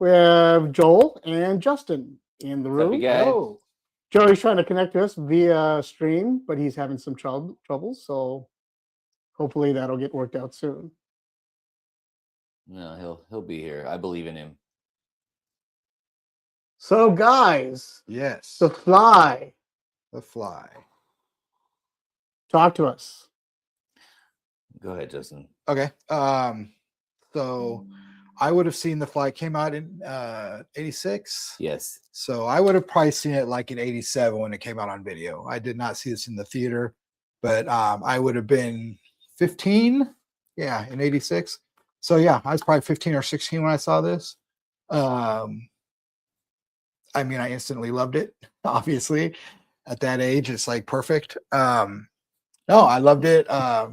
We have Joel and Justin in the What's up, you room. guys? Hello. Joey's trying to connect to us via stream, but he's having some trouble. So hopefully that'll get worked out soon. No, he'll be here. I believe in him. So, guys, Yes. The Fly. The Fly. Talk to us. Go ahead, Justin. Okay. So I would have seen The Fly. Came out in 86. Yes. So I would have probably seen it like in 87 when it came out on video. I did not see this in the theater, but I would have been 15. Yeah, in 86. So yeah, I was probably 15 or 16 when I saw this. I mean, I instantly loved it. Obviously, at that age, it's like perfect. No, I loved it.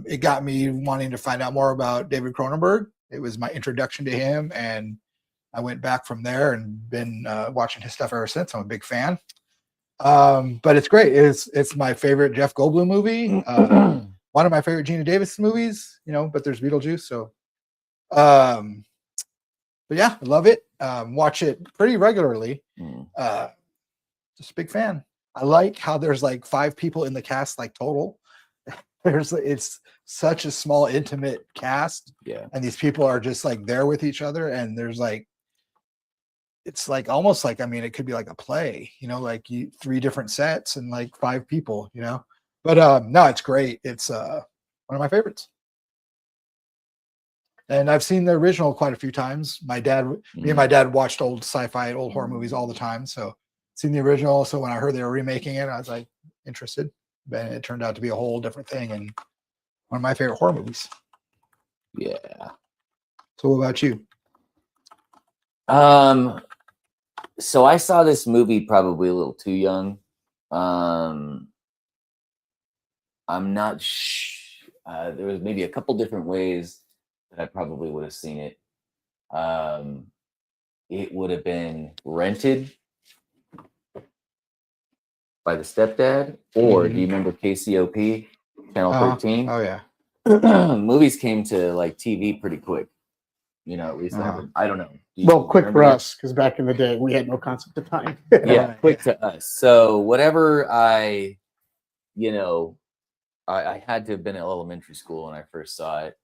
It got me wanting to find out more about David Cronenberg. It was my introduction to him, and I went back from there and been watching his stuff ever since. I'm a big fan. But it's great. It's my favorite Jeff Goldblum movie. One of my favorite Gina Davis movies. But there's Beetlejuice. So, but yeah, I love it. Watch it pretty regularly. Just a big fan. I like how there's like 5 people in the cast, like total. It's such a small, intimate cast. Yeah. And these people are just like there with each other. And there's like, it's like almost like, I mean, it could be like a play, like 3 different sets and like 5 people, But no, it's great. It's one of my favorites. And I've seen the original quite a few times. Me and my dad watched old sci-fi, old horror movies all the time. So seen the original. So when I heard they were remaking it, I was like interested. But it turned out to be a whole different thing and one of my favorite horror movies. Yeah. So what about you? So I saw this movie probably a little too young. I'm not there was maybe a couple different ways that I probably would have seen it. It would have been rented by the stepdad, or do you remember KCOP, Channel 13? Oh yeah. Movies came to like TV pretty quick. At least I don't know. Well, quick for us, because back in the day, we had no concept of time. Yeah, quick to us. So whatever I had to have been in elementary school when I first saw it.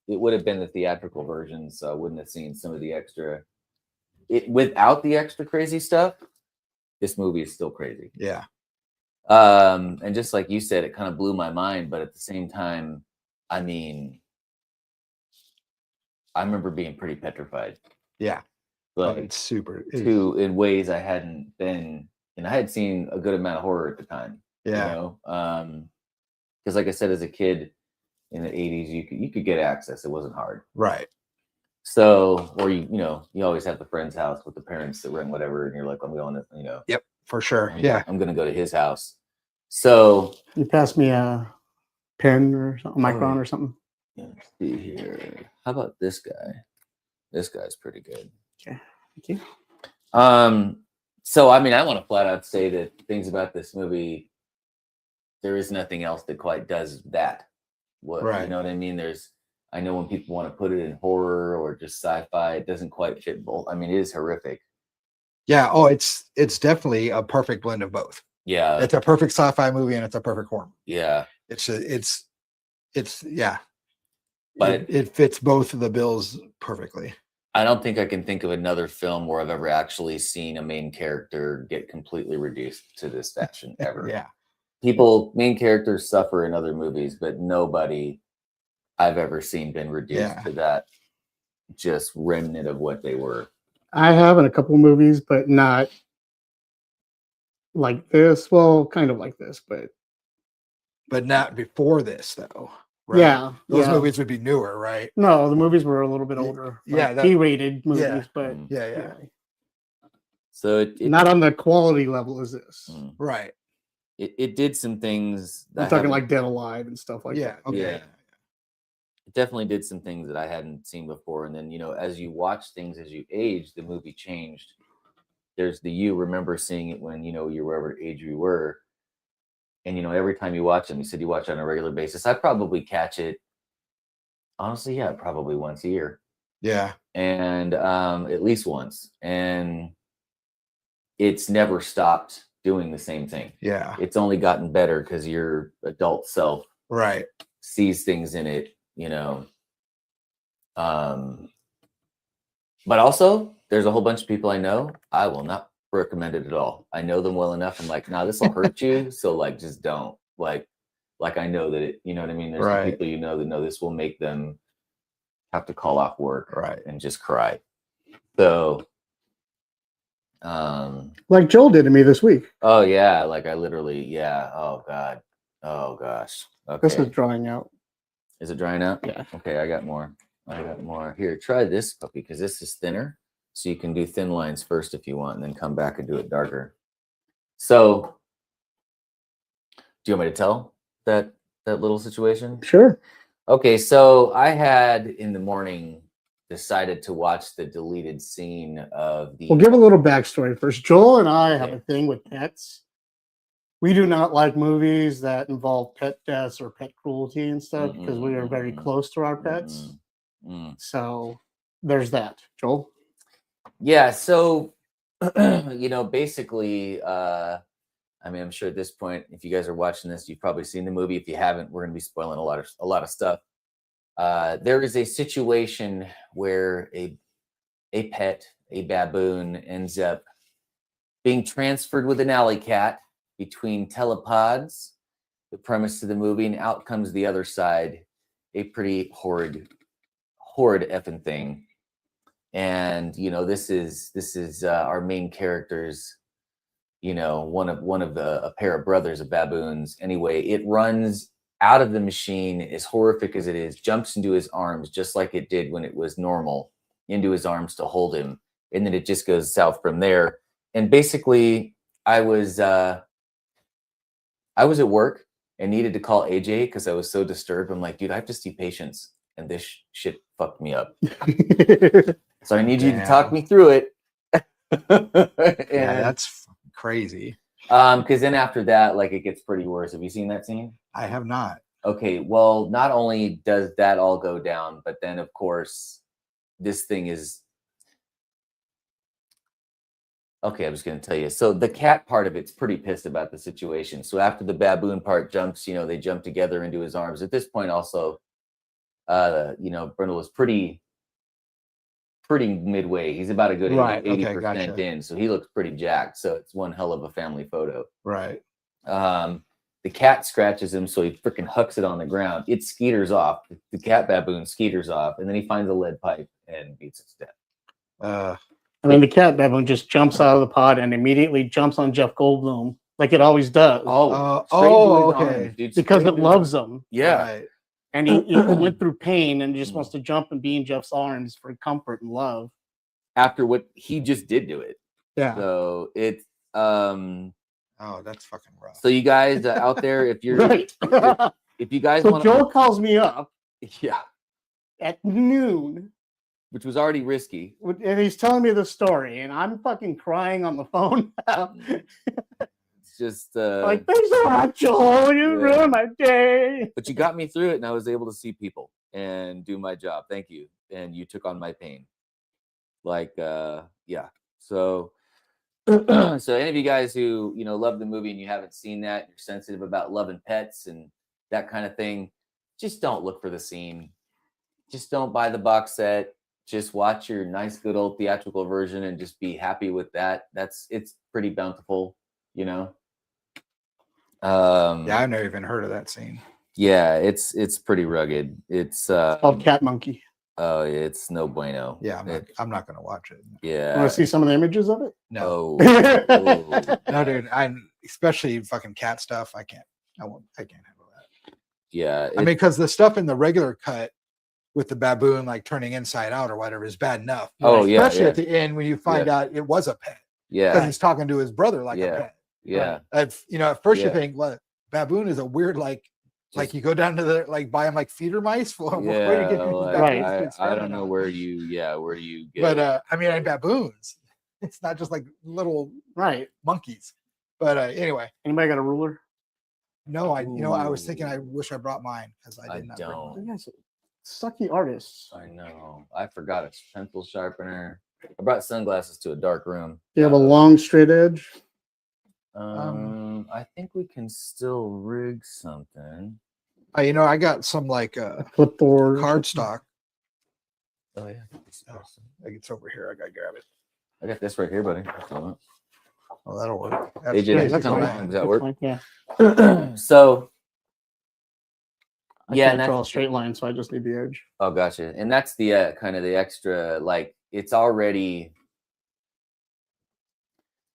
It would have been the theatrical version, so I wouldn't have seen some of the extra. Without the extra crazy stuff, this movie is still crazy. Yeah. And just like you said, it kind of blew my mind, but at the same time, I mean, I remember being pretty petrified. Yeah. But it's super. In ways I hadn't been, and I had seen a good amount of horror at the time. Yeah. Because like I said, as a kid in the 80s, you could get access. It wasn't hard. Right. So, or you always have the friend's house with the parents that rent whatever, and you're like, I'm going to, Yep, for sure. Yeah. I'm going to go to his house. So you pass me a pen or something, micron or something. Let's see here. How about this guy? This guy's pretty good. Okay, thank you. So I mean, I want to flat out say that things about this movie, there is nothing else that quite does that. Right. You know what I mean? I know when people want to put it in horror or just sci-fi, it doesn't quite fit both. I mean, it is horrific. Yeah. Oh, it's definitely a perfect blend of both. Yeah. It's a perfect sci-fi movie and it's a perfect horror. Yeah. It's yeah. But it fits both of the bills perfectly. I don't think I can think of another film where I've ever actually seen a main character get completely reduced to this fashion ever. Yeah. Main characters suffer in other movies, but nobody I've ever seen been reduced to that just remnant of what they were. I have in a couple of movies, but not like this. Well, kind of like this, but not before this though. Right? Yeah. Those movies would be newer, right? No, the movies were a little bit older. Yeah. T-rated movies, but yeah. So it not on the quality level as this. Right. It did some things. I'm talking like Dead Alive and stuff like that. Okay. Yeah. It definitely did some things that I hadn't seen before. And then, as you watch things as you age, the movie changed. There's you remember seeing it when, you were whatever age you were. And, every time you watch them, you said you watch it on a regular basis. I probably catch it. Honestly, probably once a year. Yeah. and at least once, and it's never stopped doing the same thing. Yeah. It's only gotten better because your adult self Right. sees things in it, but also there's a whole bunch of people I know I will not recommend it at all. I know them well enough. I'm like, nah, this will hurt you, so like just don't. Like I know that it, you know what I mean? There's some Right. people that know this will make them have to call off work Right. and just cry. So Like Joel did to me this week. oh yeah, like I literally, yeah. Oh God. Oh gosh. Okay. This is drying out. Is it drying out? Yeah. Okay, I got more. Here, try this puppy because this is thinner. So you can do thin lines first if you want, and then come back and do it darker. So do you want me to tell that little situation? Sure. Okay, so I had in the morning decided to watch the deleted scene of the We'll give a little backstory first. Joel and I have Okay. a thing with pets. We do not like movies that involve pet deaths or pet cruelty and stuff because we are very close to our pets. So there's that. Joel? Yeah, so basically I mean, I'm sure at this point, if you guys are watching this, you've probably seen the movie. If you haven't, we're going to be spoiling a lot of stuff. There is a situation where a pet, a baboon, ends up being transferred with an alley cat between telepods, the premise of the movie, and out comes the other side, a pretty horrid effing thing. And this is our main character's, one of a pair of brothers of baboons. Anyway, it runs out of the machine, as horrific as it is, jumps into his arms just like it did when it was normal, into his arms to hold him, and then it just goes south from there. And basically, I was at work and needed to call AJ because I was so disturbed. I'm like, dude, I have to see patients, and this shit fucked me up. So I need you to talk me through it. Yeah, that's crazy. Because then after that, like, it gets pretty worse. Have you seen that scene? I have not. Okay, well, not only does that all go down, but then of course, this thing is okay. I'm just gonna tell you. So the cat part of it's pretty pissed about the situation. So after the baboon part jumps, they jump together into his arms. At this point, also, Brindle is pretty midway. He's about a good 80% in, so he looks pretty jacked. So it's one hell of a family photo. Right. The cat scratches him, so he freaking hucks it on the ground. It skeeters off. The cat baboon skeeters off, and then he finds a lead pipe and beats it to death. I mean, the cat baboon just jumps out of the pod and immediately jumps on Jeff Goldblum like it always does. Okay. Dude, because it loves him. Yeah. Right. And he went through pain and just wants to jump and be in Jeff's arms for comfort and love. After what he just did to it. Yeah. So it's oh, that's fucking rough. So you guys out there, if you're right. if you guys so want Joel calls me up at noon, which was already risky, and he's telling me the story, and I'm fucking crying on the phone now. It's just like, thanks a lot, Joel. You ruined my day. But you got me through it, and I was able to see people and do my job. Thank you. And you took on my pain. Like, yeah. So so any of you guys who love the movie and you haven't seen that, you're sensitive about loving pets and that kind of thing, just don't look for the scene. Just don't buy the box set. Just watch your nice good old theatrical version and just be happy with that. It's pretty bountiful, yeah, I've never even heard of that scene. Yeah, it's pretty rugged. It's called Cat Monkey. Oh, it's no bueno. Yeah, I'm not gonna watch it. Yeah. Want to see some of the images of it? No. Oh. No, dude. I'm especially fucking cat stuff. I can't handle that. Yeah. I mean, because the stuff in the regular cut with the baboon like turning inside out or whatever is bad enough. Oh, yeah. Especially at the end when you find out it was a pet. Yeah. Because he's talking to his brother like a pet. Yeah. At first you think, what, baboon is a weird like you go down to the buy them like feeder mice for where you get these I don't know where you get. But I mean baboons. It's not just like little monkeys. But anyway. Anybody got a ruler? No, I was thinking I wish I brought mine because I did not. Don't. Sucky artists. I know. I forgot a pencil sharpener. I brought sunglasses to a dark room. You have a long straight edge. I think we can still rig something. I got some like Clipboard. cardstock. Oh yeah. Like it's over here. I gotta grab it. I got this right here, buddy. Oh, that'll work. AJ, Yeah, does that's that fine. work? Fine, yeah. So I yeah, can't and draw a that's, straight line, so I just need the edge. oh, gotcha. And that's the kind of the extra, like it's already,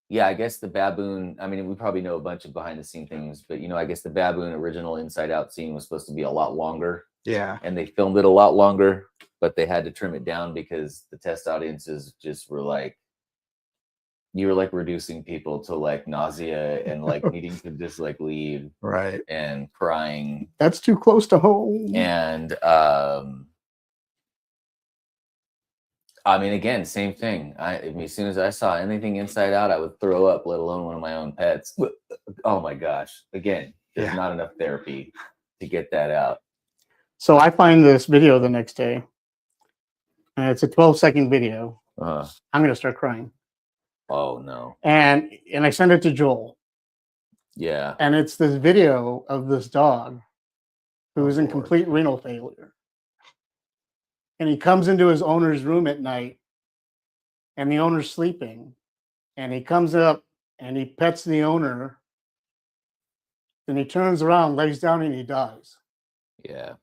yeah, I guess the baboon, I mean, we probably know a bunch of behind the scene things, but I guess the baboon original Inside Out scene was supposed to be a lot longer. Yeah. And they filmed it a lot longer, but they had to trim it down because the test audiences just were like, you were like reducing people to like nausea and like needing to just like leave. Right. And crying. That's too close to home. And I mean, again, same thing. I mean, as soon as I saw anything Inside Out, I would throw up, let alone one of my own pets. Oh my gosh. Again, there's not enough therapy to get that out. So I find this video the next day. And it's a 12-second video. I'm going to start crying. Oh, no. And I send it to Joel. Yeah. And it's this video of this dog who is in complete renal failure. And he comes into his owner's room at night, and the owner's sleeping. And he comes up and he pets the owner. Then he turns around, lays down, and he dies. Yeah.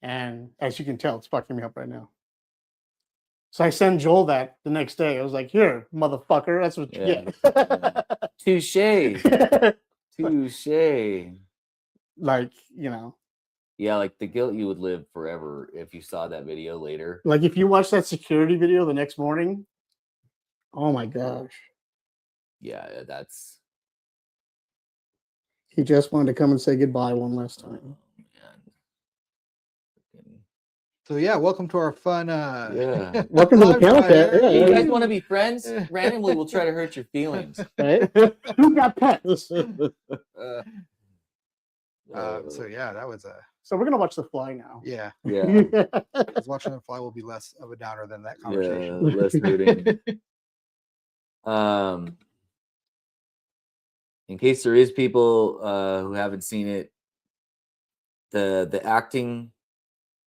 And as you can tell, it's fucking me up right now. So I send Joel that the next day. I was like, here, motherfucker, that's what you get. Touche. Touche. Like, Yeah, like the guilt you would live forever if you saw that video later. Like if you watch that security video the next morning, oh my gosh. Yeah, that's... He just wanted to come and say goodbye one last time. So yeah, welcome to our fun Welcome to the panel pet. Yeah, you guys want to be friends? Randomly we'll try to hurt your feelings. Right? Who got pets? So yeah, that was So we're gonna watch The Fly now. yeah. Because watching The Fly will be less of a downer than that conversation. Yeah, less hurting. In case there is people who haven't seen it, the acting,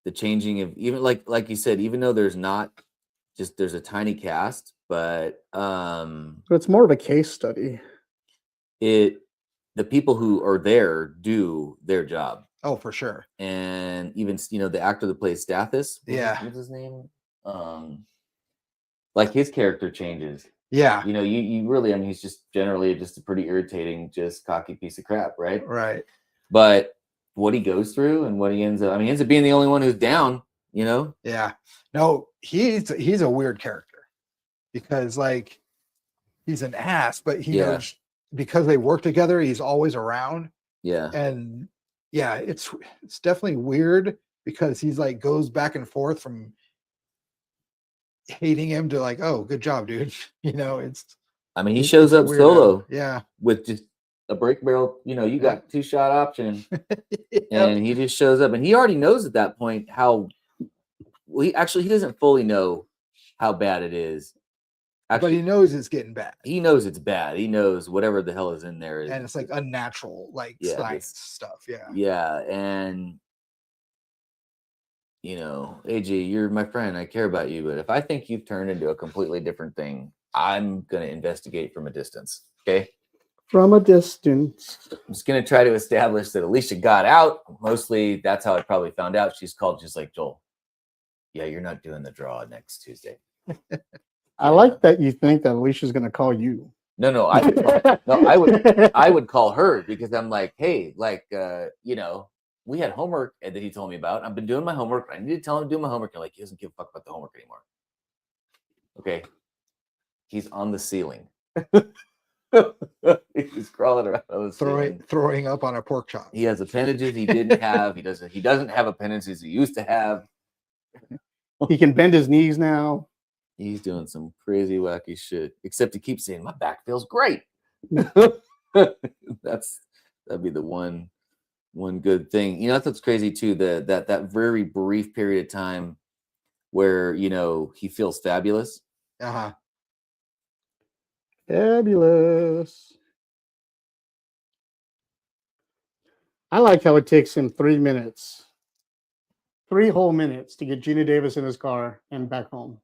the changing of, even like you said, even though there's a tiny cast, but it's more of a case study. The people who are there do their job. Oh, for sure. And even the actor that plays Stathis, what's his name? Like his character changes. Yeah. You really, I mean, he's just generally just a pretty irritating, just cocky piece of crap, right? Right. But what he goes through and what he ends up being the only one who's down, Yeah. No, he's a weird character because like he's an ass, but he knows because they work together, he's always around. Yeah. And yeah, it's definitely weird because he's like goes back and forth from hating him to like, oh, good job, dude. He shows up solo. Yeah. With just a break barrel, you got 2-shot option. And he just shows up, and he already knows at that point how he doesn't fully know how bad it is. But he knows it's getting bad. He knows it's bad. He knows whatever the hell is in there is, and it's like unnatural, like science stuff. Yeah. Yeah. And AJ, you're my friend. I care about you. But if I think you've turned into a completely different thing, I'm going to investigate from a distance. Okay. From a distance. I'm just going to try to establish that Alicia got out. Mostly that's how I probably found out. She's like, Joel, yeah, you're not doing the draw next Tuesday. I like that you think that Alicia's going to call you. No, I would call her because I'm like, hey, we had homework that he told me about. I've been doing my homework. I need to tell him to do my homework. And he doesn't give a fuck about the homework anymore. Okay. He's on the ceiling. He's crawling around on the ceiling. Throwing up on a pork chop. He has appendages he didn't have. He doesn't have appendages he used to have. He can bend his knees now. He's doing some crazy wacky shit. Except he keeps saying my back feels great. That'd be the one one good thing. That's what's crazy too. That very brief period of time where he feels fabulous. Uh-huh. Fabulous. I like how it takes him 3 minutes, 3 whole minutes to get Gina Davis in his car and back home.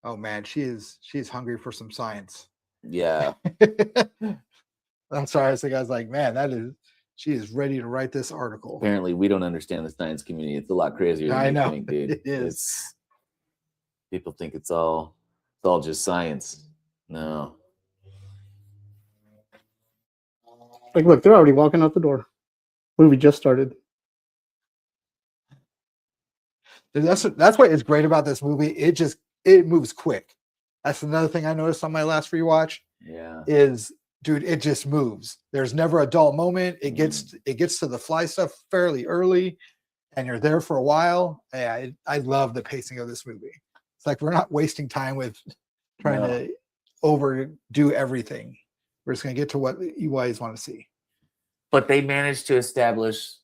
Oh man, she's hungry for some science. Yeah. I'm sorry. I was like, man, she is ready to write this article. Apparently, we don't understand the science community. It's a lot crazier than you think, dude. It is. People think it's all just science. No. Like, look, they're already walking out the door. Movie just started. That's what is great about this movie. It moves quick. That's another thing I noticed on my last rewatch. Yeah. Dude, it just moves. There's never a dull moment. It gets to the fly stuff fairly early, and you're there for a while. Yeah, I love the pacing of this movie. It's like we're not wasting time with trying to overdo everything. We're just gonna get to what you guys want to see. But they managed to establish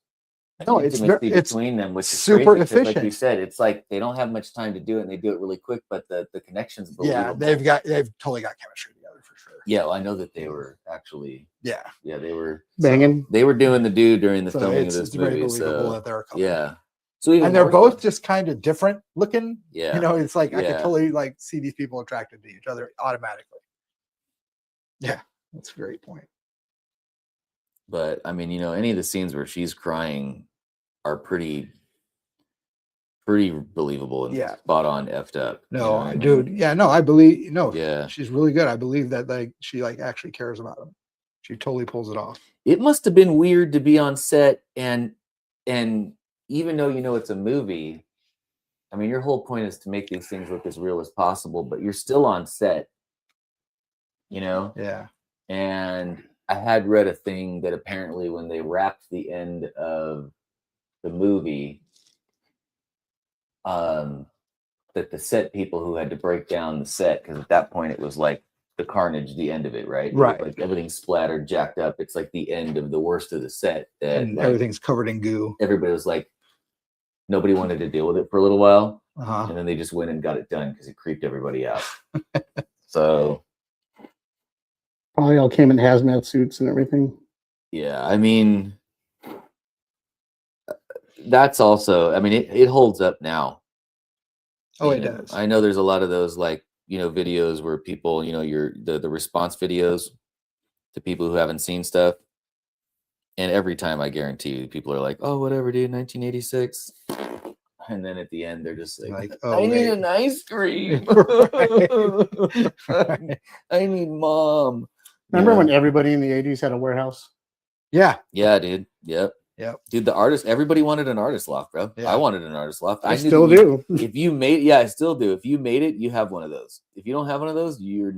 it's between them, which is super crazy, efficient. like you said, it's like they don't have much time to do it, and they do it really quick. But the connections, they've totally got chemistry together for sure. Yeah, well, I know that they were actually. Yeah, they were banging. So they were doing the do during the filming of this movie. Very believable that they're a couple. Yeah. So even they're both just kind of different looking. Yeah. It's like I could totally see these people attracted to each other automatically. Yeah, that's a great point. But I mean, any of the scenes where she's crying are pretty believable and spot on effed up. No, dude. Yeah, no, I believe. No, yeah, she's really good. I believe that she actually cares about him. She totally pulls it off. It must have been weird to be on set and even though it's a movie, I mean, your whole point is to make these things look as real as possible, but you're still on set. Yeah. And I had read a thing that apparently when they wrapped the end of the movie, that the set people who had to break down the set, because at that point it was like the carnage, the end of it, right? Right. Like everything's splattered, jacked up. It's like the end of the worst of the set. And everything's covered in goo. Everybody was like, nobody wanted to deal with it for a little while. Uh-huh. And then they just went and got it done because it creeped everybody out. So probably all came in hazmat suits and everything. Yeah, I mean, that's also, I mean, it holds up now. Oh, it does. I know there's a lot of those videos where people, the response videos to people who haven't seen stuff. And every time I guarantee you, people are like, oh, whatever, dude, 1986. And then at the end, they're just like oh, I need an ice cream. I need mom. Remember when everybody in the 80s had a warehouse? Yeah. Yeah, dude. Yep. Dude, everybody wanted an artist loft, bro. Yeah. I wanted an artist loft. I still do. If you made I still do. If you made it, you have one of those. If you don't have one of those, you're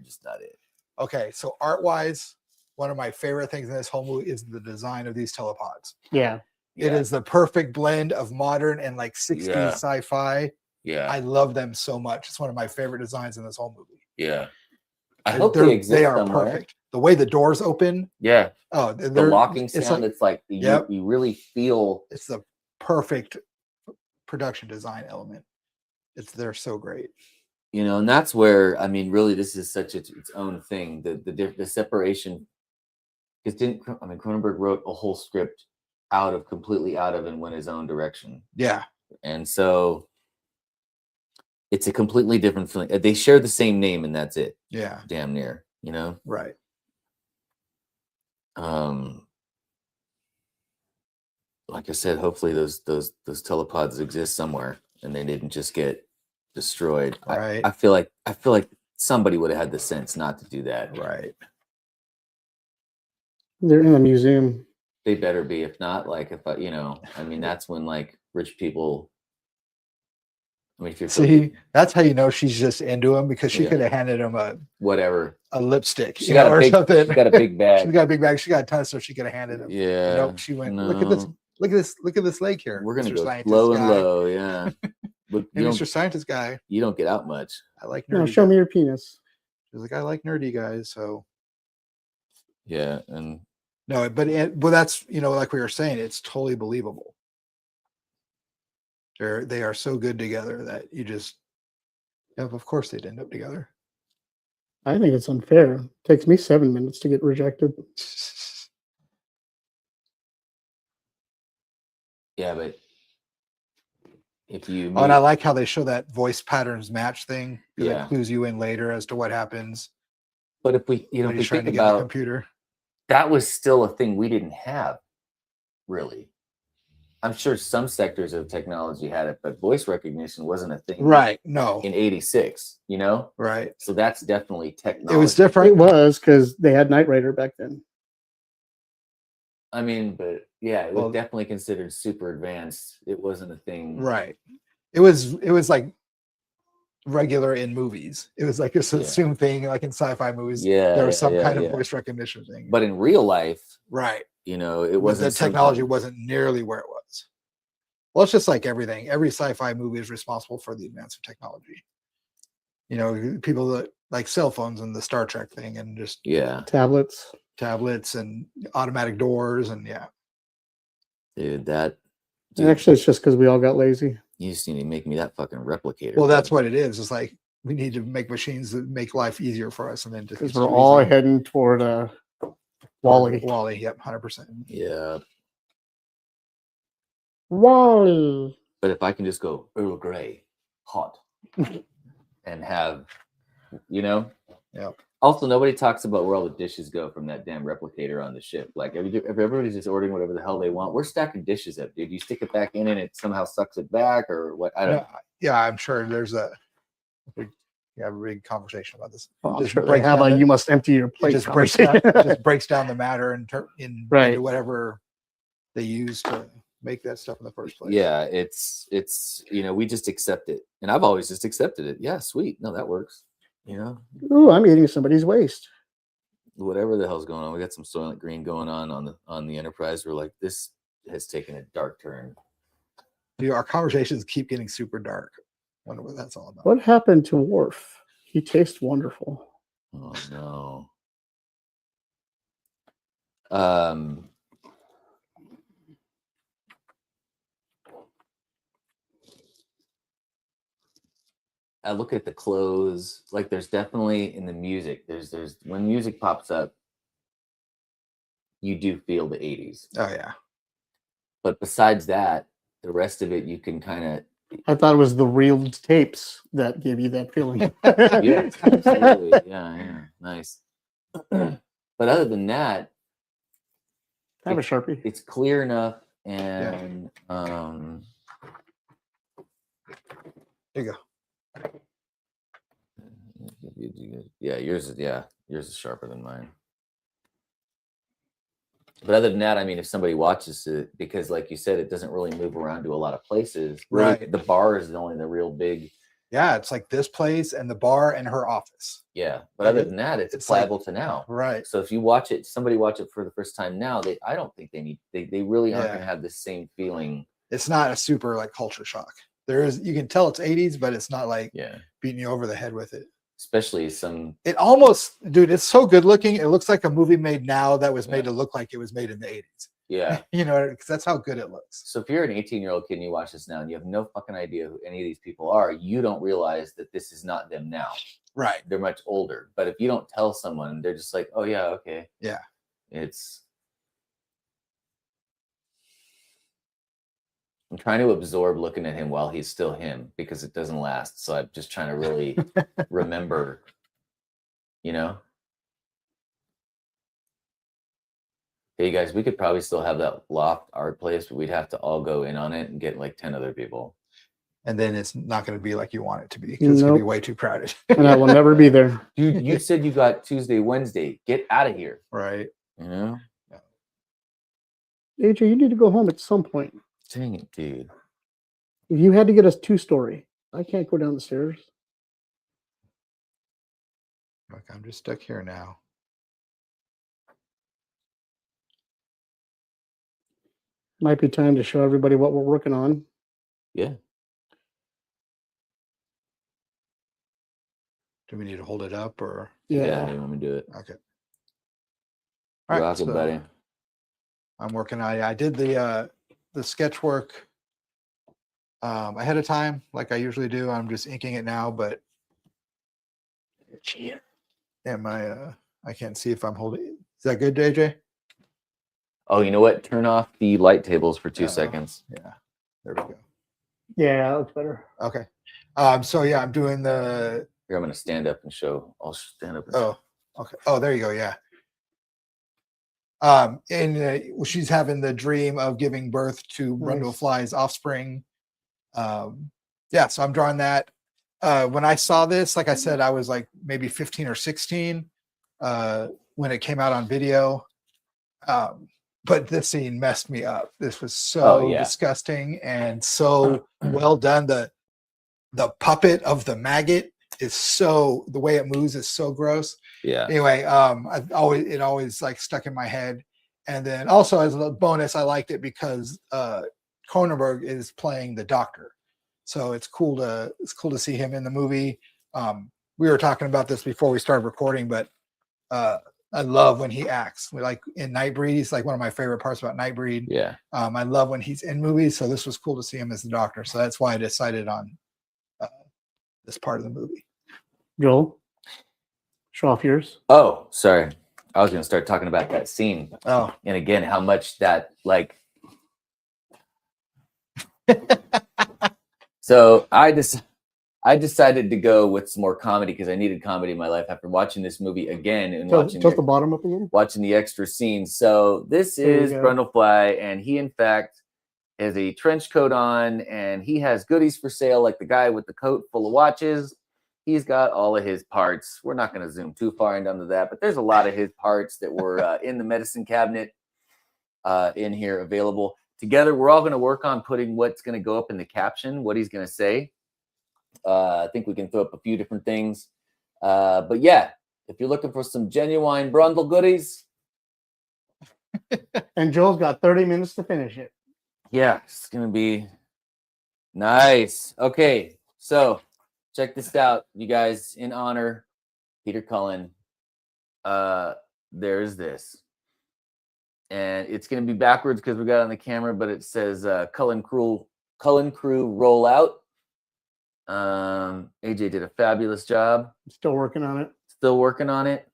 just not it. Okay. So art-wise, one of my favorite things in this whole movie is the design of these telepods. Yeah. It is the perfect blend of modern and 60s sci-fi. Yeah. I love them so much. It's one of my favorite designs in this whole movie. Yeah. I hope they exist. They are somewhere. perfect. The way the doors open. Yeah. Oh, the locking sound. It's like you really feel. It's the perfect production design element. They're so great. And that's where, I mean, really, this is such its own thing. The separation. Because Cronenberg wrote a whole script completely out of and went his own direction. Yeah. And so it's a completely different feeling. They share the same name and that's it. Yeah. Damn near, Right. Like I said, hopefully those telepods exist somewhere and they didn't just get destroyed. Right. I feel like somebody would have had the sense not to do that. Right. They're in a museum. They better be. If not, that's when rich people. I mean, if you're that's how you know she's just into him, because she could have handed him a lipstick, she got or something. She got a big bag. She's got a big bag. She got a ton of stuff she could have handed him. Yeah. Nope. She went. No. Look at this lake here. We're gonna go low and low. Yeah. But Mr. Scientist guy. You don't get out much. I like nerdy. No, show me your penis. She's like, I like nerdy guys. So. Yeah, and No, but that's like we were saying, it's totally believable. They are so good together that you just, of course they'd end up together. I think it's unfair. It takes me 7 minutes to get rejected. Yeah, but if you and I like how they show that voice patterns match thing. Yeah. It clues you in later as to what happens. But if we, when if we he's trying think to get the about computer, that was still a thing we didn't have, really. I'm sure some sectors of technology had it, but voice recognition wasn't a thing. Right? No. In '86, Right. So that's definitely technology. It was different. It was because they had Knight Rider back then. I mean, but yeah, it was definitely considered super advanced. It wasn't a thing. Right. It was like regular in movies. It was like this assumed thing, like in sci-fi movies. Yeah. There was some kind of voice recognition thing. But in real life, right. It wasn't. The technology wasn't nearly where it was. Well, it's just like everything. Every sci-fi movie is responsible for the advance of technology. People that like cell phones and the Star Trek thing, and just tablets and automatic doors, and dude, actually it's just because we all got lazy. You just need to make me that fucking replicator. Well, that's what it is. It's like we need to make machines that make life easier for us, and then because we're all heading toward Wall-E. Wall-E, yep, 100%. Yeah. Wall-E. But if I can just go Earl Grey, hot, and have, yeah. Also, nobody talks about where all the dishes go from that damn replicator on the ship. Like, if everybody's just ordering whatever the hell they want, we're stacking dishes up, dude. You stick it back in and it somehow sucks it back, or what? I don't know. Yeah, I'm sure there's a big conversation about this. Well, I'm sure they have a you must empty your plate. Just breaks down the matter into whatever they use to make that stuff in the first place. Yeah, it's we just accept it, and I've always just accepted it. Yeah, sweet, no, that works. Ooh, I'm eating somebody's waste. Whatever the hell's going on, we got some Soylent Green going on the Enterprise. We're like, this has taken a dark turn. Dude, our conversations keep getting super dark. Wonder what that's all about. What happened to Worf? He tastes wonderful. Oh no. I look at the clothes, like there's definitely in the music, there's when music pops up, you do feel the 80s. Oh yeah. But besides that, the rest of it you can kind of, I thought it was the real tapes that gave you that feeling. Yeah, absolutely. Yeah, nice. But other than that, I have a Sharpie. It's clear enough, and there you go. Yeah, yours is sharper than mine. But other than that, I mean, if somebody watches it, because like you said, it doesn't really move around to a lot of places. Really, right. The bar is only the real big. Yeah, it's like this place and the bar and her office. Yeah, but other than that, it's pliable to now. Right. So if you watch it, somebody watch it for the first time now, I don't think they really aren't going to have the same feeling. It's not a super like culture shock. You can tell it's 80s, but it's not like beating you over the head with it. Especially it almost, dude, it's so good looking. It looks like a movie made now that was made to look like it was made in the 80s. Yeah. Because that's how good it looks. So if you're an 18-year-old kid and you watch this now and you have no fucking idea who any of these people are, you don't realize that this is not them now. Right. They're much older. But if you don't tell someone, they're just like, oh yeah, okay. Yeah. I'm trying to absorb looking at him while he's still him, because it doesn't last. So I'm just trying to really remember, Hey guys, we could probably still have that loft art place, but we'd have to all go in on it and get like 10 other people. And then it's not going to be like you want it to be, because it's going to be way too crowded. And I will never be there. Dude, you said you got Tuesday, Wednesday. Get out of here. Right. AJ, you need to go home at some point. Dang it, dude. If you had to get us 2-story, I can't go down the stairs. Look, I'm just stuck here now. Might be time to show everybody what we're working on. Yeah. Do we need to hold it up or? Yeah, you want me to do it? Okay. All right, welcome, buddy. I'm working on it. I did the sketch work ahead of time, like I usually do. I'm just inking it now, but am I can't see if I'm holding. Is that good, JJ? Oh, you know what? Turn off the light tables for 2 seconds. Yeah, there we go. Yeah, that looks better. Okay. So yeah, I'm doing the. Here, I'm going to stand up and show. I'll stand up. And Oh, okay. Oh, there you go. Yeah. And she's having the dream of giving birth to Brundlefly's offspring. Yeah, so I'm drawing that. When I saw this, like I said, I was like maybe 15 or 16 when it came out on video. But this scene messed me up. This was so disgusting and so well done. The puppet of the maggot is so, the way it moves is so gross. Yeah. Anyway, it always like stuck in my head. And then also as a bonus, I liked it because Cronenberg is playing the doctor. So it's cool to see him in the movie. We were talking about this before we started recording, but I love when he acts. Like in Nightbreed, he's like one of my favorite parts about Nightbreed. Yeah. I love when he's in movies. So this was cool to see him as the doctor. So that's why I decided on this part of the movie. Joel, show off yours. Oh, sorry. I was going to start talking about that scene. Oh. And again, how much that like. So I decided to go with some more comedy because I needed comedy in my life after watching this movie again and watching the bottom up again. Watching the extra scenes. So this is Brundlefly, and he in fact has a trench coat on, and he has goodies for sale, like the guy with the coat full of watches. He's got all of his parts. We're not going to zoom too far into that, but there's a lot of his parts that were in the medicine cabinet in here available. Together, we're all going to work on putting what's going to go up in the caption, what he's going to say. I think we can throw up a few different things. But yeah, if you're looking for some genuine Brundle goodies. And Joel's got 30 minutes to finish it. Yeah, it's going to be nice. Okay, so check this out, you guys. In honor, Peter Cullen, there's this. And it's going to be backwards because we got it on the camera, but it says Cullen Crew roll out. AJ did a fabulous job. Still working on it.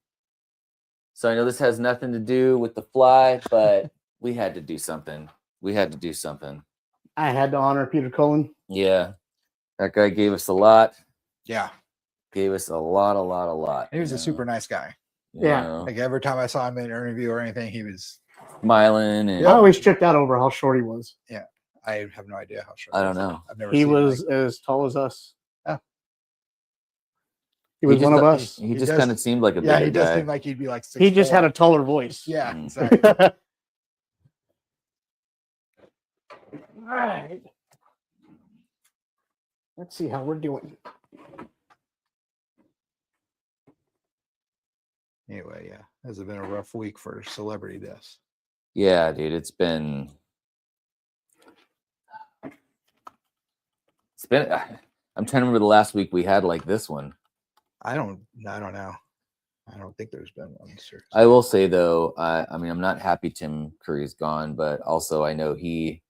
So I know this has nothing to do with the fly, but we had to do something. I had to honor Peter Cullen. Yeah. That guy gave us a lot. Yeah. Gave us a lot. He was a super nice guy. Yeah. Like every time I saw him in an interview or anything, he was smiling. And I always tripped out over how short he was. Yeah. I have no idea how short. I don't know. I've never he seen was as tall as us. Yeah. He was one of us. He just kind of seemed like a bigger guy. Yeah, he does guy. seem like he'd be like 6'4". He just had a taller voice. Yeah, exactly. All right. Let's see how we're doing. Anyway, yeah. Has it been a rough week for celebrity deaths? Yeah, dude. It's been I'm trying to remember the last week we had like this one. I don't know. I don't think there's been one. Seriously. I will say though, I mean, I'm not happy Tim Curry's gone, but also I know he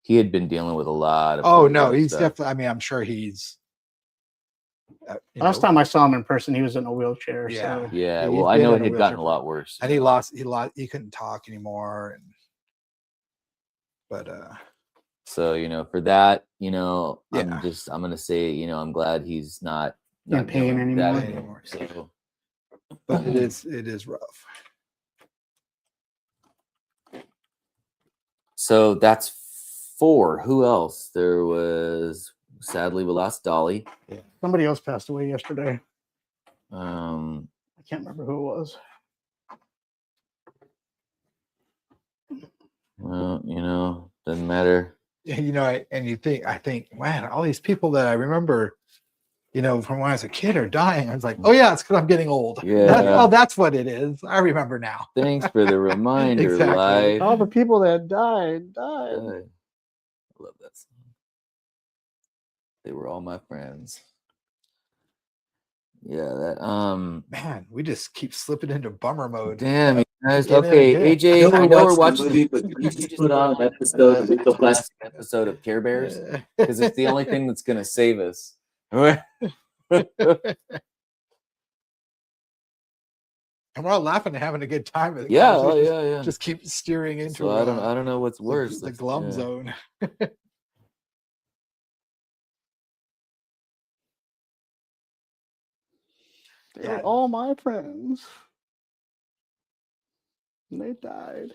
had been dealing with a lot of. Oh no, he's definitely. I mean, I'm sure he's. Last time I saw him in person, he was in a wheelchair. Yeah, so. Yeah. Well, I know it had gotten a lot worse, and he couldn't talk anymore, but. So for that, I'm gonna say, I'm glad he's not in pain anymore. So. But it is rough. So that's 4. Who else? There was, sadly, we lost Dolly. Yeah. Somebody else passed away yesterday. I can't remember who it was. Well, doesn't matter. And I think, man, all these people that I remember, from when I was a kid are dying. I was like, oh yeah, it's because I'm getting old. Yeah. That's what it is. I remember now. Thanks for the reminder, Exactly. Life. All the people that died. I love that song. They were all my friends. Yeah, that Man, we just keep slipping into bummer mode. damn you guys. Again and Okay, again. AJ, I know we're watching movie, but you just put on an episode, a real classic episode of Care Bears because it's the only thing that's gonna save us. And we're all laughing and having a good time. But the Yeah, conversation yeah. just keep steering into So I don't know what's worse. the glum Yeah. zone. They're Yeah. all my friends. And they died.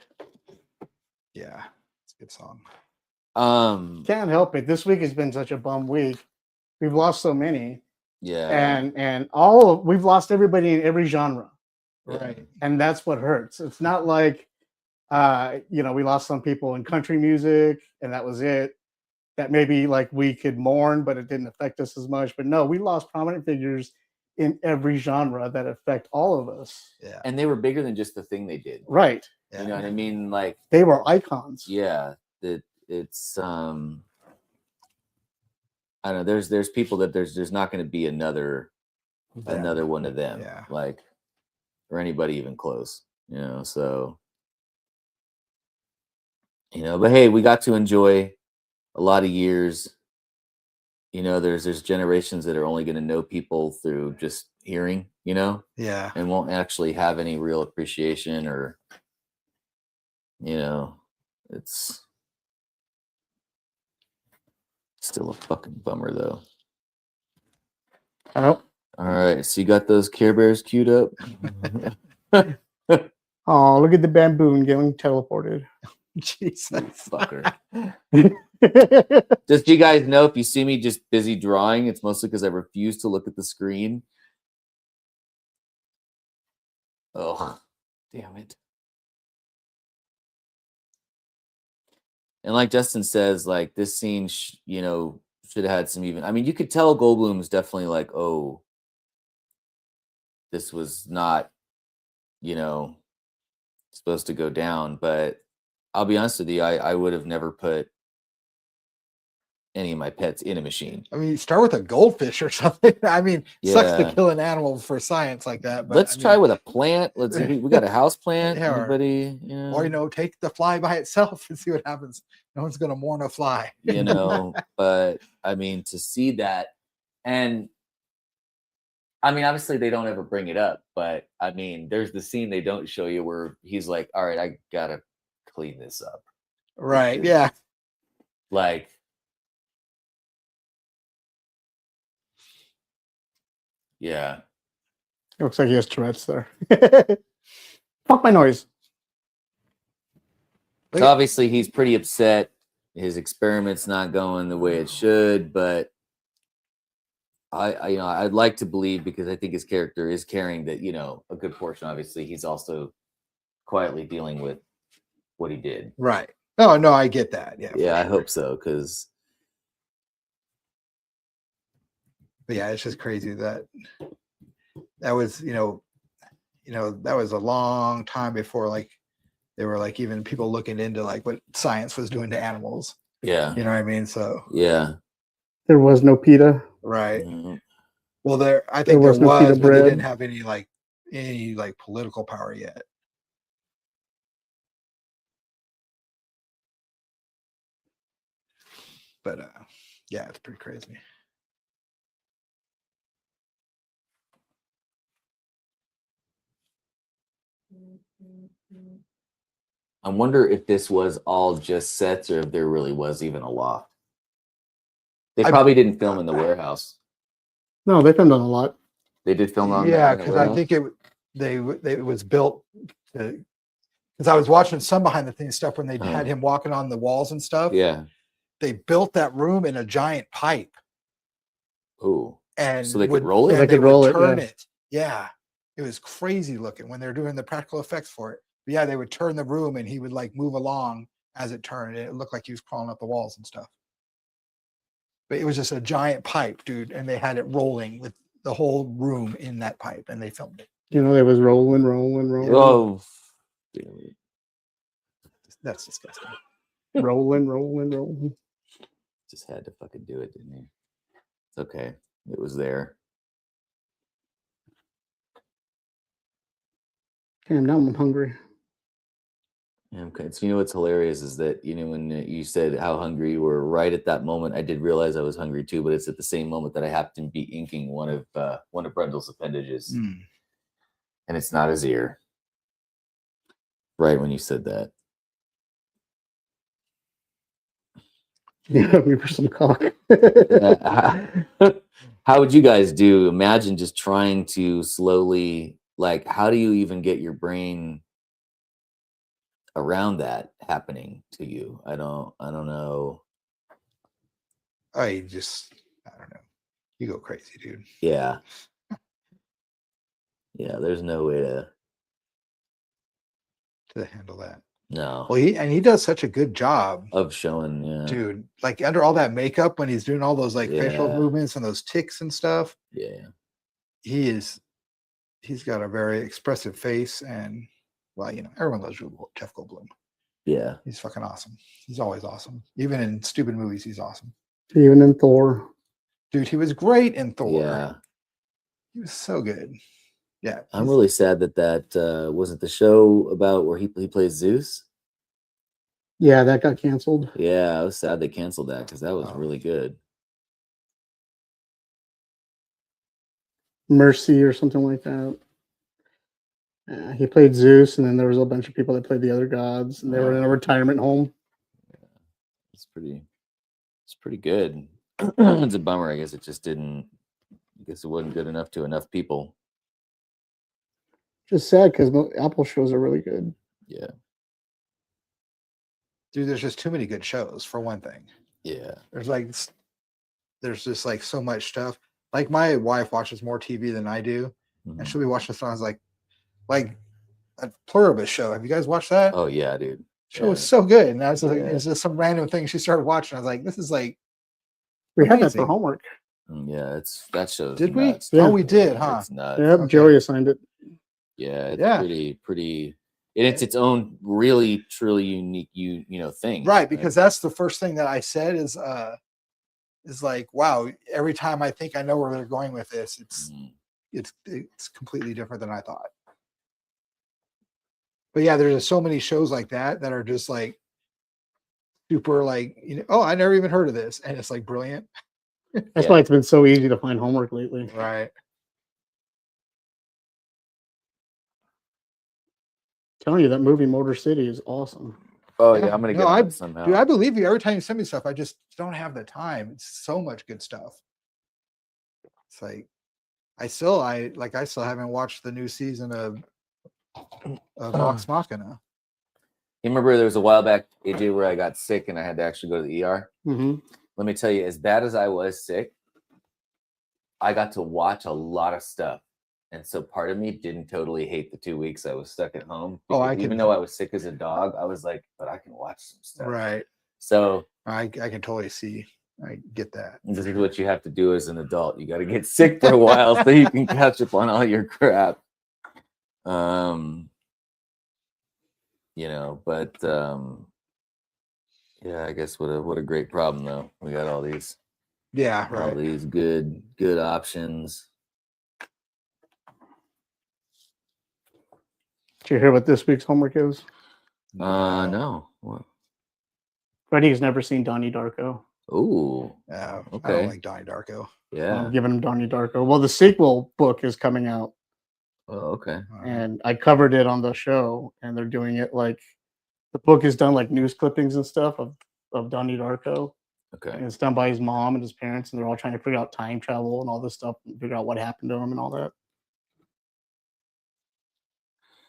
Yeah, it's a good song. Can't help it. This week has been such a bum week. We've lost so many. Yeah. And we've lost everybody in every genre. Right. And that's what hurts. It's not like we lost some people in country music and that was it. That maybe like we could mourn, but it didn't affect us as much. But no, we lost prominent figures in every genre that affect all of us. Yeah. And they were bigger than just the thing they did. Right. Yeah. You know what I mean? Like they were icons. Yeah. It's I don't know. There's people that there's not going to be another one of them. Yeah. Like or anybody even close. You know, so but hey, we got to enjoy a lot of years. There's generations that are only going to know people through just hearing, Yeah. and won't actually have any real appreciation or, it's still a fucking bummer though. Oh. All right. So you got those Care Bears queued up? Oh, look at the bamboo getting teleported. Jesus. Fucker. Just you guys know, if you see me just busy drawing, it's mostly because I refuse to look at the screen. Oh, damn it. And like Justin says, like this scene, should have had some even. I mean, you could tell Goldblum's definitely like, oh, this was not, supposed to go down. But I'll be honest with you, I would have never put any of my pets in a machine. I mean, start with a goldfish or something. I mean, sucks to Yeah. kill an animal for science like that. But Let's try with a plant. We got a house plant. Yeah, Anybody? or take the fly by itself and see what happens. No one's gonna mourn a fly. But I mean, to see that, and I mean, obviously they don't ever bring it up, but I mean, there's the scene they don't show you where he's like, all right, I gotta clean this up. Right. Yeah. Like, yeah. It looks like he has Tourette's there. Fuck my noise. So obviously he's pretty upset. His experiment's not going the way it should, but I'd like to believe, because I think his character is carrying that, a good portion. Obviously, he's also quietly dealing with what he did. Right. No, I get that. Yeah. Yeah, I hope so, because. But yeah, it's just crazy that was, that was a long time before, like, they were like even people looking into like what science was doing to animals. Yeah. You know what I mean? So yeah. There was no PETA. Right. Mm-hmm. Well, I think there was, no but they bread. didn't have any political power yet. But yeah, it's pretty crazy. I wonder if this was all just sets or if there really was even a loft. They probably didn't film in the warehouse. No, they filmed on a lot. They did film on. Yeah, because I think it was built because I was watching some behind the scenes stuff when they had him walking on the walls and stuff. Yeah. They built that room in a giant pipe. Ooh. And so they could roll it. They could roll it. Turn it. Yeah. It was crazy looking when they're doing the practical effects for it. But yeah, they would turn the room and he would like move along as it turned. It looked like he was crawling up the walls and stuff. But it was just a giant pipe, dude, and they had it rolling with the whole room in that pipe, and they filmed it. It was rolling. Oh, that's disgusting. rolling. Just had to fucking do it, didn't he? It's okay. It was there. Damn, now I'm hungry. Okay. So, you know what's hilarious is that, you know, when you said how hungry you were, right at that moment, I did realize I was hungry too, but it's at the same moment that I happened to be inking one of Brendel's appendages, Mm. and it's not his ear. Right when you said that. Yeah, we for some cock. How would you guys do? Imagine just trying to slowly, like, how do you even get your brain around that happening to you? I don't know. I don't know. You go crazy, dude. Yeah. Yeah, there's no way To handle that. no. Well, he does such a good job, Of showing, yeah. dude. Like under all that makeup, when he's doing all those like facial Yeah. movements and those ticks and stuff, Yeah. he's got a very expressive face, and well, you know, everyone loves Jeff Goldblum. Yeah. He's fucking awesome. He's always awesome. Even in stupid movies, he's awesome. Even in Thor. Dude, he was great in Thor. Yeah. He was so good. Yeah. I'm really sad that wasn't the show about where he plays Zeus. Yeah, that got canceled. Yeah, I was sad they canceled that because that was really good. Mercy or something like that. He played Zeus, and then there was a bunch of people that played the other gods, and they were in a retirement home. Yeah. It's pretty good. It's a bummer. I guess it just didn't. I guess it wasn't good enough to enough people. Just sad because Apple shows are really good. Yeah. Dude, there's just too many good shows for one thing. Yeah. There's just like so much stuff. Like my wife watches more TV than I do, and she'll be watching songs like a Pluribus show. Have you guys watched that? Oh yeah, dude. Show was so good, and I was like, it's just some random thing she started watching. I was like, this is like we had that for amazing. homework. Yeah, it's that show. Did nuts, we? Yeah. Oh, we did, huh? It's nuts. Yep, Okay. Joey assigned it. Yeah, it's Yeah. pretty. And it's its own really truly unique thing. Right, because that's the first thing that I said is like, wow, every time I think I know where they're going with this, it's completely different than I thought. But yeah, there's just so many shows like that are just like super like, you know, oh, I never even heard of this, and it's like brilliant. That's why it's been so easy to find homework lately. Right. Telling you that movie Motor City is awesome. Oh yeah, I'm gonna get on it somehow. Dude, I believe you. Every time you send me stuff, I just don't have the time. It's so much good stuff. It's like I still haven't watched the new season of Vox Machina. You remember there was a while back, AJ, where I got sick and I had to actually go to the ER. Mm-hmm. Let me tell you, as bad as I was sick, I got to watch a lot of stuff. And so part of me didn't totally hate the 2 weeks I was stuck at home. Even though I was sick as a dog, I was like, but I can watch some stuff. Right. So I can totally see. I get that. This is what you have to do as an adult. You got to get sick for a while so you can catch up on all your crap. Yeah, I guess what a great problem though. We got all these all these good options. Did you hear what this week's homework is? No. What? Freddie's never seen Donnie Darko. Ooh. Okay. I don't like Donnie Darko. Yeah. I'm giving him Donnie Darko. Well, the sequel book is coming out. Oh, okay. And I covered it on the show, and they're doing it like the book is done like news clippings and stuff of Donnie Darko. Okay. And it's done by his mom and his parents, and they're all trying to figure out time travel and all this stuff and figure out what happened to him and all that.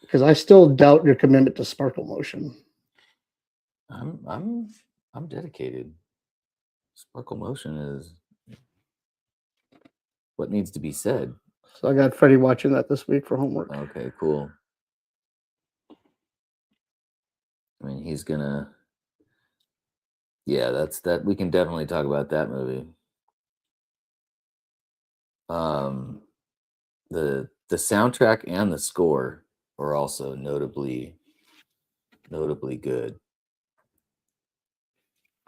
Because I still doubt your commitment to sparkle motion. I'm dedicated. Sparkle motion is what needs to be said. So I got Freddie watching that this week for homework. Okay, cool. I mean, he's gonna. Yeah, that's that. We can definitely talk about that movie. The soundtrack and the score are also notably good.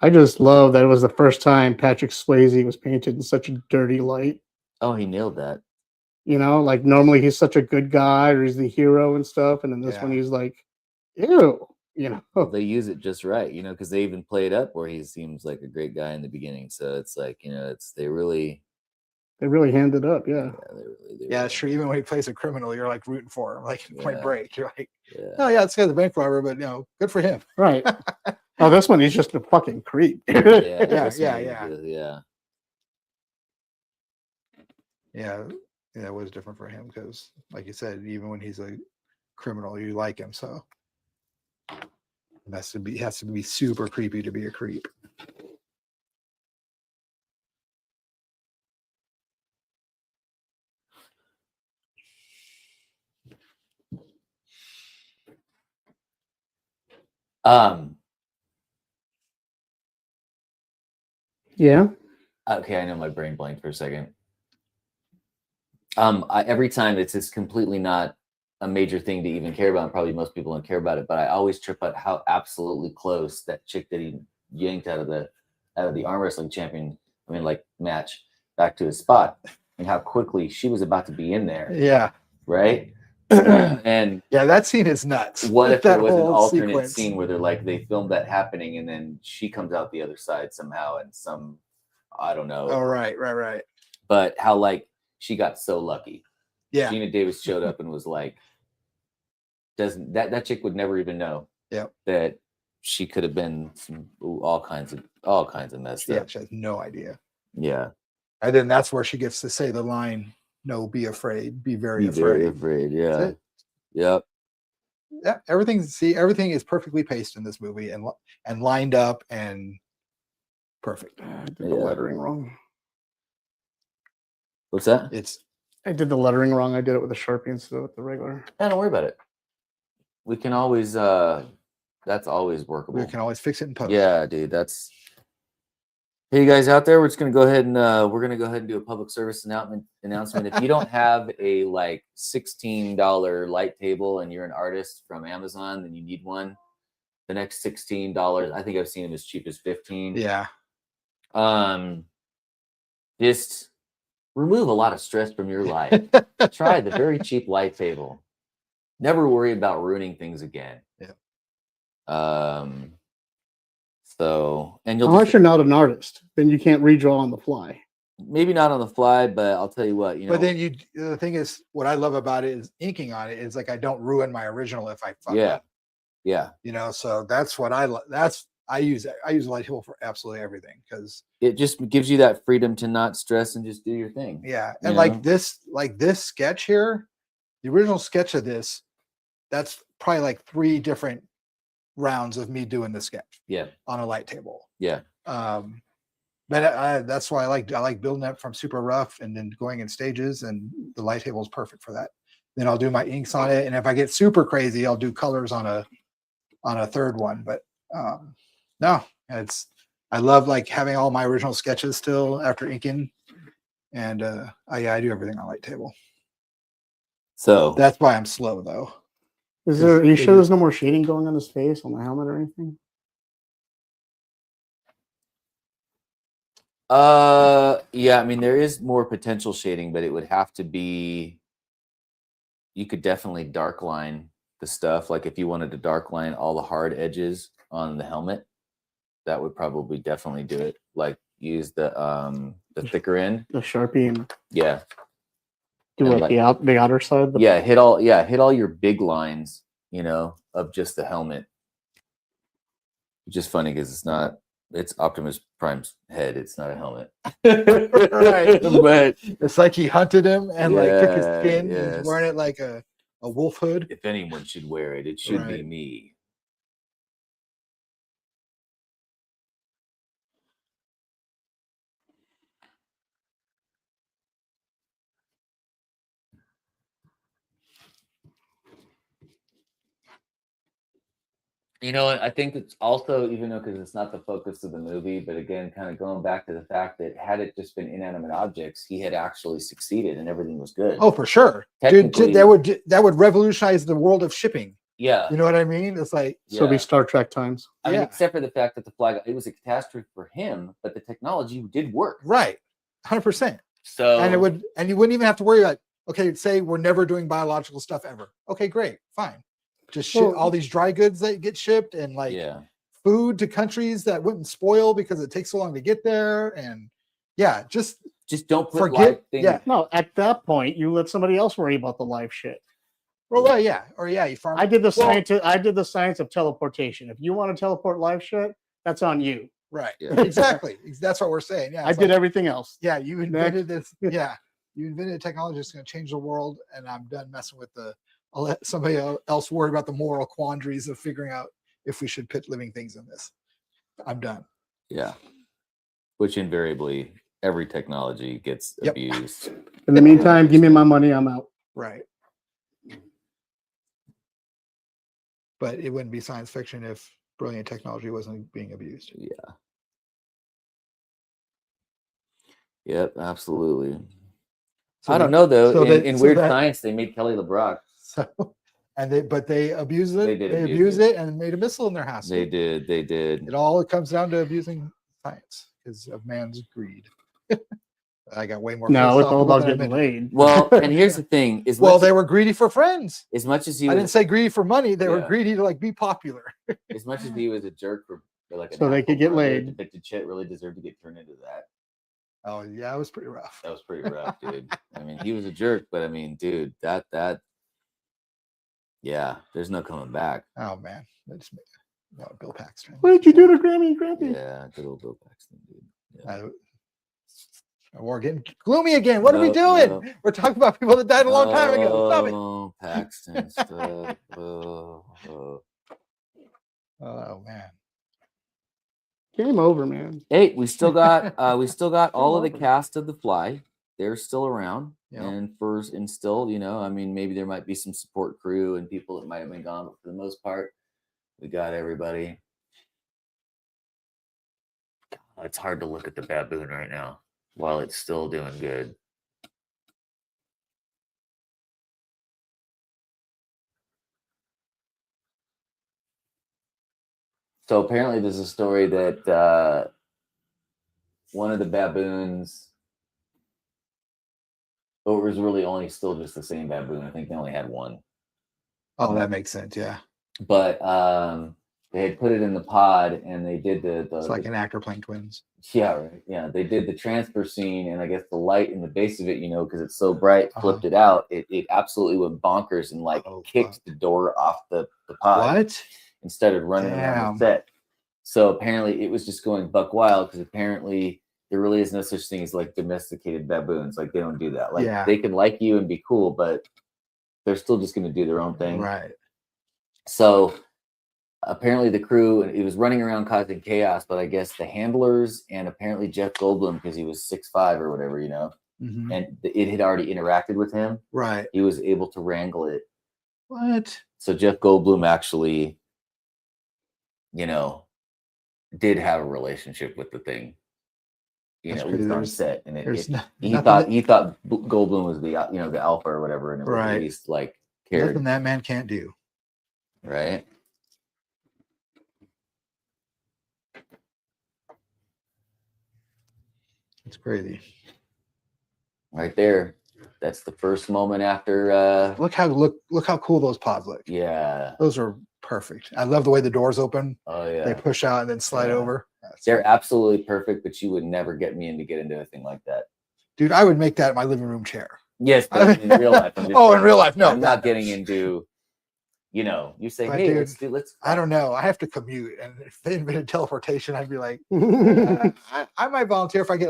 I just love that it was the first time Patrick Swayze was painted in such a dirty light. Oh, he nailed that. You know, like normally he's such a good guy or he's the hero and stuff, and in this one he's like, ew. You know, well, they use it just right, you know, because they even play it up where he seems like a great guy in the beginning. So it's like, you know, they really hand it up. Yeah. Yeah, it's true. Even when he plays a criminal, you're like rooting for him, like Point Break. You're like, yeah. oh yeah, this guy's a bank robber, but you know, good for him. Right. Oh, this one he's just a fucking creep. Yeah. It was different for him because, like you said, even when he's a criminal, you like him. So it has to be super creepy to be a creep. Yeah. Okay, I know my brain blanked for a second. Every time it's completely not a major thing to even care about, and probably most people don't care about it, but I always trip out how absolutely close that chick that he yanked out of the arm wrestling champion, match back to his spot, and how quickly she was about to be in there. Yeah. Right? And yeah, that scene is nuts. What if there was an alternate scene where they filmed that happening and then she comes out the other side somehow and I don't know. Oh, right. But how she got so lucky. Yeah. Gina Davis showed up and was like, that chick would never even know that she could have been all kinds of messed up. She has no idea. Yeah. And then that's where she gets to say the line, "No, be afraid. Be very afraid." Very afraid. Yeah. Yep. Yeah. Everything is perfectly paced in this movie and lined up and perfect. I did the lettering wrong. What's that? I did the lettering wrong. I did it with a Sharpie instead of with the regular. Don't worry about it. We can always. That's always workable. We can always fix it in post. Yeah, dude. Hey, you guys out there, we're just gonna go ahead and do a public service announcement. If you don't have a $16 light table and you're an artist from Amazon, then you need one. The next $16, I think I've seen them as cheap as $15. Yeah. Just remove a lot of stress from your life. Try the very cheap light table. Never worry about ruining things again. Yeah. And unless you're not an artist, then you can't redraw on the fly. Maybe not on the fly, but I'll tell you what, But then the thing is, what I love about it is inking on it is I don't ruin my original if I fuck up. Yeah. So that's what I use a light table for absolutely everything because it just gives you that freedom to not stress and just do your thing. Yeah. And this sketch here, the original sketch of this, that's probably 3 different rounds of me doing the sketch. Yeah. On a light table. Yeah. But that's why I like building up from super rough and then going in stages, and the light table is perfect for that. Then I'll do my inks on it, and if I get super crazy, I'll do colors on a third one. But no, I love having all my original sketches still after inking, and I do everything on light table. So that's why I'm slow though. Are you sure there's no more shading going on his face on the helmet or anything? Yeah, I mean there is more potential shading, but it would have to be. You could definitely dark line the stuff. Like if you wanted to dark line all the hard edges on the helmet, that would probably definitely do it. Like use the thicker end, the Sharpie, and do the outer side. Hit all your big lines, of just the helmet. Which is funny because it's Optimus Prime's head. It's not a helmet. Right. But it's like he hunted him and took his skin. Yes. He's wearing it like a wolf hood. If anyone should wear it, it should be me. I think it's also, even though because it's not the focus of the movie, but again, kind of going back to the fact that had it just been inanimate objects, he had actually succeeded and everything was good. Oh, for sure. Dude, that would revolutionize the world of shipping. Yeah. You know what I mean? It's like... So it'd be Star Trek times. I mean, except for the fact that the flag, it was a catastrophe for him, but the technology did work. Right. 100%. So... And you wouldn't even have to worry about, Okay, say we're never doing biological stuff ever. Okay, great, fine. Just ship all these dry goods that get shipped and like food to countries that wouldn't spoil because it takes so long to get there. And yeah, just don't forget. Yeah, no. At that point, you let somebody else worry about the life shit. Well, yeah, or yeah, you farm. I did the science. I did the science of teleportation. If you want to teleport life shit, that's on you. Right. Yeah. Exactly. That's what we're saying. Yeah. I did everything else. Yeah, you invented this. Yeah, you invented a technology that's going to change the world, and I'm done messing with the. I'll let somebody else worry about the moral quandaries of figuring out if we should put living things in this. I'm done. Yeah. Which invariably every technology gets abused. In the meantime, give me my money. I'm out. Right. But it wouldn't be science fiction if brilliant technology wasn't being abused. Yeah. Yep, absolutely. So I don't know though. So in Weird Science, they made Kelly LeBrock. So, but they abused it. They abused it and made a missile in their house. They did. They did. It comes down to abusing science because of man's greed. I got way more. No, it's all about getting laid. Well, and here's the thing: they were greedy for friends. As much as I didn't say greedy for money; they were greedy to like be popular. As much as he was a jerk for like, so they could get laid. But did Chet really deserve to get turned into that? Oh yeah, it was pretty rough. That was pretty rough, dude. I mean, he was a jerk, but I mean, dude, that, yeah, there's no coming back. Oh man, that's Bill Paxton. What did you do to Grammy? Yeah, good old Bill Paxton, dude. Yeah. We're getting gloomy again. What are we doing? No. We're talking about people that died a long time ago. Stop it. Oh, Paxton stuff. Oh, man. Game over, man. Hey, we still got all of the cast of The Fly. They're still around, and still, you know, I mean, maybe there might be some support crew and people that might have been gone, but for the most part, we got everybody. God, it's hard to look at the baboon right now while it's still doing good. So apparently there's a story that one of the baboons, it was really only still just the same baboon. I think they only had one. Oh, that makes sense. Yeah. But they had put it in the pod and they did it's like an actor playing twins. Yeah, right. Yeah. They did the transfer scene, and I guess the light in the base of it, you know, because it's so bright, flipped it out. It absolutely went bonkers and like kicked the door off the pod. What? And started running around the set. So apparently it was just going buck wild, because apparently there really is no such thing as like domesticated baboons. Like they don't do that. Like they can like you and be cool, but they're still just going to do their own thing. Right. So apparently the crew, it was running around causing chaos, but I guess the handlers and apparently Jeff Goldblum, because he was 6'5" or whatever, you know, and it had already interacted with him. Right. He was able to wrangle it. What? So Jeff Goldblum actually, you know, did have a relationship with the thing, you know, on set, and he thought Goldblum was the the alpha or whatever, and it was at least like cared. Nothing that man can't do, right? It's crazy, right there. That's the first moment after. Look how cool those pods look. Yeah, those are perfect. I love the way the doors open. Oh yeah, they push out and then slide over. They're absolutely perfect, but you would never get me into a thing like that. Dude, I would make that my living room chair. Yes, but in real life. In real life, no. I'm not getting into, you know, you say, hey, dude, let's. I don't know. I have to commute. And if they invented teleportation, I'd be like, I might volunteer if I get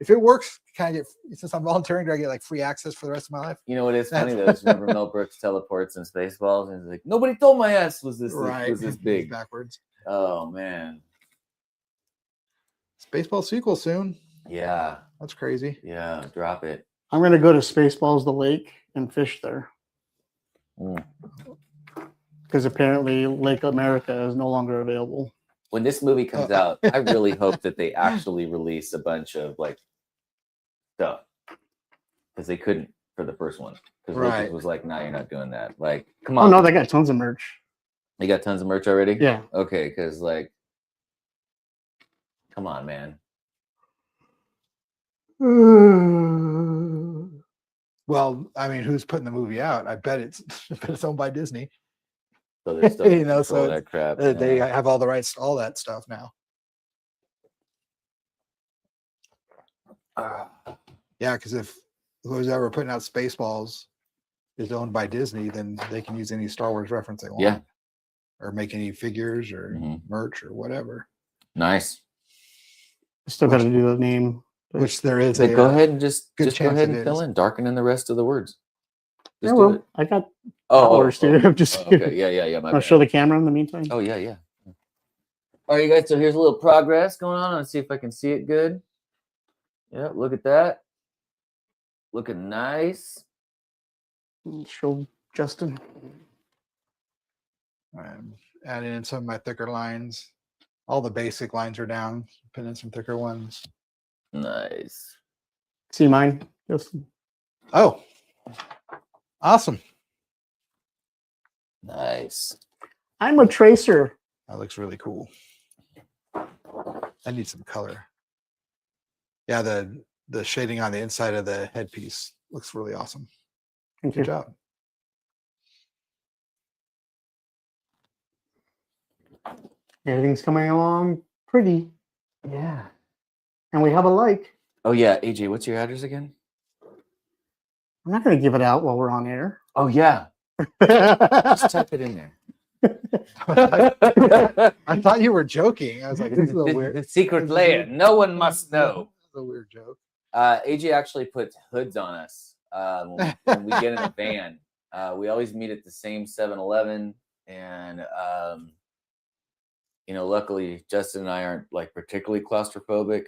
if it works, can I get, since I'm volunteering, do I get like free access for the rest of my life? You know what is funny though? Remember Mel Brooks teleports in Spaceballs, and he's like, nobody told my ass was this big. Backwards. Oh man. Spaceballs sequel soon. Yeah. That's crazy. Yeah, drop it. I'm gonna go to Spaceballs the lake and fish there. Because apparently Lake America is no longer available. When this movie comes out, I really hope that they actually release a bunch of like stuff, because they couldn't for the first one. Because Lucas was like, "No, you're not doing that." Like, come on. Oh no, they got tons of merch. They got tons of merch already. Yeah. Okay, because like, come on, man. Well, I mean, who's putting the movie out? I bet it's owned by Disney. So they're still You know, so control that crap. They yeah. have all the rights to all that stuff now. Yeah, because if who's ever putting out Spaceballs is owned by Disney, then they can use any Star Wars reference they want. Yeah. Or make any figures or merch or whatever. Nice. Still got to do the name. Which there is But go ahead and just go ahead and it fill is. in, darken in the rest of the words. Yeah, Just do well, it. I got Oh, hours, dude. I'm just okay. Yeah. I'll show the camera in the meantime. Oh, yeah. All right, you guys. So here's a little progress going on. Let's see if I can see it good. Yeah, look at that. Looking nice. Show Justin. I'm adding in some of my thicker lines. All the basic lines are down. Put in some thicker ones. Nice. See mine, Justin? Oh, awesome. Nice. I'm a tracer. That looks really cool. I need some color. Yeah, the shading on the inside of the headpiece looks really awesome. Thank Good you. job. Everything's coming along pretty. Yeah. And we have a like. Oh, yeah. AJ, what's your address again? I'm not going to give it out while we're on air. Oh, yeah. Just type it in there. I thought you were joking. I was like, this is a the weird, secret layer. No one must know. this is a weird joke. AJ actually puts hoods on us when we get in a van. We always meet at the same 7-Eleven, and luckily Justin and I aren't like particularly claustrophobic,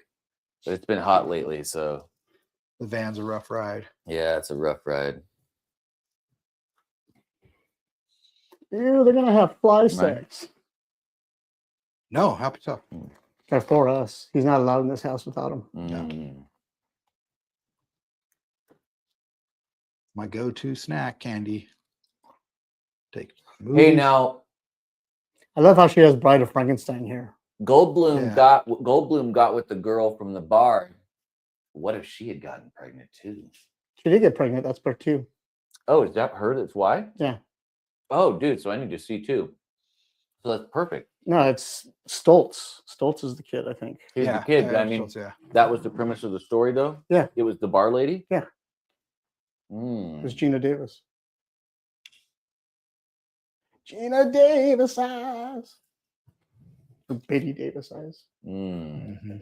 but it's been hot lately, so The van's a rough ride. yeah, it's a rough ride. Ew, they're gonna have fly sex. No, happy to. They're for us. He's not allowed in this house without them. Mm. My go-to snack candy. Take Hey, movies. now I love how she has Bride of Frankenstein here. Goldblum Yeah. got with the girl from the bar. What if she had gotten pregnant too? She did get pregnant. That's part 2. Oh, is that her? That's why? Yeah. Oh, dude, so I need to see too. So that's perfect. No, it's Stoltz. Stoltz is the kid, I think. He's the kid. I mean, that was the premise of the story, though. Yeah. It was the bar lady. Yeah. Mm. It was Gina Davis. Gina Davis eyes. Or Betty Davis eyes. Mm. Mm-hmm.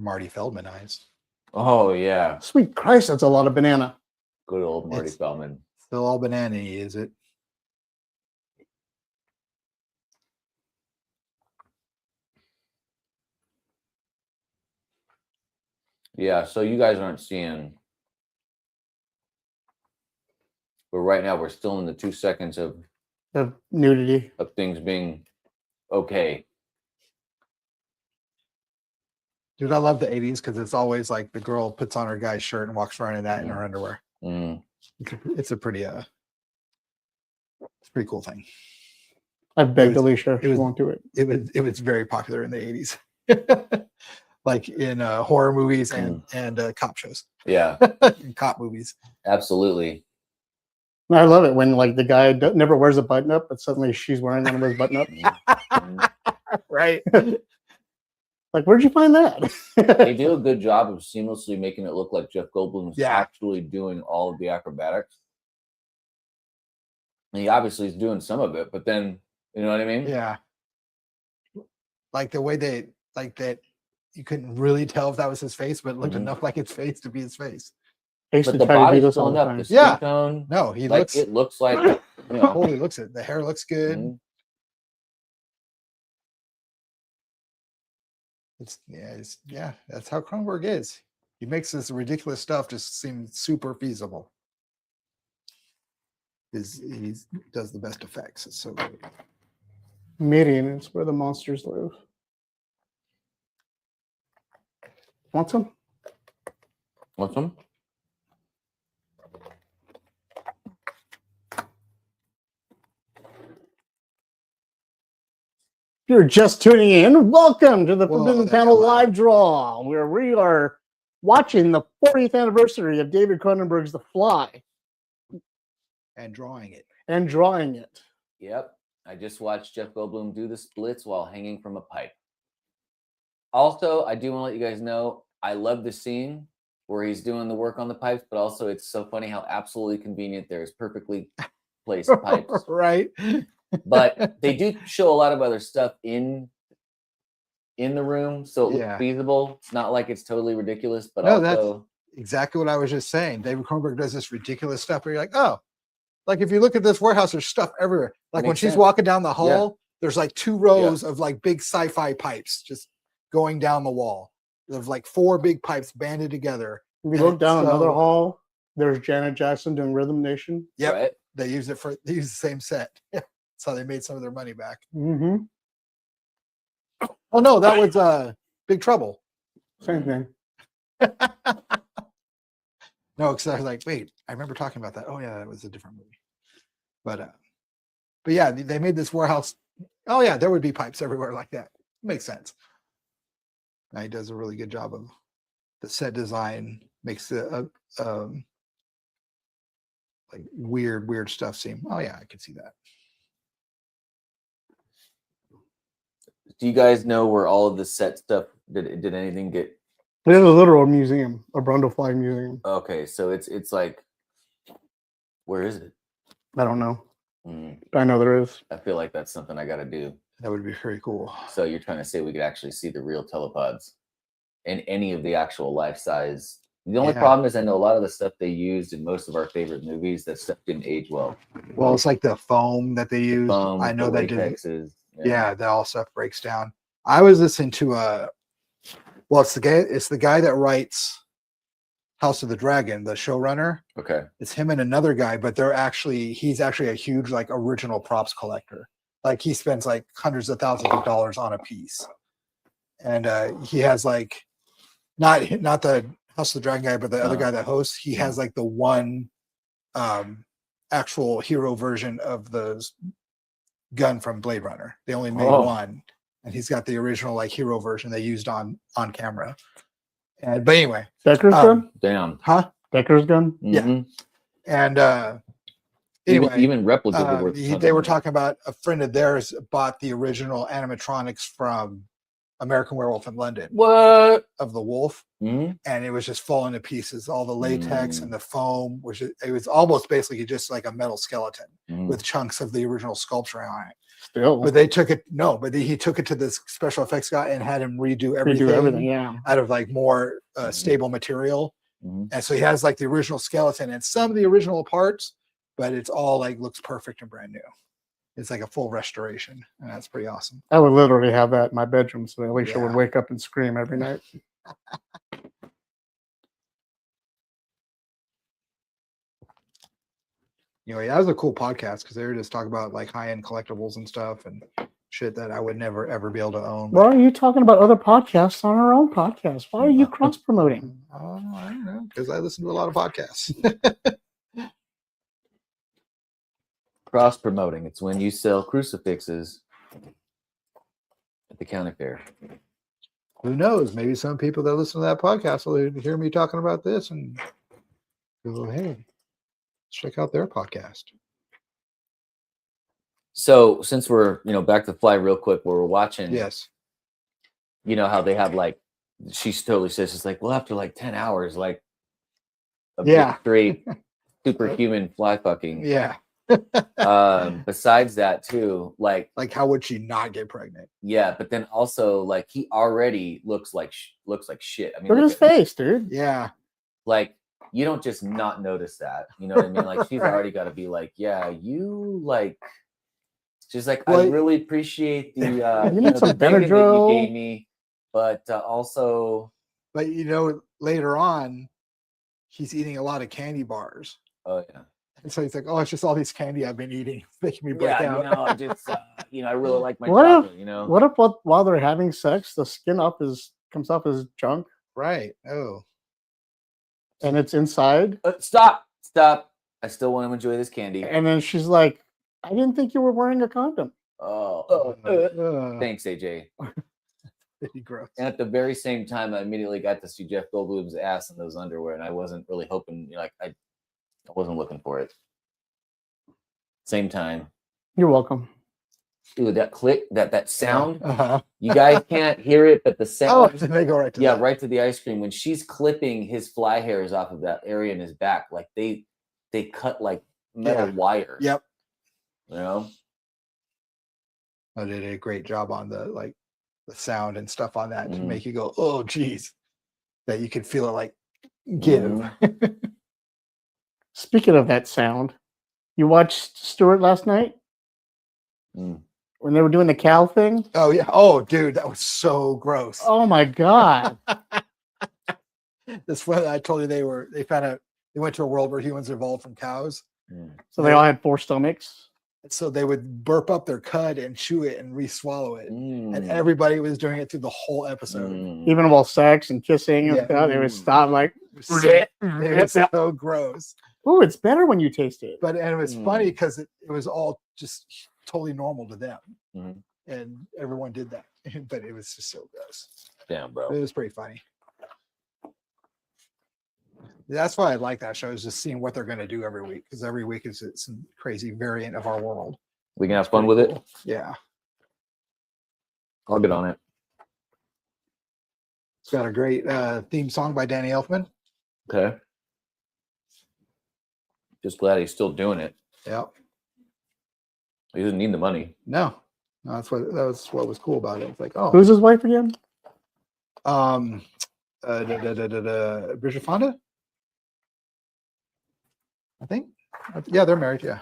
Marty Feldman eyes. Oh yeah, Sweet Christ, that's a lot of banana. good old Marty It's- Feldman. Still all banana-y, is it? Yeah, so you guys aren't seeing, but right now we're still in the 2 seconds of The nudity. things being okay. Dude, I love the 80s because it's always like the girl puts on her guy's shirt and walks around in that in her underwear. Mm. It's a pretty it's a pretty cool thing. I begged was- Alicia. She was- won't do it. It was very popular in the 80s. Like in horror movies and cop shows. Yeah, And cop movies. absolutely. And I love it when like the guy never wears a button up, but suddenly she's wearing one of his button up. Mm. Right. Like, where'd you find that? They do a good job of seamlessly making it look like Jeff Goldblum is Yeah. actually doing all of the acrobatics. And he obviously is doing some of it, but then you know what I mean? Yeah. Like the way they like that you couldn't really tell if that was his face, but it looked Mhm. enough like his face to be his face. I used But to the try to do body's this all filling the up, time. the skin Yeah. tone. No, he Like looks it looks like you know. totally looks it. The hair looks good. Mhm. Yeah, that's how Cronenberg is. He makes this ridiculous stuff just seem super feasible. He does the best effects. It's so great. Miriam is where the monsters live. Want some? Want some? You're just tuning in. Welcome to the Whoa, Forbidden that's Panel loud. live draw, where we are watching the 40th anniversary of David Cronenberg's The Fly And drawing it. and drawing it. Yep. I just watched Jeff Goldblum do the splits while hanging from a pipe. Also, I do want to let you guys know, I love the scene where he's doing the work on the pipes, but also it's so funny how absolutely convenient there's perfectly placed pipes. Right. But they do show a lot of other stuff in the room, so it looks feasible. It's not like it's totally ridiculous, but No, also that's exactly what I was just saying. David Cronenberg does this ridiculous stuff where you're like, oh, like if you look at this warehouse, there's stuff everywhere. Like when she's walking down the hall, there's like 2 rows of like big sci-fi pipes just going down the wall. There's like 4 big pipes banded together. If you look down another hall, there's Janet Jackson doing Rhythm Nation. Yep. right? They use the same set. Yeah. That's how they made some of their money back. Mm-hmm. Oh no, that was Big Trouble. Same thing. No, because I was like, wait, I remember talking about that. Oh yeah, that was a different movie. But yeah, they made this warehouse. Oh yeah, there would be pipes everywhere like that. Makes sense. Now he does a really good job of the set design. Makes like weird stuff seem. Oh yeah, I can see that. Do you guys know where all of the set stuff did anything get? There's a literal museum, a Brundlefly museum. Okay, so it's like, where is it? I don't know. I know there is. I feel like that's something I got to do. That would be very cool. So you're trying to say we could actually see the real telepods and any of the actual life size. The only problem is I know a lot of the stuff they used in most of our favorite movies, that stuff didn't age well. Well, it's like the foam that they use. Foam, I know that did. Yeah, that all stuff breaks down. I was listening to it's the guy that writes House of the Dragon, the showrunner. Okay. It's him and another guy, but he's actually a huge like original props collector. Like he spends like hundreds of thousands of dollars on a piece. And he has like not the House of the Dragon guy, but the other guy that hosts, he has like the one actual hero version of the gun from Blade Runner. They only made one, and he's got the original like hero version they used on camera. But anyway, Decker's gun? Damn. Huh? Decker's gun? Mm-hmm. Yeah. And anyway, even replicas. They were talking about a friend of theirs bought the original animatronics from American Werewolf in London. What? Of the wolf. Mm-hmm. And it was just falling to pieces. All the latex and the foam, it was almost basically just like a metal skeleton with chunks of the original sculpture on it. Still. But he took it to this special effects guy and had him redo everything out of like more stable material. And so he has like the original skeleton and some of the original parts, but it's all like looks perfect and brand new. It's like a full restoration, and that's pretty awesome. I would literally have that in my bedroom, so Alicia would wake up and scream every night. Anyway, that was a cool podcast because they were just talking about like high-end collectibles and stuff and shit that I would never ever be able to own. Why are you talking about other podcasts on our own podcast? Why are you cross-promoting? I don't know, because I listen to a lot of podcasts. Cross-promoting. It's when you sell crucifixes at the county fair. Who knows? Maybe some people that listen to that podcast will hear me talking about this and go, hey, check out their podcast. So since we're, back to the Fly real quick, where we're watching, yes, you know how they have like, she totally says it's like, well, after like 10 hours, like a straight superhuman fly fucking. Yeah. Besides that too, like how would she not get pregnant? Yeah, but then also like he already looks like shit. I mean, look at his face, dude. Yeah. Like you don't just not notice that. You know what I mean? Like she's already got to be like, yeah, you like. She's like, I really appreciate the the bacon that you gave me, but also. But later on, he's eating a lot of candy bars. Oh yeah. And so he's like, oh, it's just all these candy I've been eating, making me break out. I just, I really like my chocolate, What if while they're having sex, the skin comes off as junk? Right. Oh. And it's inside? Stop. I still want to enjoy this candy. And then she's like, I didn't think you were wearing a condom. Thanks, AJ. Pretty gross. And at the very same time, I immediately got to see Jeff Goldblum's ass in those underwear, and I wasn't really hoping, like, I wasn't looking for it. Same time. You're welcome. Ooh, that click, that sound. Uh-huh. You guys can't hear it, but the sound. They go right to Yeah, that. right to the ice cream. When she's clipping his fly hairs off of that area in his back, like they cut like metal wire. Yep. You know? I did a great job on the sound and stuff on that to make you go, oh geez. That you could feel it like give. Speaking of that sound, you watched Stuart last night? When they were doing the cow thing? Oh yeah. Oh dude, that was so gross. Oh my God. This one I told you they went to a world where humans evolved from cows. So they all had 4 stomachs. So they would burp up their cud and chew it and re-swallow it. And everybody was doing it through the whole episode. Even while sex and kissing and stuff, they would stop like, it was so gross. oh, it's better when you taste it. But and it was funny because it was all just totally normal to them. And everyone did that. But it was just so gross. Damn, bro. It was pretty funny. That's why I like that show, is just seeing what they're going to do every week, because every week is some crazy variant of our world. We can have fun with it. Yeah. I'll get on it. It's got a great theme song by Danny Elfman. Okay. Just glad he's still doing it. Yep. He doesn't need the money. No, that was what was cool about it. It's like, oh, Who's his wife again? Bridget Fonda, I think. Yeah, they're married. Yeah.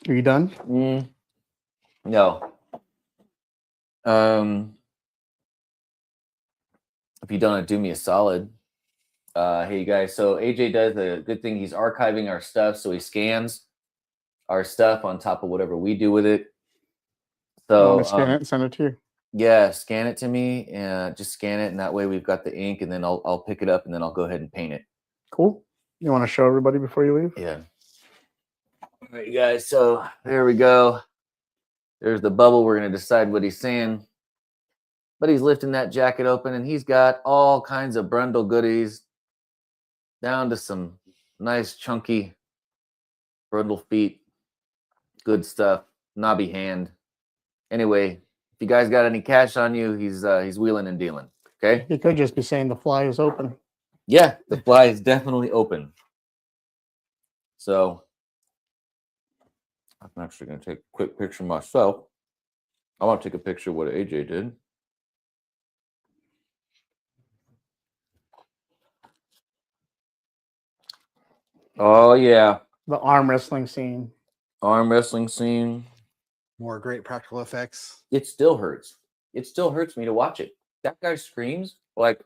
Are you done? No. If you don't do me a solid, hey you guys. So AJ does a good thing. He's archiving our stuff, so he scans our stuff on top of whatever we do with it. So scan it and send it to you. Yeah, scan it to me, and just scan it, and that way we've got the ink, and then I'll pick it up, and then I'll go ahead and paint it. Cool. You want to show everybody before you leave? Yeah. All right, you guys. So there we go. There's the bubble. We're gonna decide what he's saying. But he's lifting that jacket open, and he's got all kinds of Brundle goodies, down to some nice chunky Brundle feet. Good stuff. Knobby hand. Anyway, if you guys got any cash on you, he's wheeling and dealing. Okay. You could just be saying the fly is open. Yeah, the fly is definitely open. So I'm actually going to take a quick picture myself. I want to take a picture of what AJ did. Oh, yeah. The arm wrestling scene. Arm wrestling scene. More great practical effects. It still hurts. It still hurts me to watch it. That guy screams like.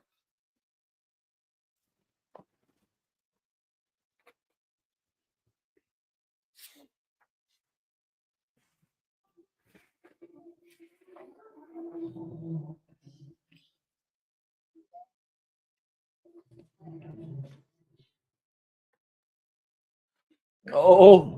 Oh.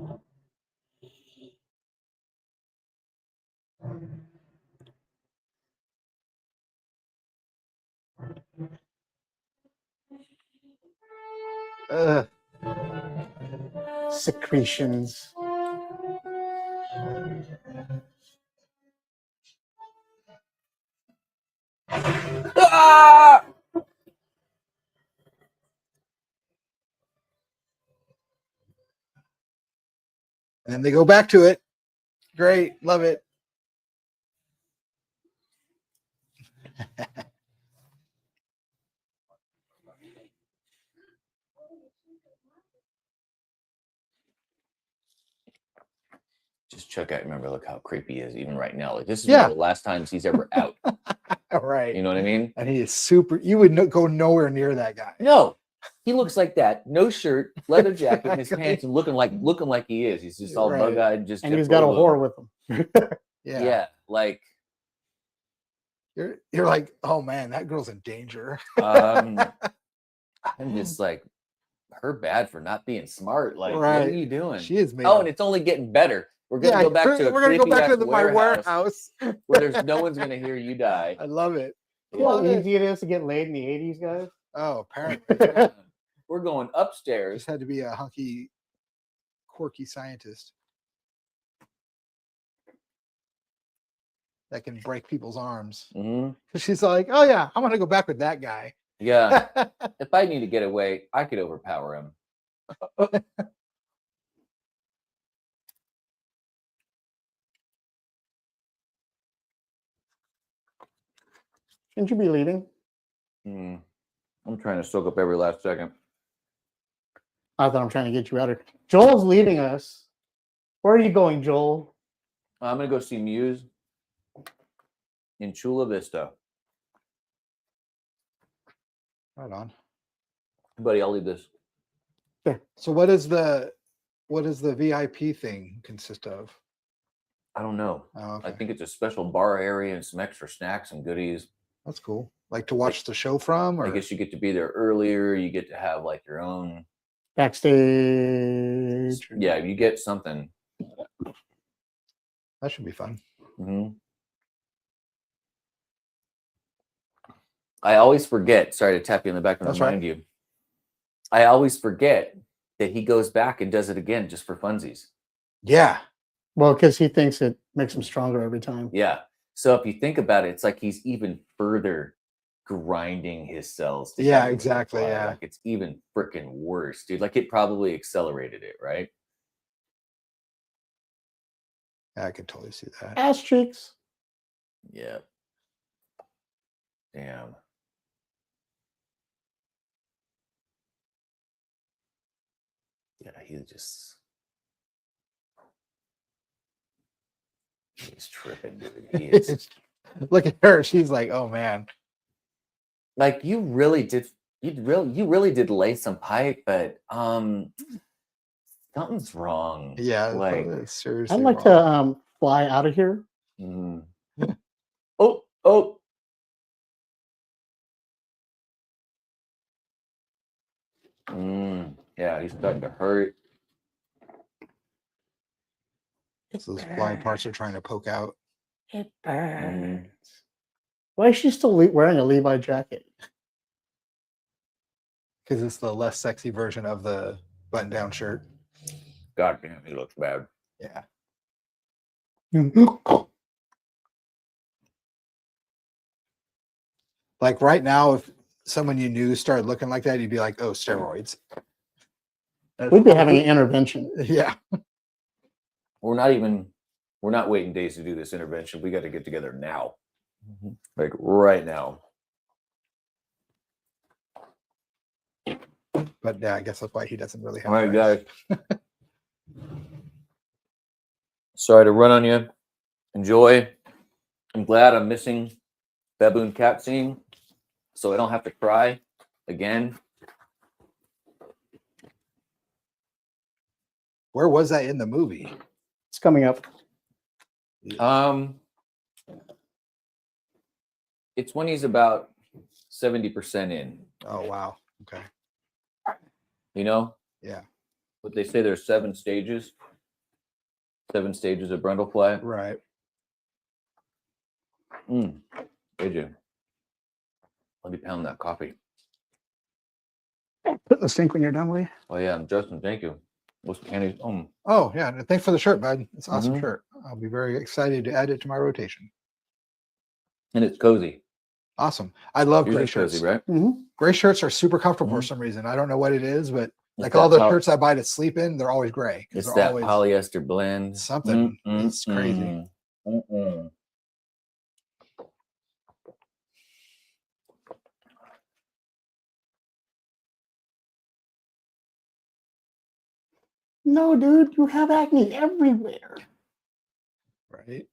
Secretions. Ah! And they go back to it. Great. Love it. Just check out. Remember, look how creepy he is even right now. Like, this is Yeah. one of the last times he's ever out. All right. You know what I mean? And he is super. You would go nowhere near that guy. No, he looks like that. No shirt, leather jacket, and his Exactly. pants, and looking like he is. He's just all Right. bug-eyed. Just And he's got a whore with him. Yeah, like You're like, oh man, that girl's in danger. I'm just like, her bad for not being smart. Like, what are you doing? She is made. Oh, and it's only getting better. We're gonna go back to we're gonna go back to my warehouse where there's no one's gonna hear you die. I love it. You know how easy it is to get laid in the 80s, guys? Oh, apparently. We're going upstairs. Just had to be a hunky, quirky scientist that can break people's arms. She's like, oh yeah, I'm gonna go back with that guy. Yeah. If I need to get away, I could overpower him. Shouldn't you be leaving? I'm trying to soak up every last second. I thought I'm trying to get you out of here. Joel's leaving us. Where are you going, Joel? I'm gonna go see Muse in Chula Vista. Right on. Buddy, I'll leave this. Yeah. So what does the VIP thing consist of? I don't know. Oh, okay. I think it's a special bar area and some extra snacks and goodies. That's cool. Like to watch the show from, or I guess you get to be there earlier. You get to have like your own backstage. Yeah, you get something. That should be fun. I always forget. Sorry to tap you in the back and remind you. I always forget that he goes back and does it again just for funsies. Yeah. Well, because he thinks it makes him stronger every time. Yeah. So if you think about it, it's like he's even further grinding his cells. Yeah, exactly. Yeah. Like it's even freaking worse, dude. Like it probably accelerated it, right? I could totally see that. Ass cheeks. Yeah. Damn. Yeah, he's tripping, dude. He is. Look at her. She's like, oh man. Like you really did lay some pipe, but something's wrong. Yeah, like seriously. I'd like to fly out of here. Oh. Yeah, he's starting to hurt. Those blind parts are trying to poke out. It burns. Why is she still wearing a Levi jacket? Because it's the less sexy version of the button-down shirt. God damn, he looks bad. Yeah. Like right now, if someone you knew started looking like that, you'd be like, oh, steroids. We'd be having an intervention. Yeah. We're not waiting days to do this intervention. We got to get together now. Like right now. But yeah, I guess that's why he doesn't really have. All right, guys. Sorry to run on you. Enjoy. I'm glad I'm missing baboon cat scene, so I don't have to cry again. Where was that in the movie? It's coming up. It's when he's about 70% in. Oh wow. Okay. You know? Yeah. But they say there's 7 stages. 7 stages of Brundlefly. Right. AJ, let me pound that coffee. Put in the sink when you're done, will you? Oh yeah, Justin, thank you. What's Annie's? Oh yeah, thanks for the shirt, bud. It's an awesome shirt. I'll be very excited to add it to my rotation. And it's cozy. Awesome. I love Yours gray is shirts. cozy, right? Gray shirts are super comfortable for some reason. I don't know what it is, but like all the shirts I buy to sleep in, they're always gray. It's that always polyester blend. Something. It's crazy. No, dude, you have acne everywhere. Right.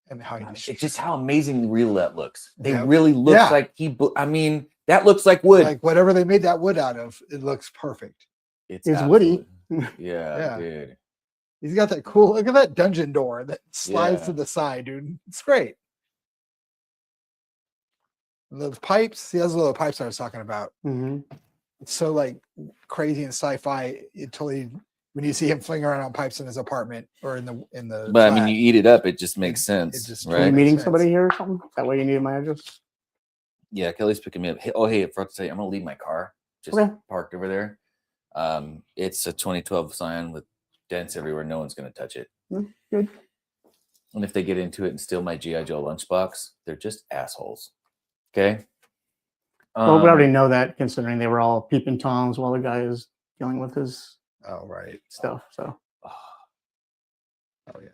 And how It's just how amazing real that looks. They Yeah. really look Yeah. like I mean, that looks like wood. like whatever they made that wood out of, it looks perfect. It's woody. Yeah, Yeah. dude. He's got that cool. Look at that dungeon door that slides Yeah. to the side, dude. It's great. The pipes, see, those little pipes I was talking about. Mm-hmm. It's so like crazy and sci-fi. It totally when you see him flinging around on pipes in his apartment or in the. But I mean, flat, you eat it up, it just makes it sense, just Are you right? makes meeting sense. somebody here or something? That way you need my address. Yeah, Kelly's picking me up. Hey, I forgot to tell you, I'm gonna leave my car just Okay. parked over there. It's a 2012 Scion with dents everywhere. No one's gonna touch it. Good. And if they get into it and steal my GI Joe lunchbox, they're just assholes. Okay. Well, we already know that, considering they were all peeping toms while the guy is dealing with his Oh right. stuff. So Oh yeah.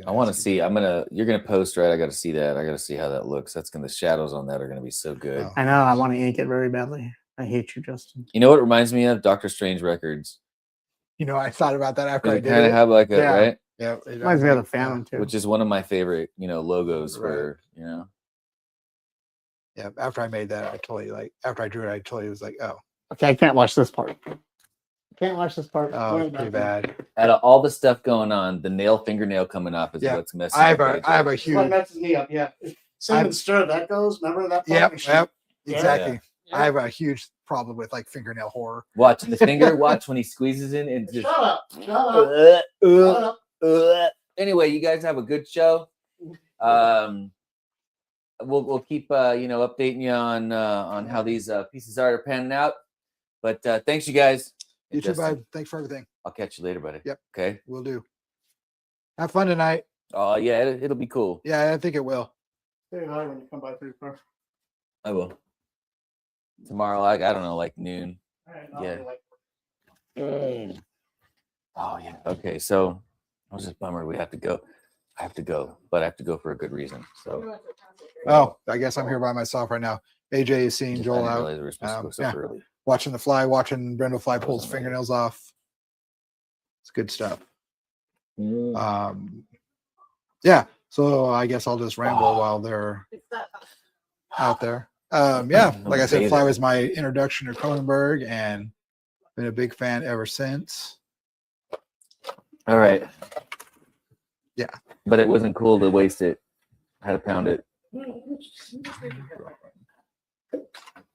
I want to see. You're gonna post, right? I got to see that. I got to see how that looks. The shadows on that are gonna be so good. Oh. I know I want to ink it very badly. I hate you, Justin. You know what it reminds me of? Doctor Strange Records. You know, I thought about that after I It did kind of it. have like a Yeah. right, Yeah. Reminds me of the Phantom too. which is one of my favorite, logos Right. for Yeah. After I made that, after I drew it, I totally was like, oh, Okay, I can't watch this part. Can't watch this part. oh, too bad. Out of all the stuff going on, the fingernail coming off is Yeah. what's messing. I up AJ. have a What huge. messes me up? Yeah. Cinnamon stir that goes. Remember that? Yep. part? Yep. Yeah. Exactly. Yeah. I have a huge problem with like fingernail horror. Watch the finger. Watch when he squeezes in and just. Shut up. Shut up. Shut up. Anyway, you guys have a good show. We'll keep updating you on how these pieces of art are panning out. But thanks, you guys. You too, Justin, bud. Thanks for everything. I'll catch you later, buddy. Yep. Okay. We'll do. Have fun tonight. Oh yeah, it'll be cool. Yeah, I think it will. Say hi when you come by through first. I will. Tomorrow, I don't know, like noon. All right, Yeah. Oh yeah. Okay, so I was just bummer we have to go. I have to go, but I have to go for a good reason. So Oh, I guess I'm here by myself right now. AJ is seeing I Joel didn't out, realize we were supposed to go so yeah. early. watching Brendel Fly pull his fingernails off. It's good stuff. Yeah. So I guess I'll just ramble while they're out there. Yeah, like I said, Fly was my introduction to Cronenberg, and been a big fan ever since. All right. Yeah. But it wasn't cool to waste it. I had to pound it.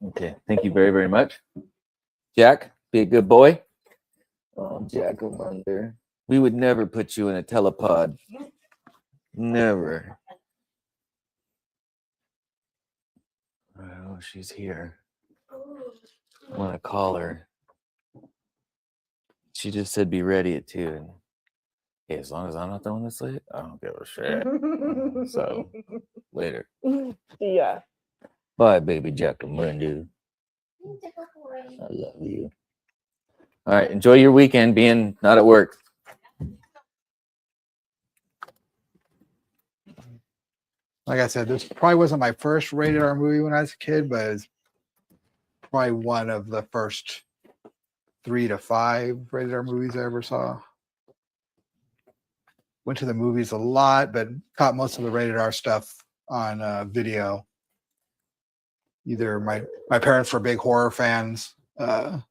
Okay. Thank you very, very much. Jack, be a good boy. Oh, Jack, come on there. We would never put you in a telepod. Never. Oh, she's here. I want to call her. She just said be ready at 2. And hey, as long as I'm not the one that's late, I don't give a shit. So later. Yeah. Bye, baby Jack and Brenda. I love you. All right, enjoy your weekend being not at work. Like I said, this probably wasn't my first rated R movie when I was a kid, but it's probably one of the first 3 to 5 rated R movies I ever saw. Went to the movies a lot, but caught most of the rated R stuff on video. Either my parents were big horror fans, and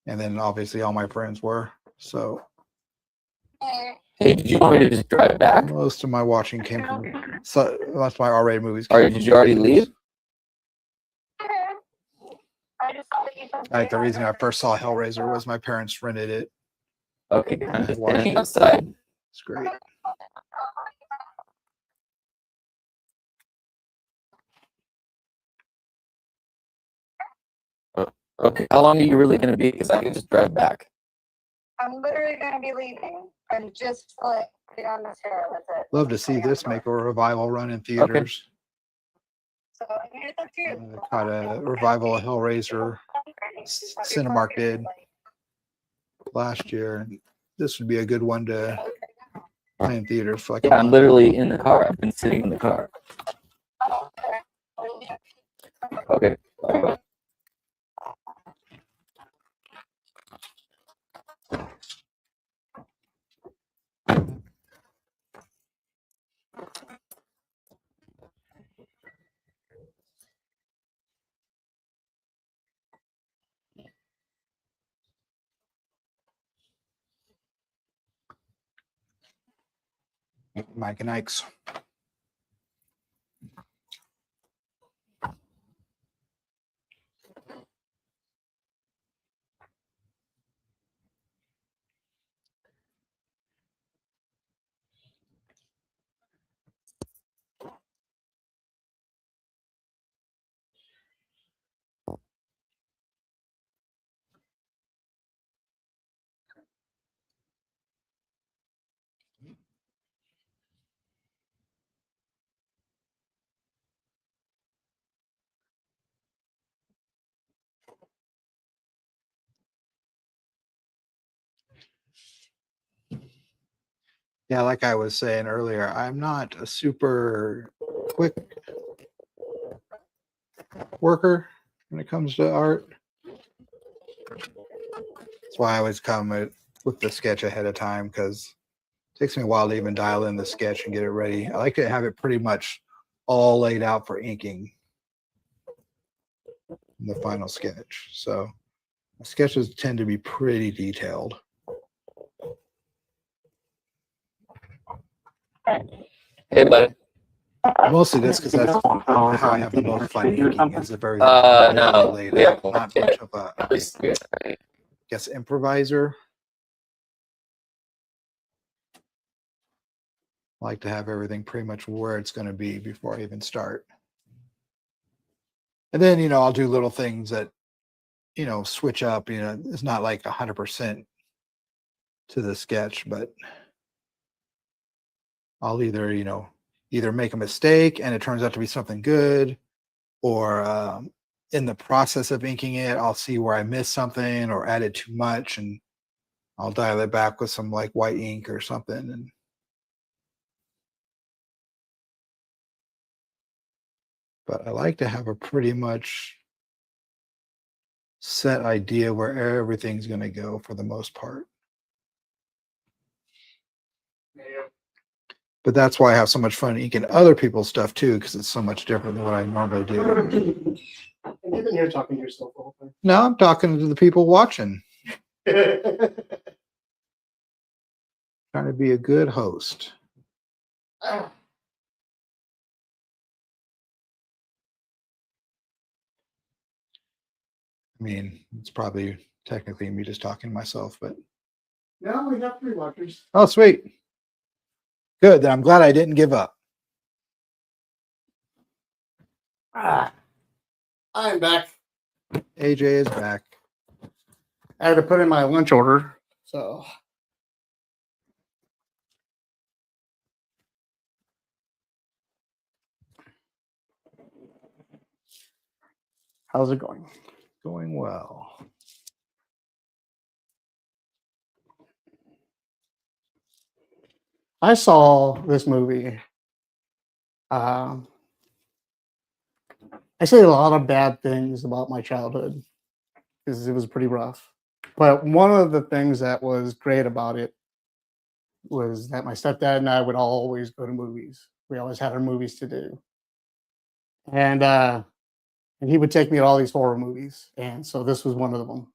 then obviously all my friends were. So Hey, did you want me to just drive back? most of my watching came from most of my R-rated movies. Or did you already leave? Like the reason I first saw Hellraiser was my parents rented it. Okay, I'm just Watch standing it. outside. It's great. Okay, how long are you really going to be? Because I can just drive back. I'm literally going to be leaving. I'm just like on this hair. That's it. Love to see this make a revival run in theaters. So I'm here to you. Caught a revival of Hellraiser Cinemark did last year. This would be a good one to play in theaters for like a Yeah, I'm month. literally in the car. I've been sitting in the car. Okay. Bye. Mike and Ike's. Yeah, like I was saying earlier, I'm not a super quick worker when it comes to art. That's why I always come with the sketch ahead of time, because it takes me a while to even dial in the sketch and get it ready. I like to have it pretty much all laid out for inking in the final sketch. So my sketches tend to be pretty detailed. Hey, buddy. Mostly that's because that's how I have the most fun inking. Is a very No. laid Yeah. out, not much of a, I guess, improviser. I like to have everything pretty much where it's going to be before I even start. And then, I'll do little things that, switch up. It's not like 100% to the sketch, but I'll either make a mistake and it turns out to be something good, or in the process of inking it, I'll see where I missed something or added too much, and I'll dial it back with some like white ink or something. But I like to have a pretty much set idea where everything's going to go for the most part. But that's why I have so much fun inking other people's stuff too, because it's so much different than what I normally do. You've been here talking to yourself the whole time. No, I'm talking to the people watching, trying to be a good host. I mean, it's probably technically me just talking to myself, but No, we got 3 watchers. oh, sweet. Good. Then I'm glad I didn't give up. I'm back. AJ is back. I had to put in my lunch order, so. How's it going? Going well. I saw this movie. I say a lot of bad things about my childhood because it was pretty rough. But one of the things that was great about it was that my stepdad and I would always go to movies. We always had our movies to do. And he would take me to all these horror movies. And so this was one of them.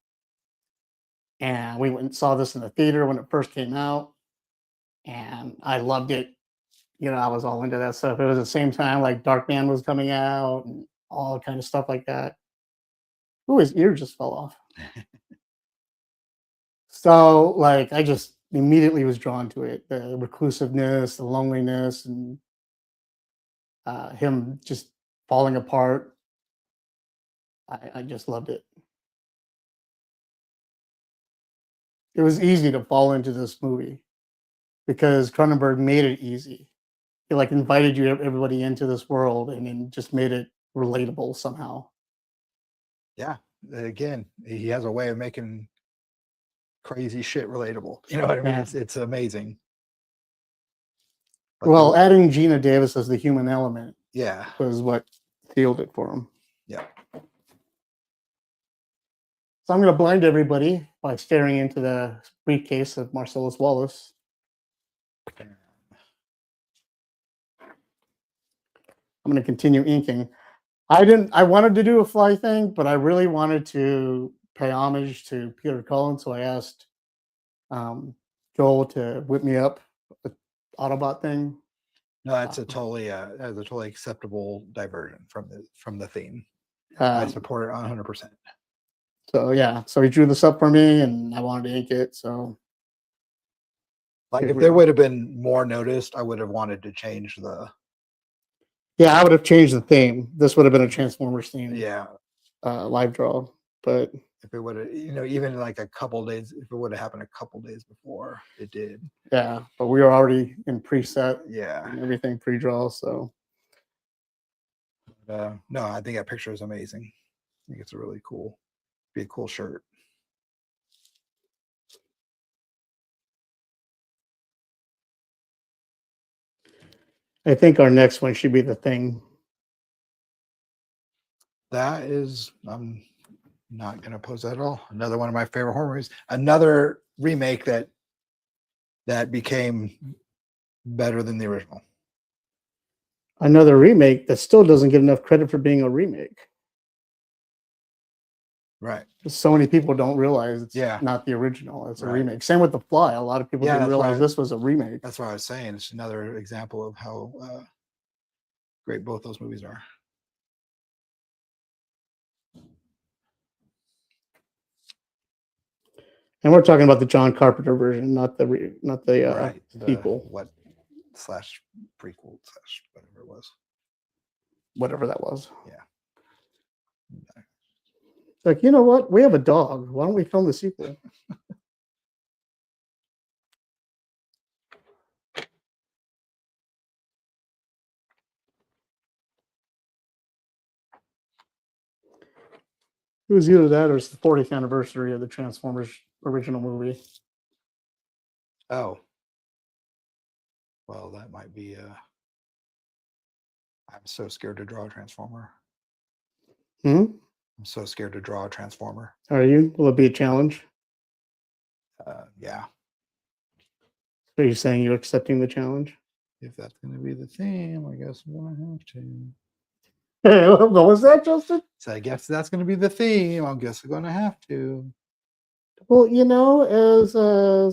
And we went and saw this in the theater when it first came out. And I loved it. I was all into that stuff. It was the same time like Darkman was coming out and all kind of stuff like that. Ooh, his ear just fell off. So, like, I just immediately was drawn to it. The reclusiveness, the loneliness, and him just falling apart. I just loved it. It was easy to fall into this movie because Cronenberg made it easy. He like invited everybody into this world and then just made it relatable somehow. Yeah. Again, he has a way of making crazy shit relatable. You know what I mean? Yeah. It's amazing. But Well, adding Gina Davis as the human element yeah. was what sealed it for him. Yeah. So I'm going to blind everybody by staring into the briefcase of Marcellus Wallace. I'm going to continue inking. I wanted to do a fly thing, but I really wanted to pay homage to Peter Cullen. So I asked Joel to whip me up the Autobot thing. No, that's a totally acceptable diversion from the theme. I support it 100%. So yeah, so he drew this up for me, and I wanted to ink it. So, like, if there would have been more noticed, I would have wanted to change the. Yeah, I would have changed the theme. This would have been a Transformers theme. Yeah. Live draw, but if it would have, even like a couple days, if it would have happened a couple days before, it did. Yeah, but we were already in preset. Yeah. And everything pre-draw. So. No, I think that picture is amazing. I think it's a really cool, be a cool shirt. I think our next one should be The Thing. That is, I'm not going to oppose that at all. Another one of my favorite horror movies. Another remake that became better than the original. Another remake that still doesn't get enough credit for being a remake. Right. So many people don't realize it's Yeah. not the original. It's a Right. remake. Same with The Fly. A lot of people Yeah, didn't that's why realize this was a remake. That's what I was saying. It's another example of how great both those movies are. And we're talking about the John Carpenter version, not the Right. The sequel, what slash prequel slash whatever it was. whatever that was. Yeah. Like, you know what? We have a dog. Why don't we film the sequel? It was either that or it's the 40th anniversary of the Transformers original movie. Oh. Well, that might be I'm so scared to draw a Transformer. Hmm? I'm so scared to draw a Transformer. Are you? Will it be a challenge? Yeah. Are you saying you're accepting the challenge? If that's going to be the theme, I guess I'm going to have to. Hey, what was that, Justin? So I guess that's going to be the theme. I guess I'm going to have to. Well, you know, as a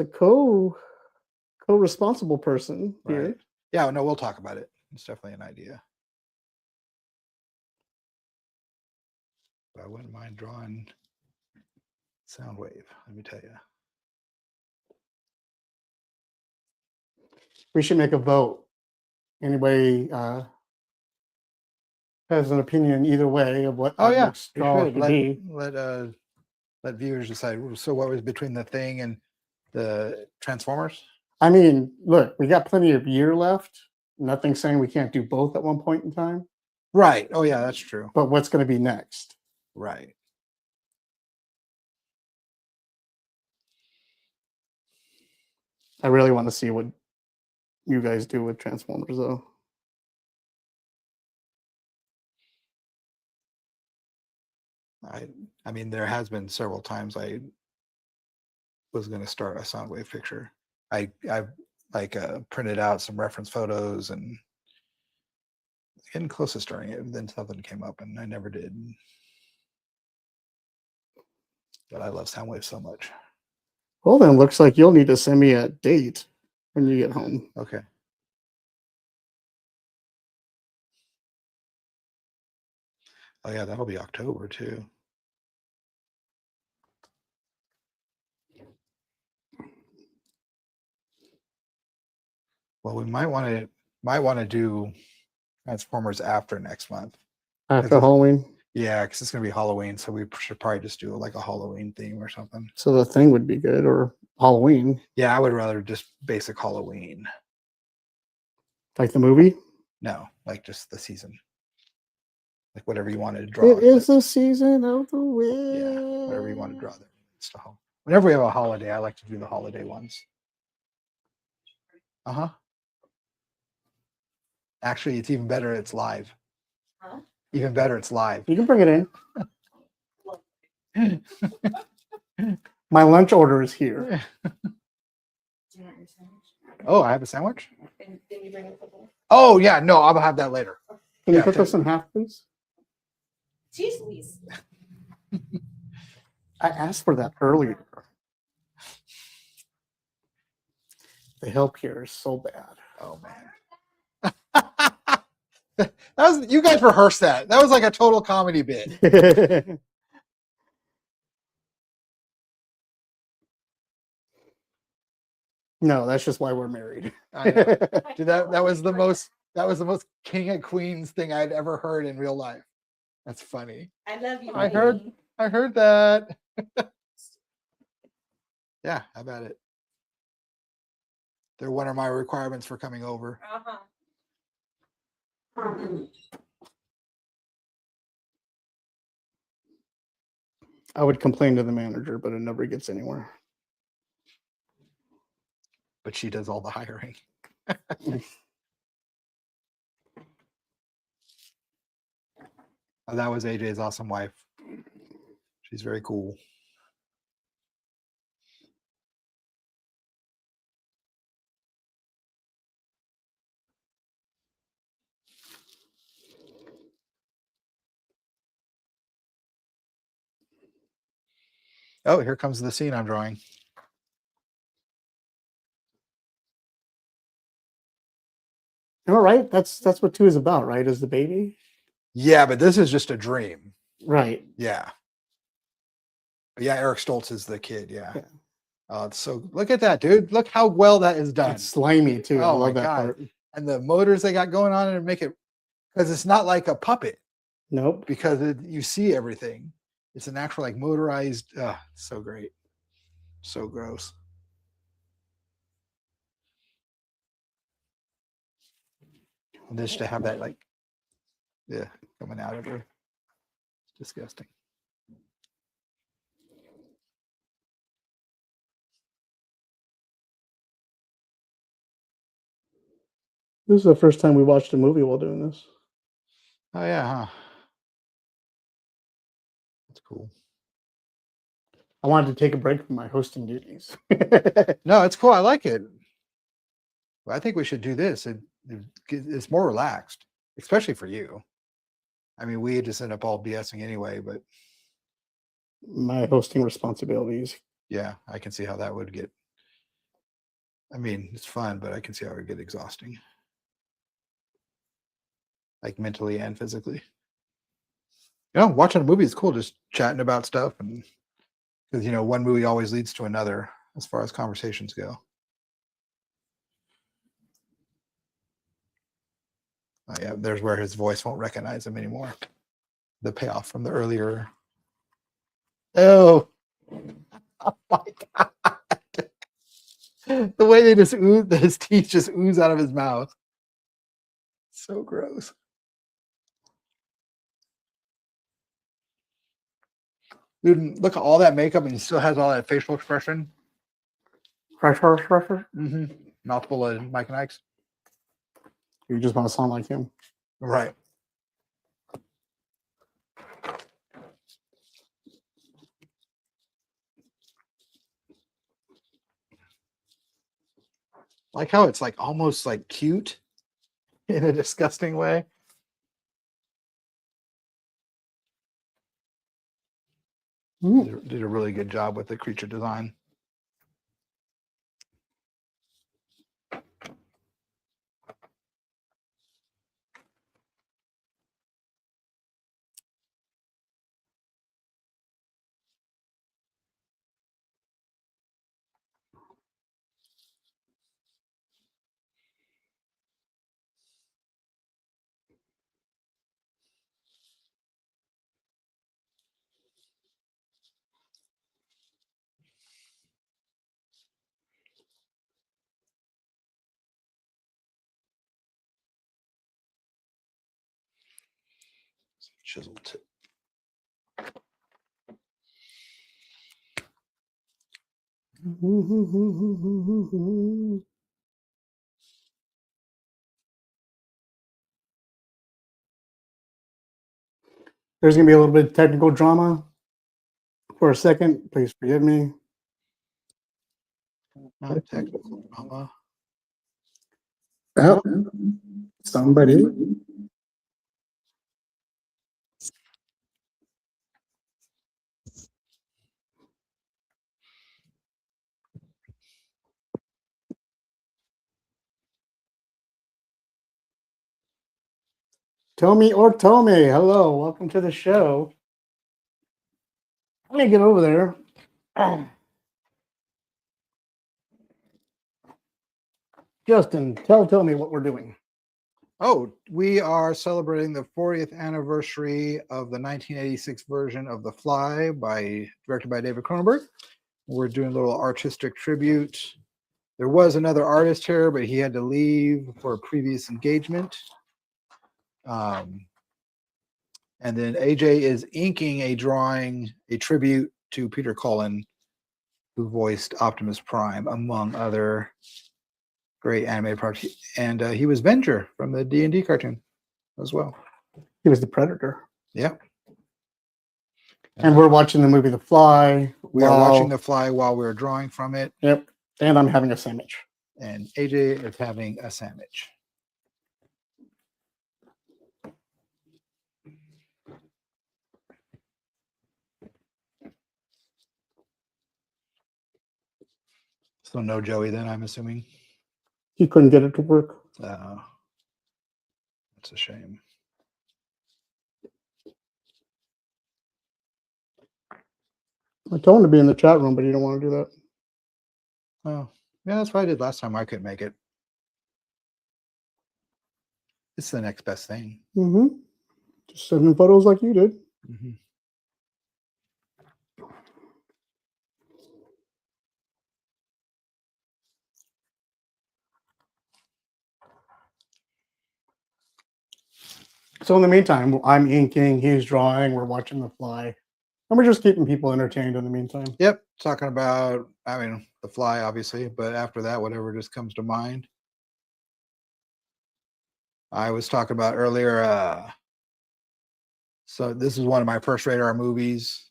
co-responsible person here, Right. Yeah, no, we'll talk about it. It's definitely an idea. But I wouldn't mind drawing Soundwave, let me tell you. we should make a vote. Anybody has an opinion either way of what Oh that yeah, next draw should be. Let viewers decide. So what was between the thing and the Transformers? I mean, look, we got plenty of year left. Nothing saying we can't do both at one point in time. Right. Oh yeah, that's true. But what's going to be next? Right. I really want to see what you guys do with Transformers, though. I mean, there has been several times I was going to start a Soundwave picture. I like printed out some reference photos and getting close to starting it. Then something came up and I never did. But I love Soundwave so much. Well, then looks like you'll need to send me a date when you get home. Okay. Oh yeah, that'll be October too. Well, we might want to do Transformers after next month. After Halloween. Yeah, because it's gonna be Halloween, so we should probably just do like a Halloween theme or something. So the thing would be good, or Halloween. Yeah, I would rather just basic Halloween. Like the movie? No, like just the season. Like whatever you wanted to draw. It is the season of the witch. Yeah, whatever you want to draw there. Whenever we have a holiday, I like to do the holiday ones. Uh-huh. Actually, it's even better. It's live. Huh? Even better, it's live. You can bring it in. My lunch order is here. Do you want your sandwich? Oh, I have a sandwich? Did you bring it? Oh, yeah. No, I'll have that later. Can you Yeah, cut this in half, please? Cheese, please. I asked for that earlier. The help here is so bad. Oh, man. That was, you guys rehearsed that. That was like a total comedy bit. No, that's just why we're married. I know. Dude, that was the most king of queens thing I'd ever heard in real life. That's funny. I love you. I heard that. Yeah, how about it? They're one of my requirements for coming over. Uh-huh. I would complain to the manager, but it never gets anywhere. But she does all the hiring. Oh, that was AJ's awesome wife. She's very cool. Oh, here comes the scene I'm drawing. All right, that's what 2 is about, right? Is the baby? Yeah, but this is just a dream. Right. Yeah. Yeah, Eric Stoltz is the kid. Yeah. Yeah. Oh, it's so look at that, dude. Look how well that is done. It's slimy too. I Oh my love that God. part. And the motors they got going on and make it because it's not like a puppet Nope. because you see everything. It's an actual like motorized. So great. So gross. And just to have that like, yeah, coming out of her. It's disgusting. This is the first time we watched a movie while doing this. Oh yeah, huh? That's cool. I wanted to take a break from my hosting duties. No, it's cool. I like it. Well, I think we should do this. It's more relaxed, especially for you. I mean, we just end up all BSing anyway, but My hosting responsibilities. yeah, I can see how that would get. I mean, it's fun, but I can see how it would get exhausting, like mentally and physically. You know, watching a movie is cool, just chatting about stuff, and because one movie always leads to another as far as conversations go. Oh, yeah, there's where his voice won't recognize him anymore. The payoff from the earlier. Oh, oh my God. The way they just ooze, his teeth just ooze out of his mouth. So gross. Dude, look at all that makeup and he still has all that facial expression. Fresher. Mm-hmm. Mouthful of Mike and Ike's. You just want to sound like him. Right. Like how it's like almost like cute in a disgusting way. Did a really good job with the creature design. Chisel tip. There's going to be a little bit of technical drama for a second. Please forgive me. Not technical drama. Oh, somebody. Tommy or Tommy, hello, welcome to the show. Let me get over there. Justin, tell Tommy what we're doing. Oh, we are celebrating the 40th anniversary of the 1986 version of The Fly directed by David Cronenberg. We're doing a little artistic tribute. There was another artist here, but he had to leave for a previous engagement. And then AJ is inking a drawing, a tribute to Peter Cullen, who voiced Optimus Prime, among other great animated parts. And he was Venger from the D&D cartoon as well. He was the Predator. Yep. And we're watching the movie The Fly. We are watching The Fly while we're drawing from it. Yep. And I'm having a sandwich. And AJ is having a sandwich. So no Joey then, I'm assuming. He couldn't get it to work. That's a shame. I told him to be in the chat room, but he don't want to do that. Oh, yeah, that's what I did last time. I couldn't make it. It's the next best thing. Mm-hmm. Just sending photos like you did. Mm-hmm. So in the meantime, I'm inking, he's drawing, we're watching The Fly. And we're just keeping people entertained in the meantime. Yep. Talking about, I mean, The Fly, obviously, but after that, whatever just comes to mind. I was talking about earlier, so this is one of my first radar movies.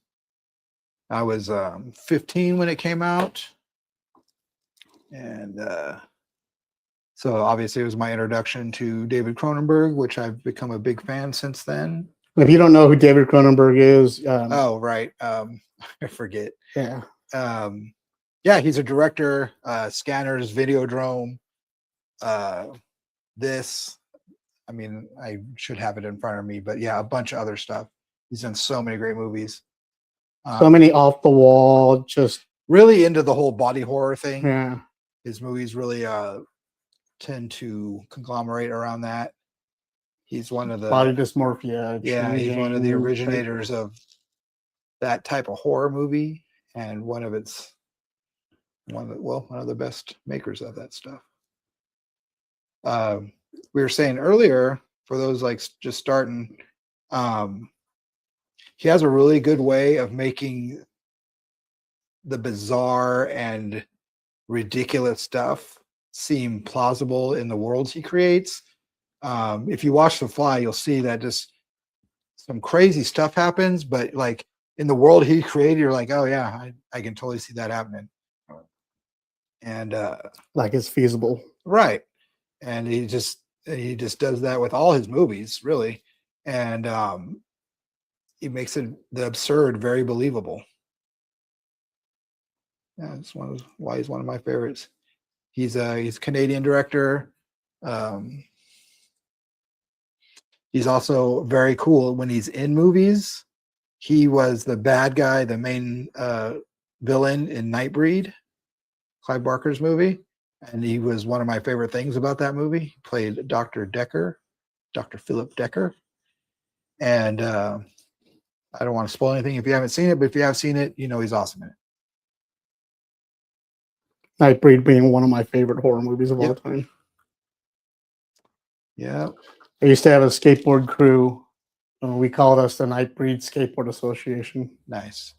I was 15 when it came out. And so obviously it was my introduction to David Cronenberg, which I've become a big fan since then. If you don't know who David Cronenberg is, Oh, right. I forget. yeah. Yeah, he's a director, Scanners, Videodrome, this. I mean, I should have it in front of me, but yeah, a bunch of other stuff. He's done so many great movies. So many off the wall, just Really into the whole body horror thing. yeah. His movies really tend to conglomerate around that. He's one of the Body dysmorphia. yeah, he's one of the changing, originators of that type of horror movie, and one of the best makers of that stuff. We were saying earlier, for those like just starting, he has a really good way of making the bizarre and ridiculous stuff seem plausible in the worlds he creates. If you watch The Fly, you'll see that just some crazy stuff happens, but like in the world he created, you're like, oh yeah, I can totally see that happening. And like it's feasible. right. And he just does that with all his movies, really. And he makes the absurd very believable. Yeah, it's why he's one of my favorites. He's a Canadian director. He's also very cool when he's in movies. He was the bad guy, the main villain in Nightbreed, Clive Barker's movie. And he was one of my favorite things about that movie. He played Dr. Decker, Dr. Philip Decker. And I don't want to spoil anything if you haven't seen it, but if you have seen it, you know he's awesome in it. Nightbreed being one of my favorite horror movies of all Yep. time. Yeah. I used to have a skateboard crew. We called us the Nightbreed Skateboard Association. Nice.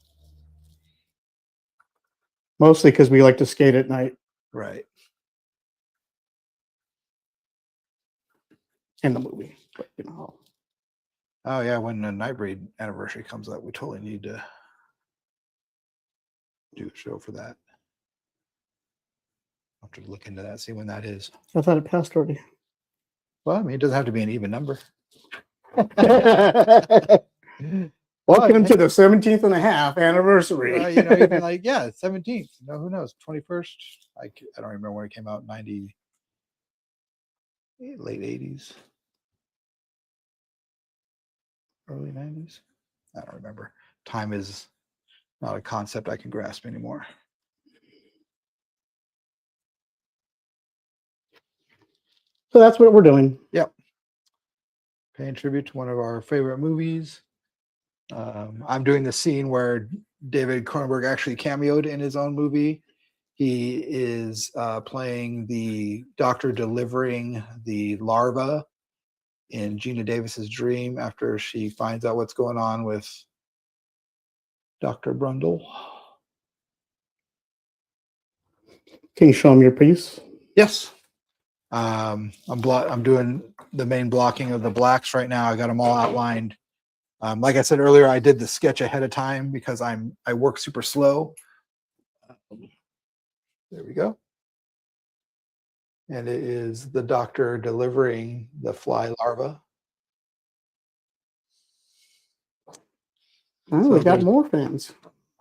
Mostly because we like to skate at night Right. in the movie. But, you know, Oh yeah, when the Nightbreed anniversary comes up, we totally need to do a show for that. I'll have to look into that, see when that is. I thought it passed already. Well, I mean, it doesn't have to be an even number. Welcome to the 17th and a half anniversary. You know, even like, yeah, 17th. You know, who knows? 21st. I don't remember when it came out. 90, late 80s, early 90s. I don't remember. Time is not a concept I can grasp anymore. So that's what we're doing. Yep. Paying tribute to one of our favorite movies. I'm doing the scene where David Cronenberg actually cameoed in his own movie. He is playing the doctor delivering the larva in Gina Davis's dream after she finds out what's going on with Dr. Brundle. Can you show them your piece? Yes. I'm doing the main blocking of the blacks right now. I got them all outlined. Like I said earlier, I did the sketch ahead of time because I work super slow. There we go. And it is the doctor delivering the fly larva. Oh, So we got there's- more fans.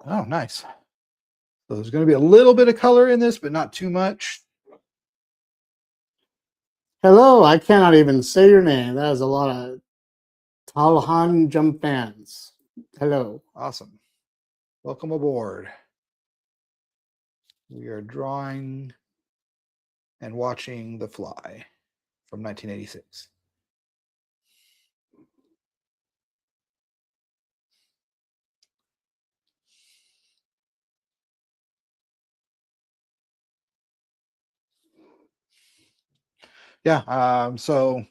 Oh, nice. So there's going to be a little bit of color in this, but not too much. Hello, I cannot even say your name. That is a lot of Talhan Jump fans. Hello. Awesome. Welcome aboard. We are drawing and watching The Fly from 1986. Yeah, so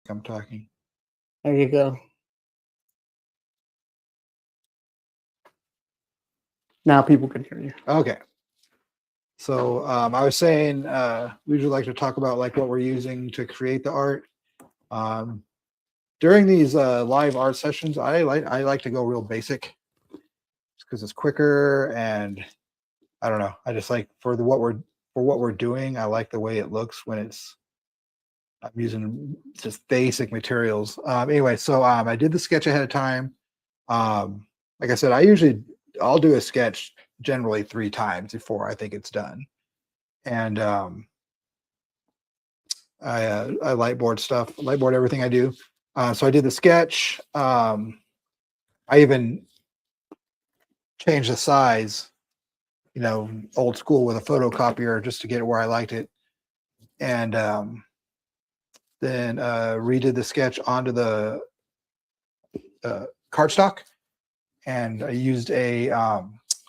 I'm talking. There you go. Now people can hear you. Okay. So I was saying we would like to talk about like what we're using to create the art. During these live art sessions, I like to go real basic because it's quicker, and I don't know. I just like for what we're doing. I like the way it looks when I'm using just basic materials. Anyway, so I did the sketch ahead of time. Like I said, I'll do a sketch generally 3 times before I think it's done. And I lightboard everything I do. So I did the sketch. I even changed the size, old school with a photocopier just to get it where I liked it. And then redid the sketch onto the cardstock. And I used a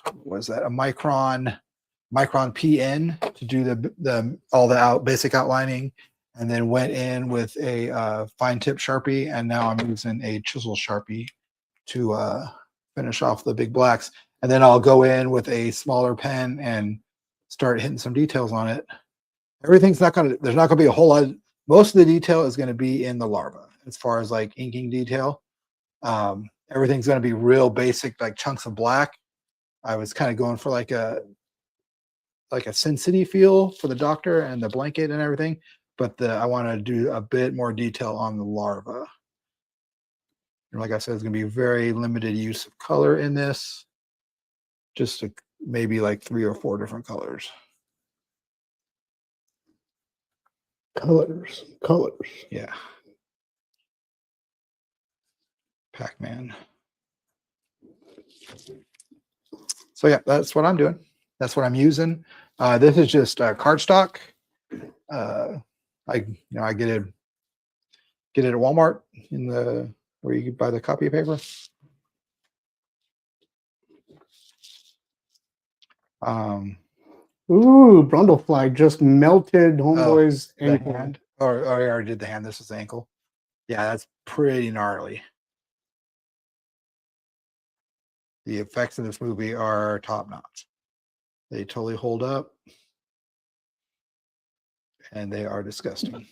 micron PN to do the basic outlining, and then went in with a fine tip Sharpie, and now I'm using a chisel Sharpie to finish off the big blacks. And then I'll go in with a smaller pen and start hitting some details on it. There's not gonna be a whole lot. Most of the detail is going to be in the larva as far as like inking detail. Everything's going to be real basic, like chunks of black. I was kind of going for like a Sin City feel for the doctor and the blanket and everything, but I want to do a bit more detail on the larva. And like I said, it's going to be very limited use of color in this, just maybe like 3 or 4 different colors. Colors. Yeah. Pac-Man. So yeah, that's what I'm doing. That's what I'm using. This is just cardstock. I get it at Walmart where you buy the copy paper. Ooh, Brundlefly just melted Homeboy's The ankle. hand. Or I already did the hand. This is the ankle. Yeah, that's pretty gnarly. The effects in this movie are top notch. They totally hold up. And they are disgusting.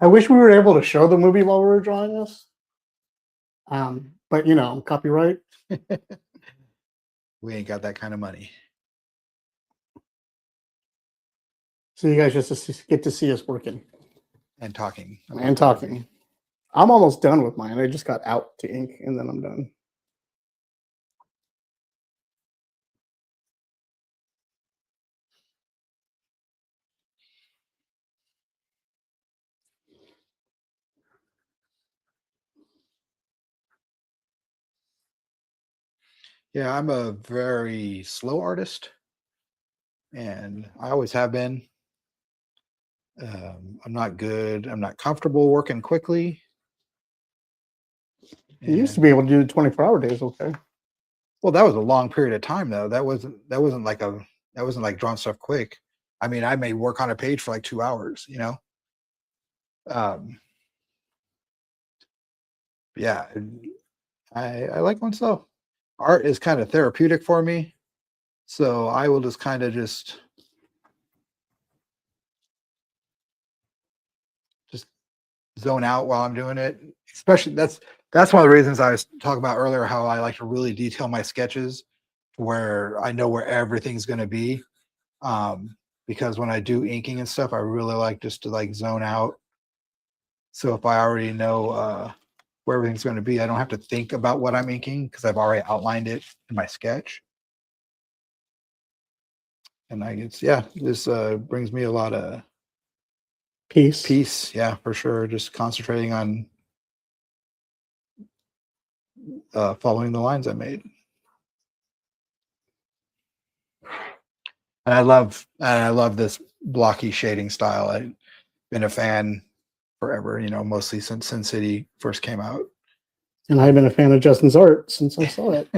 I wish we were able to show the movie while we were drawing this. But copyright. We ain't got that kind of money. So you guys just get to see us working And talking. and talking. I'm almost done with mine. I just got out to ink and then I'm done. Yeah, I'm a very slow artist, and I always have been. I'm not good. I'm not comfortable working quickly. You used to be able to do the 24-hour days, okay? Well, that was a long period of time, though. That wasn't like drawing stuff quick. I mean, I may work on a page for like 2 hours. Yeah, I like one slow. Art is kind of therapeutic for me, so I will just kind of just zone out while I'm doing it. Especially that's one of the reasons I was talking about earlier how I like to really detail my sketches where I know where everything's going to be. Because when I do inking and stuff, I really like just to like zone out. So if I already know where everything's going to be, I don't have to think about what I'm inking because I've already outlined it in my sketch. And I guess, yeah, this brings me a lot of peace. Yeah, for sure. Just concentrating on following the lines I made. And I love this blocky shading style. I've been a fan forever, mostly since Sin City first came out. And I've been a fan of Justin's art since I saw it.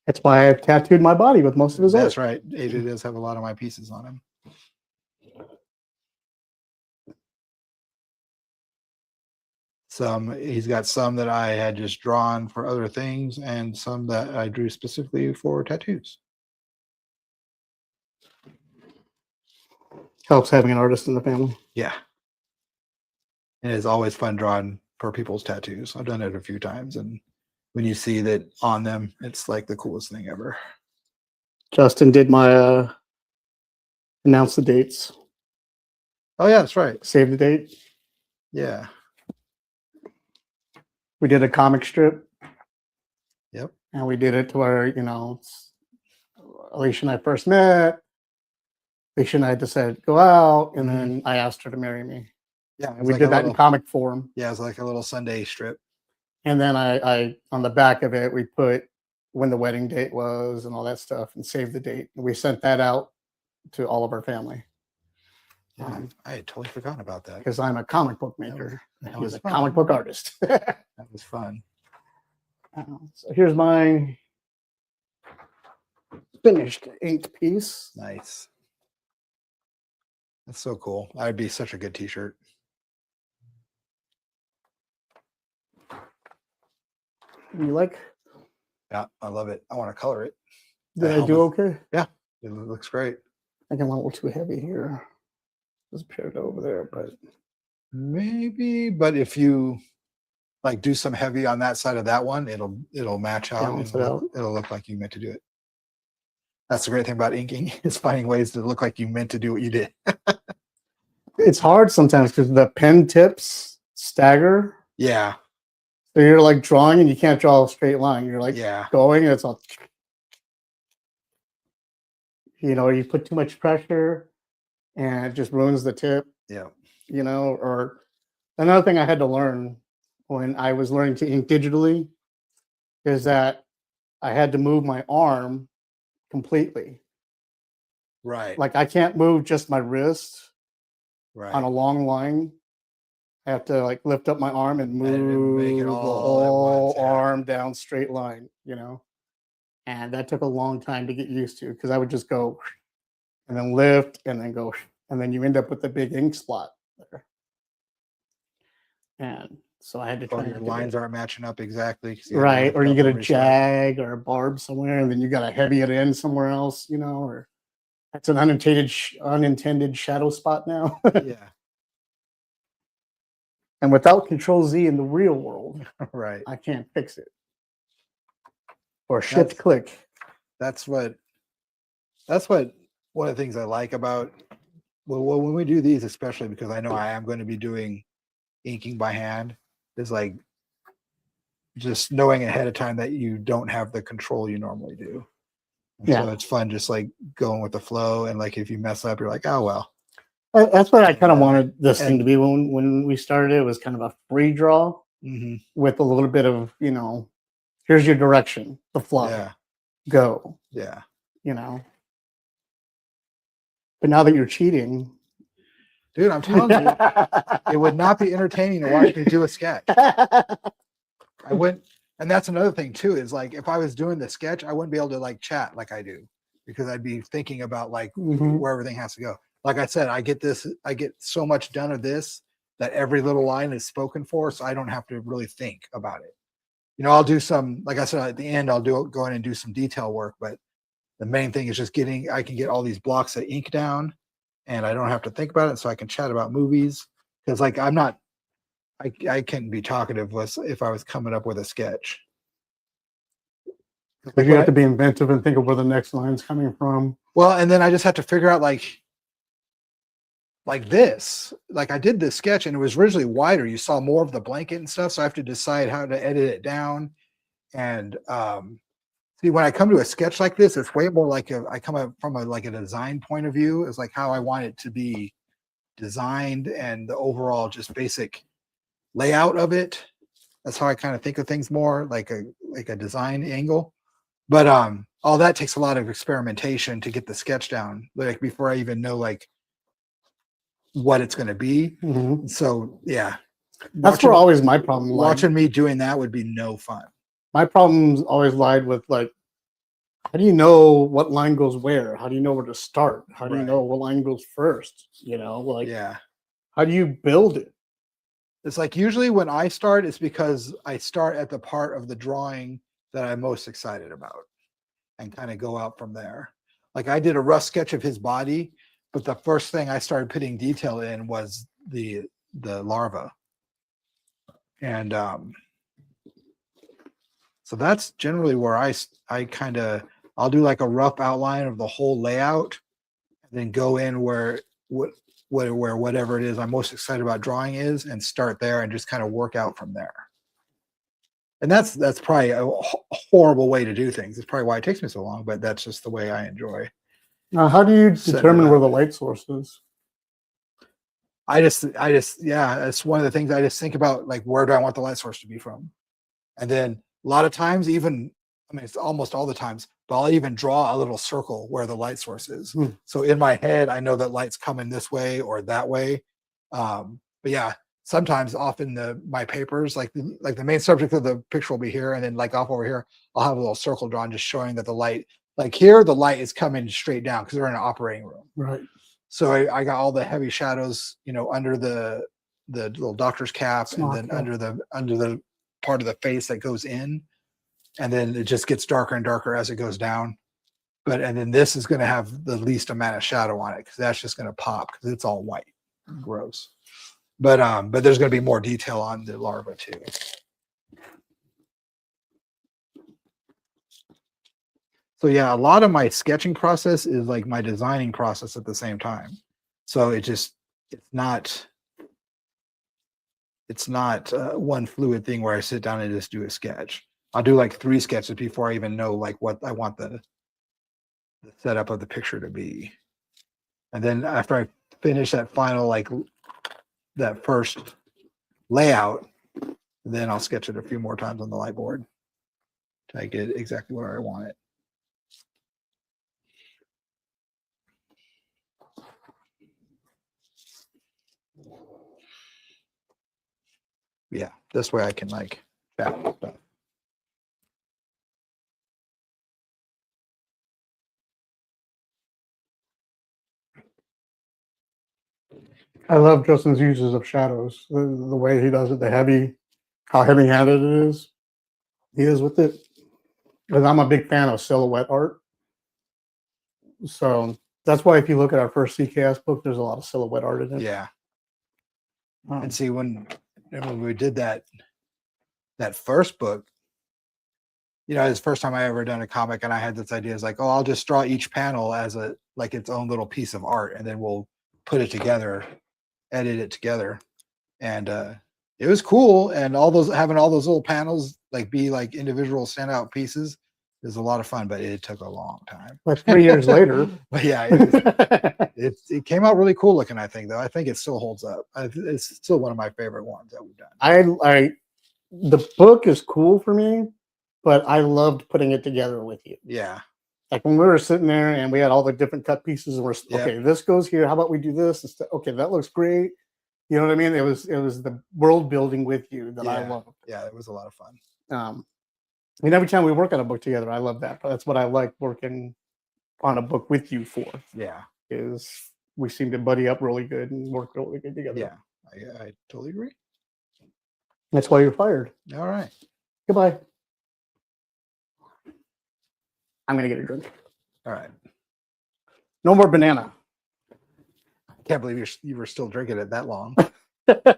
That's why I've tattooed my body with most of his art. That's right. AJ does have a lot of my pieces on him. He's got some that I had just drawn for other things and some that I drew specifically for tattoos. Helps having an artist in the family. Yeah. And it's always fun drawing for people's tattoos. I've done it a few times, and when you see that on them, it's like the coolest thing ever. Justin did my announce the dates. Oh yeah, that's right. Save the date. Yeah. We did a comic strip. Yep. And we did it to where, Alicia and I first met. Alicia and I decided to go out, and then I asked her to marry me. Yeah. And we did that in comic form. Yeah, it's like a little Sunday strip. And then I on the back of it, we put when the wedding date was and all that stuff and saved the date. And we sent that out to all of our family. Yeah, I had totally forgotten about that. Because I'm a comic book maker. That He's was a fun. comic book artist. That was fun. So here's my finished ink piece. Nice. That's so cool. That'd be such a good t-shirt. You like? Yeah, I love it. I want to color it. Did I do okay? Yeah, it looks great. I think I'm a little too heavy here. Just put it over there, but maybe. But if you like do some heavy on that side of that one, it'll match out. Balance it out. It'll look like you meant to do it. That's the great thing about inking is finding ways to look like you meant to do what you did. It's hard sometimes because the pen tips stagger. Yeah. So you're like drawing and you can't draw a straight line. You're like going and it's all, you put too much pressure and it just ruins the tip. Yeah. Or another thing I had to learn when I was learning to ink digitally is that I had to move my arm completely. Right. Like I can't move just my wrist right. on a long line. I have to like lift up my arm and move make it the all whole arm down straight line, And that took a long time to get used to because I would just go and then lift and then go and then you end up with the big ink spot there. And so I had to try. Your lines aren't matching up exactly. Right. Or you get a jag or a barb somewhere and then you got to heavy it in somewhere else, or that's an unintended shadow spot now. Yeah. And without Control Z in the real world, right, I can't fix it. Or shift click. That's what one of the things I like about when we do these, especially because I know I am going to be doing inking by hand, is like just knowing ahead of time that you don't have the control you normally do. So it's fun just like going with the flow, and like if you mess up, you're like, oh well. That's what I kind of wanted this thing to be when we started. It was kind of a free draw with a little bit of, here's your direction, the fly, go. Yeah. But now that you're cheating. Dude, I'm telling you, it would not be entertaining to watch me do a sketch. I wouldn't. And that's another thing too, is like, if I was doing the sketch, I wouldn't be able to like chat like I do because I'd be thinking about like where everything has to go. Like I said, I get so much done of this that every little line is spoken for, so I don't have to really think about it. You know, I'll do some, like I said, at the end, I'll go in and do some detail work, but the main thing is just I can get all these blocks of ink down and I don't have to think about it. So I can chat about movies. Cause like, I can't be talkative if I was coming up with a sketch. Like you have to be inventive and think of where the next line's coming from. Well, and then I just have to figure out like this, like I did this sketch and it was originally wider. You saw more of the blanket and stuff. So I have to decide how to edit it down. And, see, when I come to a sketch like this, it's way more like I come up from like a design point of view. It's like how I want it to be designed and the overall just basic layout of it. That's how I kind of think of things more like a design angle. But all that takes a lot of experimentation to get the sketch down, like before I even know like what it's going to be. Mm-hmm. So yeah, that's where always my problem. Watching me doing that would be no fun. My problems always lied with like, how do you know what line goes where? How do you know where to start? How do you know what line goes first? You know, like, how do you build it? It's like usually when I start, it's because I start at the part of the drawing that I'm most excited about and kind of go out from there. Like I did a rough sketch of his body, but the first thing I started putting detail in was the larva. And so that's generally where I I'll do like a rough outline of the whole layout and then go in where whatever it is I'm most excited about drawing is and start there and just kind of work out from there. And that's probably a horrible way to do things. It's probably why it takes me so long, but that's just the way I enjoy. Now, how do you determine where the light source is? I just, yeah, it's one of the things I just think about, like, where do I want the light source to be from? And then a lot of times, even, I mean, it's almost all the times, but I'll even draw a little circle where the light source is. So in my head, I know that light's coming this way or that way. But yeah, sometimes often my papers, like the main subject of the picture will be here. And then like off over here, I'll have a little circle drawn just showing that the light, like here, the light is coming straight down because they're in an operating room. Right. So I got all the heavy shadows, you know, under the little doctor's cap and then under the part of the face that goes in. And then it just gets darker and darker as it goes down. And then this is going to have the least amount of shadow on it because that's just going to pop because it's all white. Gross. But there's going to be more detail on the larva too. So yeah, a lot of my sketching process is like my designing process at the same time. So it's not one fluid thing where I sit down and just do a sketch. I'll do like 3 sketches before I even know like what I want the setup of the picture to be. And then after I finish that final, like that first layout, then I'll sketch it a few more times on the light board till I get exactly where I want it. Yeah, this way I can like chat and stuff. I love Justin's uses of shadows, the way he does it, how heavy-handed it is. He is with it. Because I'm a big fan of silhouette art. So that's why if you look at our first CKS book, there's a lot of silhouette art in it. Yeah. And see, when we did that first book, you know, it's the first time I ever done a comic, and I had this idea, is like, oh, I'll just draw each panel as like its own little piece of art, and then we'll put it together, edit it together. And it was cool. And having all those little panels like be like individual standout pieces is a lot of fun, but it took a long time. Like 3 years later. But yeah, it came out really cool looking, I think, though. I think it still holds up. It's still one of my favorite ones that we've done. The book is cool for me, but I loved putting it together with you. Yeah. Like when we were sitting there and we had all the different cut pieces and okay, this goes here. How about we do this? Okay, that looks great. You know what I mean? It was the world building with you that I loved. Yeah, it was a lot of fun. And every time we work on a book together, I love that. But that's what I like working on a book with you for. Yeah. Is we seem to buddy up really good and work really good together. Yeah, I totally agree. That's why you're fired. All right. Goodbye. I'm gonna get a drink. All right. No more banana. Can't believe you were still drinking it that long. I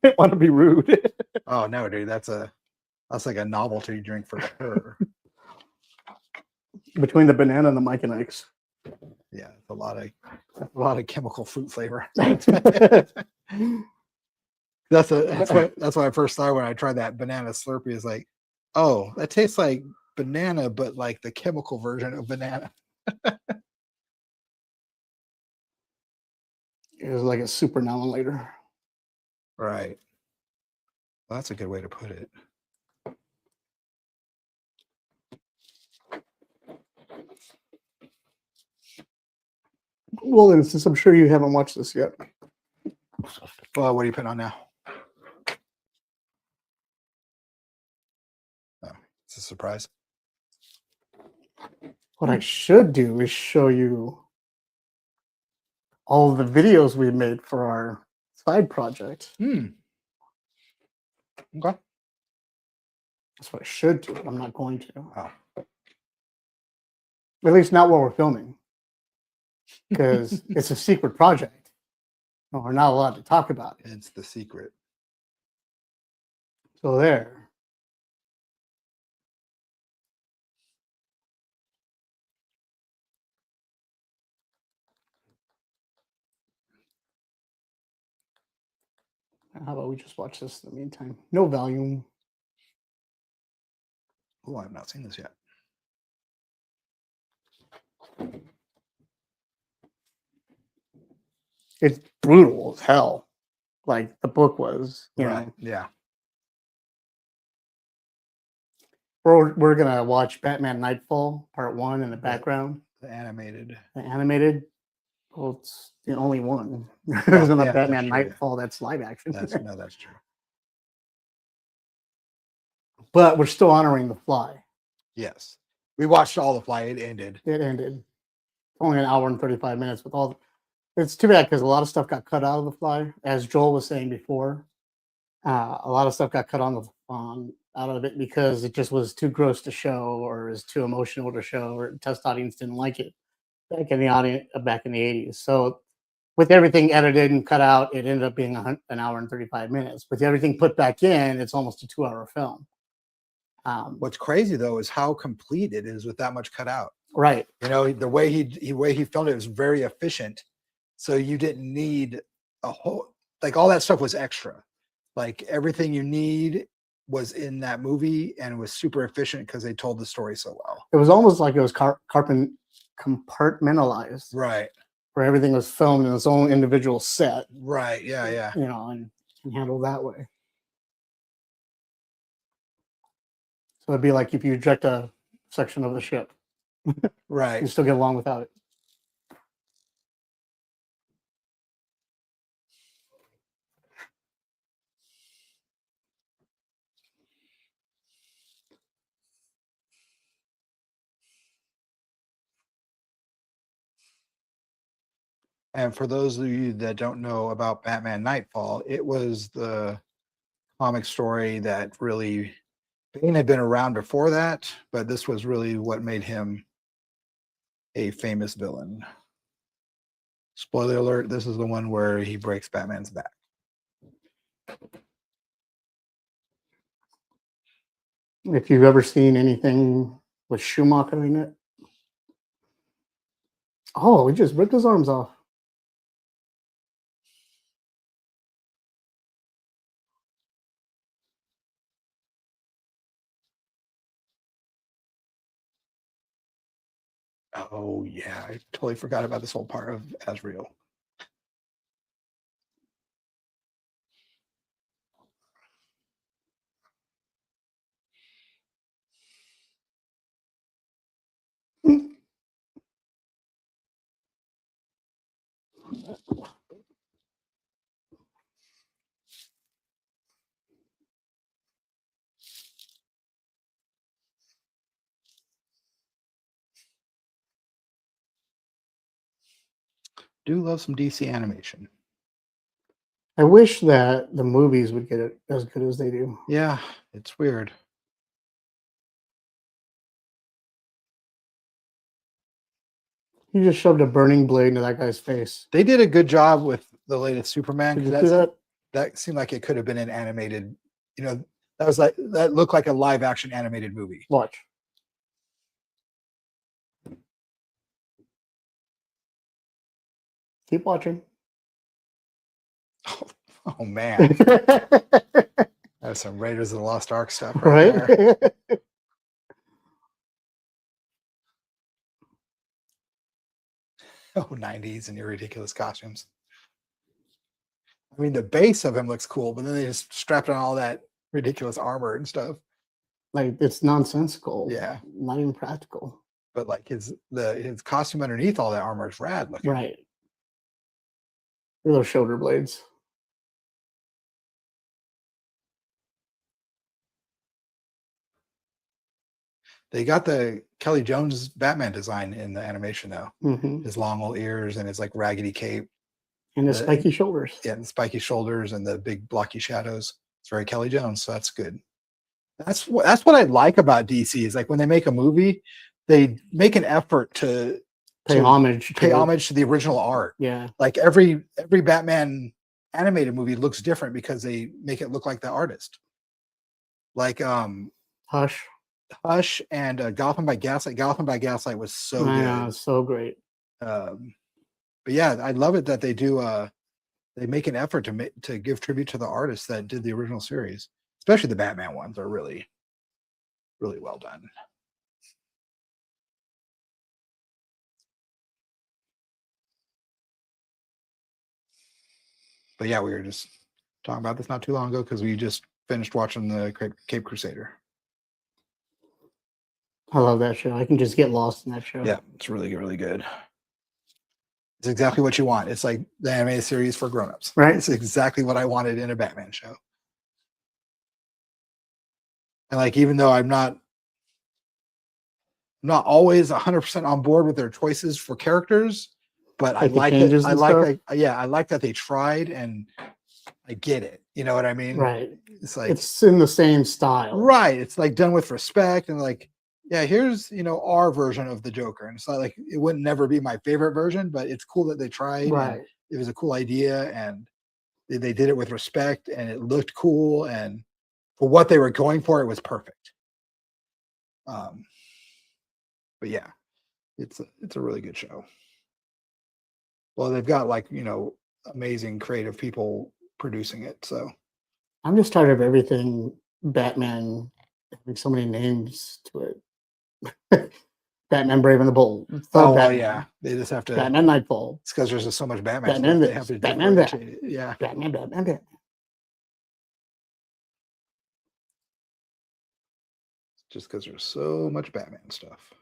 didn't want to be rude. Oh no, dude, that's like a novelty drink for sure. Between the banana and the Mike and Ike's. Yeah, it's a lot of chemical fruit flavor. That's That's what I first thought when I tried that banana Slurpee. Is like, oh, that tastes like banana, but like the chemical version of banana. It was like a super now and later. Right. Well, that's a good way to put it. Well, then, since I'm sure you haven't watched this yet, Well, what are you putting on now? Oh, it's a surprise. what I should do is show you all the videos we made for our side project. Okay. That's what I should do, but I'm not going to. Oh. At least not while we're filming. Because it's a secret project. And we're not allowed to talk about it. It's the secret. So there. How about we just watch this in the meantime? No volume. Oh, I've not seen this yet. It's brutal as hell. Like the book was, you know. Yeah. We're gonna watch Batman Nightfall Part 1 in the background. The animated. The animated. Well, it's the only one. There's not yeah, Batman that's true. Nightfall that's live action. That's true. But we're still honoring The Fly. Yes. We watched all the Fly. It ended. It ended. Only an hour and 35 minutes with all. It's too bad because a lot of stuff got cut out of The Fly, as Joel was saying before. A lot of stuff got cut out of it because it just was too gross to show, or is too emotional to show, or test audience didn't like it back in the 80s. So with everything edited and cut out, it ended up being an hour and 35 minutes. With everything put back in, it's almost a 2-hour film. What's crazy though is how complete it is with that much cut out. Right. You know, the way he filmed it was very efficient. So you didn't need a whole, like all that stuff was extra. Like everything you need was in that movie, and it was super efficient because they told the story so well. It was almost like it was compartmentalized. Right. Where everything was filmed in its own individual set. Right. Yeah. You know, and handled that way. So it'd be like if you eject a section of the ship. Right. You still get along without it. And for those of you that don't know about Batman Nightfall, it was the comic story that really, Bane had been around before that, but this was really what made him a famous villain. Spoiler alert, this is the one where he breaks Batman's back. If you've ever seen anything with Schumacher in it. Oh, he just ripped his arms off. Oh yeah, I totally forgot about this whole part of Azrael. Do love some DC animation. I wish that the movies would get it as good as they do. Yeah, it's weird. He just shoved a burning blade into that guy's face. They did a good job with the latest Superman. Did you 'Cause see that? that seemed like it could have been an animated, you know, that looked like a live action animated movie. Watch. Keep watching. Oh man, that's some Raiders of the Lost Ark stuff right there. Right? Oh, 90s and your ridiculous costumes. I mean, the base of him looks cool, but then they just strapped on all that ridiculous armor and stuff. Like, it's nonsensical. Yeah. Not even practical. But like his costume underneath all that armor is rad looking. Right. They're those shoulder blades. They got the Kelly Jones Batman design in the animation though. Mm-hmm. His long old ears and his like raggedy cape. And the spiky shoulders. Yeah, and the spiky shoulders and the big blocky shadows. It's very Kelly Jones, so that's good. That's what I like about DC is like when they make a movie, they make an effort to Pay homage. pay homage to the original art. Yeah. Like every Batman animated movie looks different because they make it look like the artist. Like Hush. and Gotham by Gaslight. Gotham by Gaslight was so I good. know, it's so great. But yeah, I love it that they do. They make an effort to give tribute to the artists that did the original series, especially the Batman ones are really, really well done. But yeah, we were just talking about this not too long ago because we just finished watching the Cape Crusader. I love that show. I can just get lost in that show. Yeah, it's really, really good. It's exactly what you want. It's like the anime series for grown-ups. Right. It's exactly what I wanted in a Batman show. And like, even though I'm not always 100% on board with their choices for characters, but I like it. I like that they tried and I get it. You know what I mean? Right. It's like It's in the same style. right. It's like done with respect and like, yeah, here's our version of the Joker. And it's not like it wouldn't never be my favorite version, but it's cool that they tried. Right. It was a cool idea and they did it with respect and it looked cool, and for what they were going for, it was perfect. But yeah, it's a really good show. Well, they've got like, amazing creative people producing it. So I'm just tired of everything Batman having so many names to it. Batman Brave and the Bold. Batman. Yeah, they just have to. Batman Nightfall. It's because there's just so much Batman. Batman Stuff, this, they have to Batman that. differentiate it. Yeah, Batman. just because there's so much Batman stuff,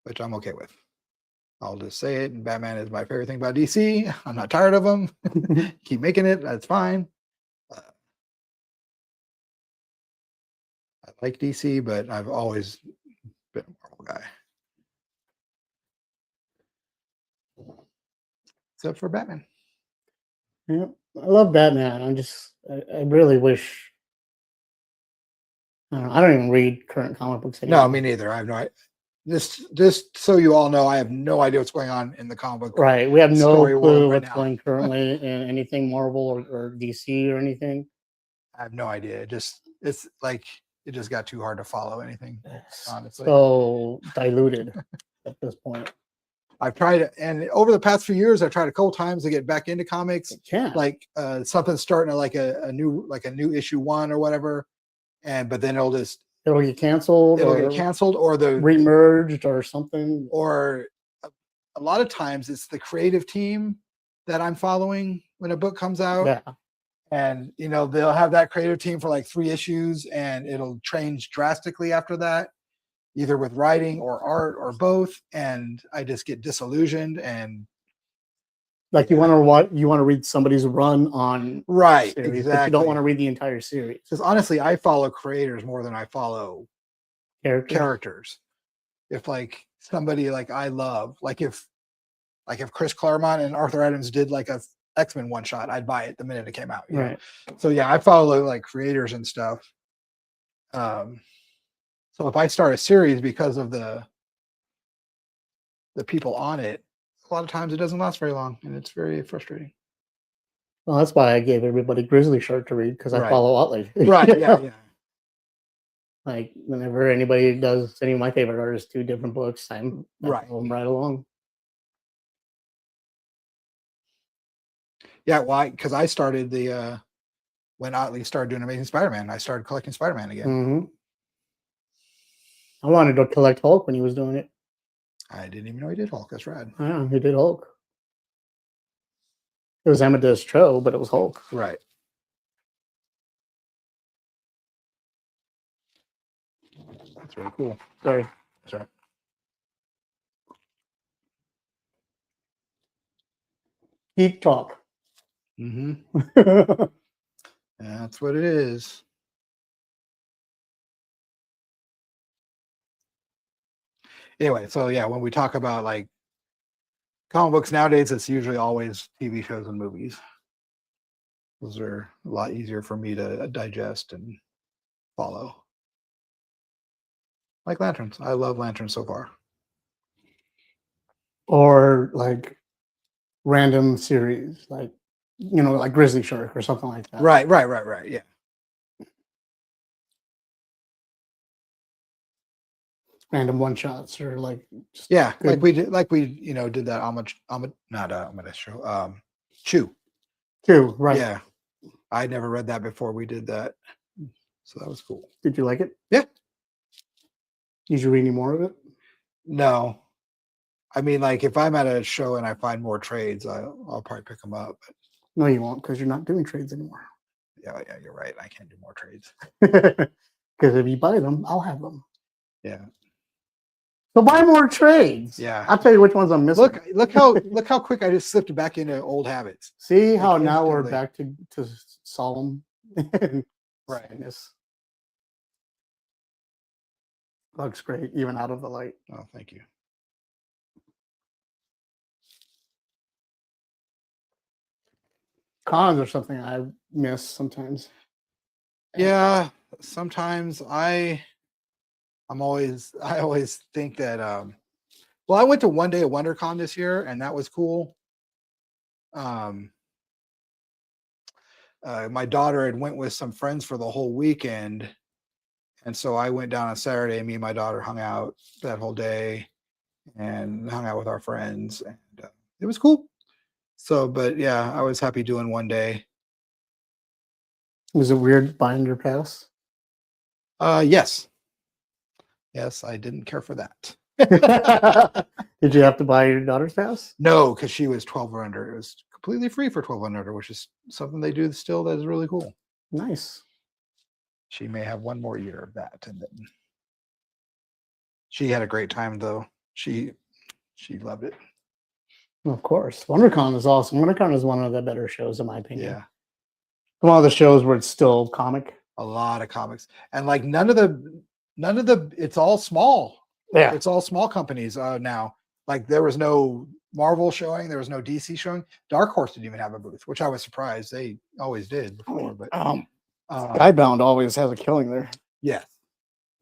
which I'm okay with. I'll just say it. Batman is my favorite thing about DC. I'm not tired of them. Keep making it. That's fine. I like DC, but I've always been a Marvel guy. Except for Batman. Yeah, I love Batman. I really wish. I don't even read current comic books anymore. No, me neither. I have no idea. Just so you all know, I have no idea what's going on in the comic book. Right. We have no story clue world right what's now. going currently in anything Marvel or DC or anything. I have no idea. It's like it just got too hard to follow anything, honestly. So diluted at this point. I've tried, and over the past few years, I've tried a couple times to get back into comics. Yeah. Like something's starting at like a new issue 1 or whatever, but then it'll get canceled. or the remerged or something. Or a lot of times it's the creative team that I'm following when a book comes out. Yeah. And they'll have that creative team for like 3 issues, and it'll change drastically after that, either with writing or art or both. And I just get disillusioned. And like you want to read somebody's run on right, series, exactly. but you don't want to read the entire series. Because honestly, I follow creators more than I follow characters. If like somebody like I love, like if Chris Claremont and Arthur Adams did like a X-Men one shot, I'd buy it the minute it came out. You know? Right. So yeah, I follow like creators and stuff. So if I start a series because of the people on it, a lot of times it doesn't last very long, and it's very frustrating. Well, that's why I gave everybody Grizzly Shark to read, because I Right. follow Otley. Right? Yeah. Like whenever anybody does any of my favorite artists do different books, I Right. follow them right along. Yeah. Why? Because I started the when Otley started doing Amazing Spider-Man, I started collecting Spider-Man again. Mm-hmm. I wanted to collect Hulk when he was doing it. I didn't even know he did Hulk. That's rad. Yeah, he did Hulk. It was Amadeus Cho, but it was Hulk. Right. That's really cool. Sorry. Sorry. Geek talk. Mm-hmm. That's what it is. Anyway, so yeah, when we talk about like comic books nowadays, it's usually always TV shows and movies. Those are a lot easier for me to digest and follow. Like Lanterns. I love Lanterns so far. Or like random series, like like Grizzly Shark or something like that. Right. Yeah. Random one shots or like just Yeah. good. Like we did that Amadeus show. Chew. Too, right. Yeah. I never read that before we did that. So that was cool. Did you like it? Yeah. Did you read any more of it? No. I mean, like if I'm at a show and I find more trades, I'll probably pick them up. But No, you won't, because you're not doing trades anymore. yeah, you're right. I can't do more trades. Because if you buy them, I'll have them. Yeah. So buy more trades. Yeah. I'll tell you which ones I'm missing. Look how quick I just slipped back into old habits. See like how now we're instantly. back to solemn. Right. Sadness. Looks great, even out of the light. Oh, thank you. Cons are something I miss sometimes. Yeah, sometimes I always think that well, I went to One Day at WonderCon this year and that was cool. My daughter had went with some friends for the whole weekend, and so I went down on Saturday, and me and my daughter hung out that whole day and hung out with our friends, and it was cool. So, but yeah, I was happy doing one day. Was it weird buying your pass? Yes, I didn't care for that. Did you have to buy your daughter's pass? No, because she was 12 or under. It was completely free for 12 and under, which is something they do still that is really cool. Nice. She may have one more year of that, and then she had a great time though. She loved it. Of course. WonderCon is awesome. WonderCon is one of the better shows, in my opinion. Yeah, One of the shows where it's still comic. a lot of comics, and like none of the. It's all small. Yeah. It's all small companies now. Like there was no Marvel showing, there was no DC showing. Dark Horse didn't even have a booth, which I was surprised. They always did before, but Skybound always has a killing there. yes,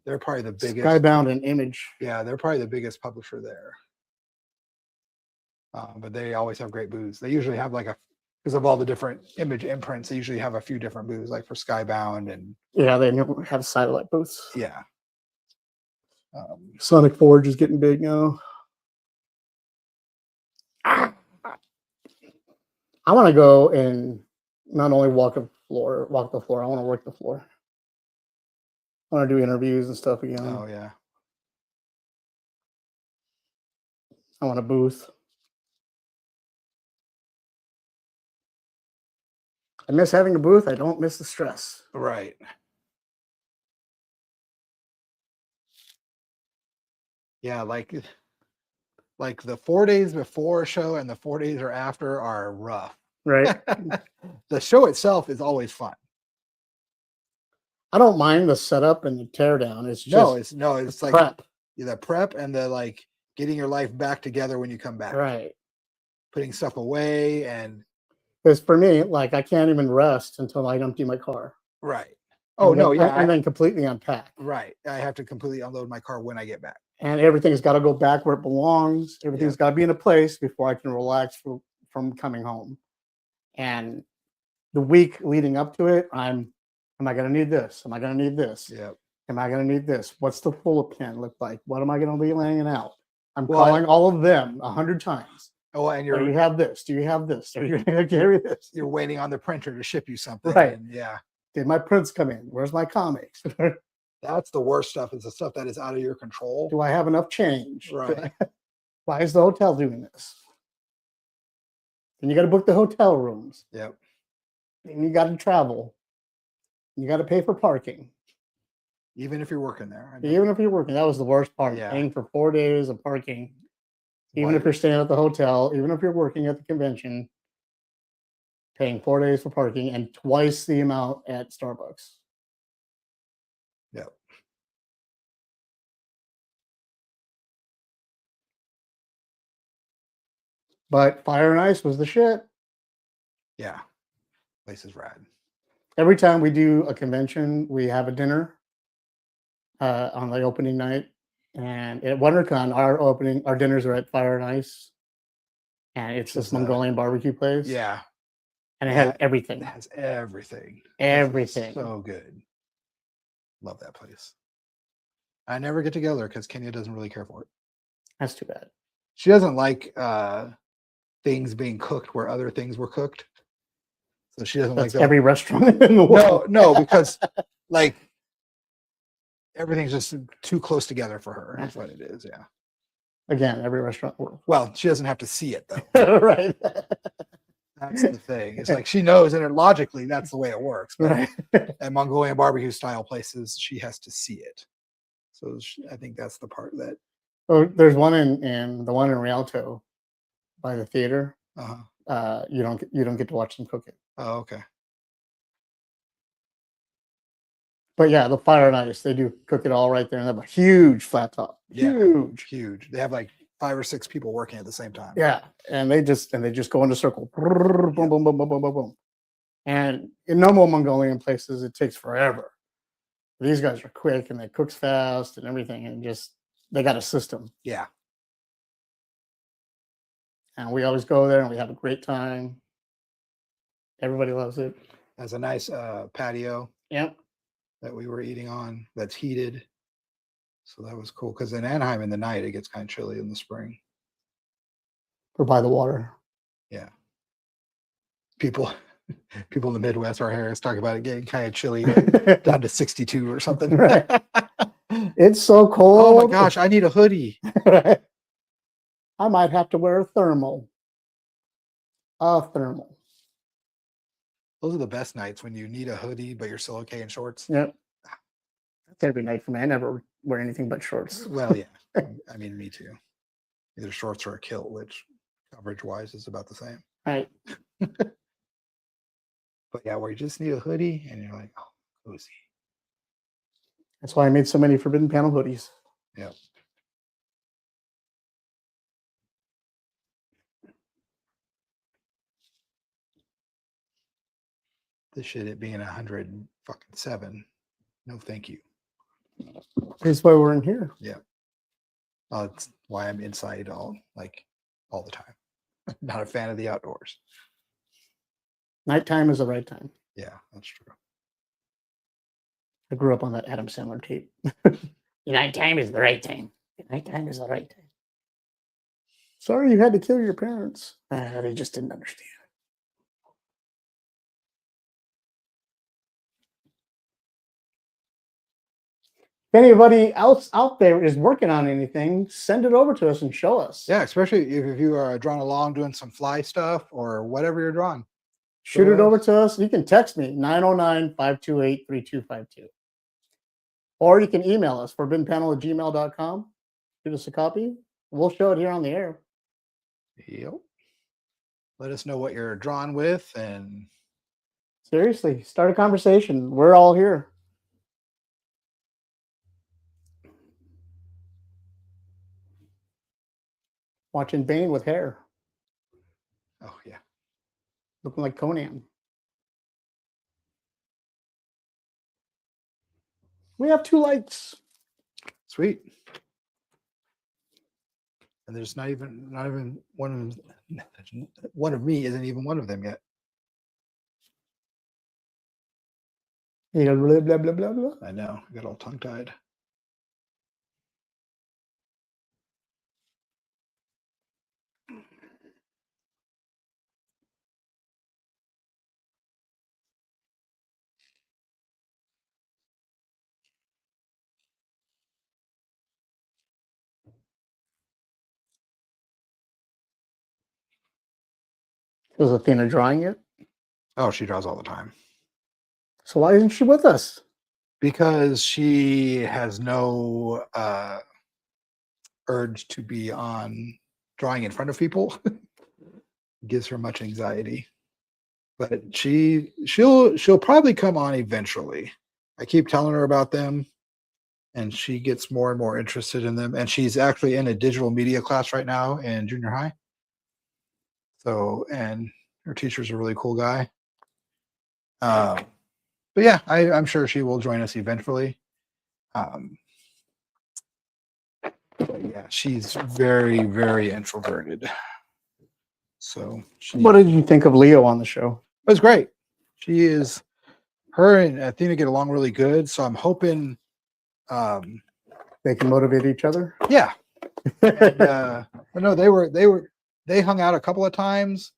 they're probably the biggest. Skybound and Image. Yeah, they're probably the biggest publisher there. But they always have great booths. They usually have because of all the different Image imprints, they usually have a few different booths, like for Skybound and Yeah, they have satellite booths. yeah. Sonic Forge is getting big now. I want to go and not only walk the floor. I want to work the floor. I want to do interviews and stuff again. Oh yeah. I want a booth. I miss having a booth. I don't miss the stress. Right. Yeah, like the 4 days before a show and the 4 days or after are rough. Right. The show itself is always fun. I don't mind the setup and the teardown. It's just It's like prep. the prep and the like getting your life back together when you come back. Right. Putting stuff away and Because for me, like I can't even rest until I empty my car. Right. Oh And no, then- yeah. and then completely unpack. Right. I have to completely unload my car when I get back. And everything's got to go back where it belongs. Everything's got to be in a place before I can relax from coming home. And the week leading up to it, am I going to need this? Am I going to need this? Yeah. Am I going to need this? What's the full pen look like? What am I going to be laying out? I'm Well, calling all of them 100 times. Oh, and Do you you're have this? Do you have this? Are you going to carry this? you're waiting on the printer to ship you something. Right. And yeah. Did my prints come in? Where's my comics? That's the worst stuff, is the stuff that is out of your control. Do I have enough change? Right. Why is the hotel doing this? And you got to book the hotel rooms. Yep. And you got to travel. You got to pay for parking. Even if you're working there. I mean, Even if you're working, that was the worst part. Yeah. Paying for 4 days of parking. Even Why- if you're staying at the hotel, even if you're working at the convention, paying 4 days for parking and twice the amount at Starbucks. Yep. But Fire and Ice was the shit. Yeah. Place is rad. Every time we do a convention, we have a dinner on the opening night. And at WonderCon, our dinners are at Fire and Ice. And it's this Just, Mongolian barbecue place. Yeah. And it Yeah. has everything. It has everything. Everything. So good. Love that place. I never get together because Kenya doesn't really care for it. That's too bad. She doesn't like things being cooked where other things were cooked. So she doesn't That's like every restaurant in the world. no, because like everything's just too close together for her. That's what it is. Yeah. Again, every restaurant world. Well, she doesn't have to see it though. Right. That's the thing. It's like she knows, and logically, that's the way it works. But Right. at Mongolian barbecue style places, she has to see it. So I think that's the part that. Oh, there's one in the one in Rialto by the theater. Uh-huh. You don't get to watch them cook it. Oh, okay. But yeah, the Fire and Ice, they do cook it all right there, and they have a huge flat top. Yeah. Huge. Huge. They have like 5 or 6 people working at the same time. Yeah. And they just go in a circle. Boom, boom, boom, boom, boom, boom, boom. And in normal Mongolian places, it takes forever. These guys are quick and they cook fast and everything, and just they got a system. Yeah. And we always go there and we have a great time. Everybody loves it. Has a nice patio Yep. that we were eating on that's heated. So that was cool. Because in Anaheim in the night, it gets kind of chilly in the spring. We're by the water. Yeah. People in the Midwest, our hair is talking about it getting kind of chilly, like down to 62 or something. Right. It's so cold. Oh my gosh, I need a hoodie. I might have to wear a thermal. A thermal. Those are the best nights when you need a hoodie, but you're still okay in shorts. Yep. That's every night for me. I never wear anything but shorts. Well, yeah. I mean, me too. Either shorts or a kilt, which coverage wise is about the same. Right. But yeah, where you just need a hoodie and you're like, oh, cozy. That's why I made so many Forbidden Panel hoodies. Yeah. This shit, it being 107. No, thank you. That's why we're in here. It's why I'm inside all the time. Not a fan of the outdoors. Nighttime is the right time. Yeah, that's true. I grew up on that Adam Sandler tape. Nighttime is the right time. Nighttime is the right time. Sorry you had to kill your parents. They just didn't understand. If anybody else out there is working on anything, send it over to us and show us. Yeah, especially if you are drawing along doing some fly stuff or whatever you're drawing. Shoot it over to us. You can text me 909-528-3252. Or you can email us forbiddenpanel@gmail.com. Give us a copy. We'll show it here on the air. Yep. Let us know what you're drawing with, and Seriously, start a conversation. We're all here. Watching Bane with hair. oh yeah. looking like Conan. We have 2 lights. Sweet. And there's not even one of me isn't even one of them yet. You know, blah blah blah blah blah. I know. I got all tongue tied. Was Athena drawing it? Oh, she draws all the time. So why isn't she with us? Because she has no urge to be on drawing in front of people. Gives her much anxiety. But she'll probably come on eventually. I keep telling her about them, and she gets more and more interested in them. And she's actually in a digital media class right now in junior high. So, and her teacher's a really cool guy. But yeah, I'm sure she will join us eventually. But yeah, she's very, very introverted. So What did you think of Leo on the show? It was great. Her and Athena get along really good. So I'm hoping, They can motivate each other. yeah. And, no, they hung out a couple of times.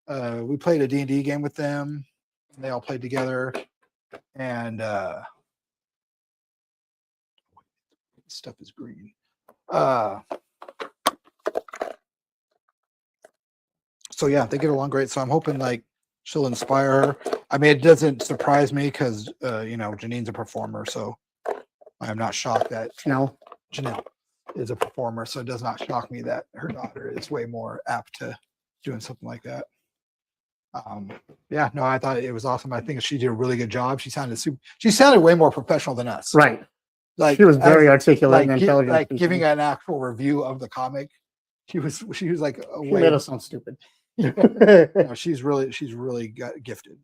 We played a D&D game with them. And they all played together. And stuff is green. So yeah, they get along great. So I'm hoping like she'll inspire her. I mean, it doesn't surprise me because Janine's a performer, so I'm not shocked that Janelle is a performer. So it does not shock me that her daughter is way more apt to doing something like that. Yeah, no, I thought it was awesome. I think she did a really good job. She sounded way more professional than us. Right. Like she was very articulate and like, intelligent. like giving an actual review of the comic. She was like She made us sound stupid. No, she's really gifted,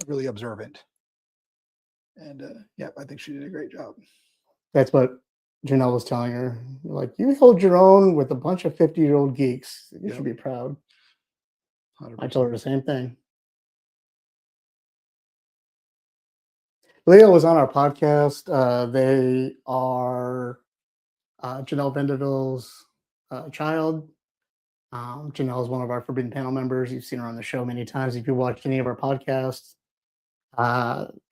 really observant, and yeah, I think she did a great job. That's what Janelle was telling her. Like, you hold your own with a bunch of 50-year-old geeks. You should be proud. 100%. I told her the same thing. Leo was on our podcast. They are Janelle Vanderville's child. Janelle is one of our Forbidden Panel members. You've seen her on the show many times. If you watched any of our podcasts,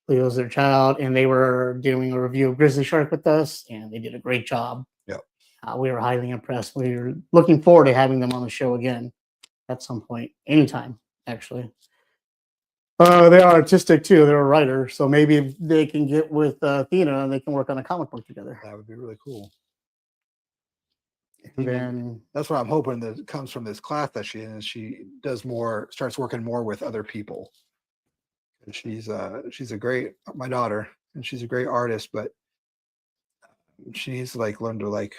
Leo's their child, and they were doing a review of Grizzly Shark with us, and they did a great job. Yep. We were highly impressed. We were looking forward to having them on the show again at some point, anytime, actually. They are artistic too. They're a writer, so maybe they can get with Athena and they can work on a comic book together. That would be really cool. And then that's what I'm hoping that comes from this class that she starts working more with other people. And she's a great, my daughter, and she's a great artist, but she needs to learn to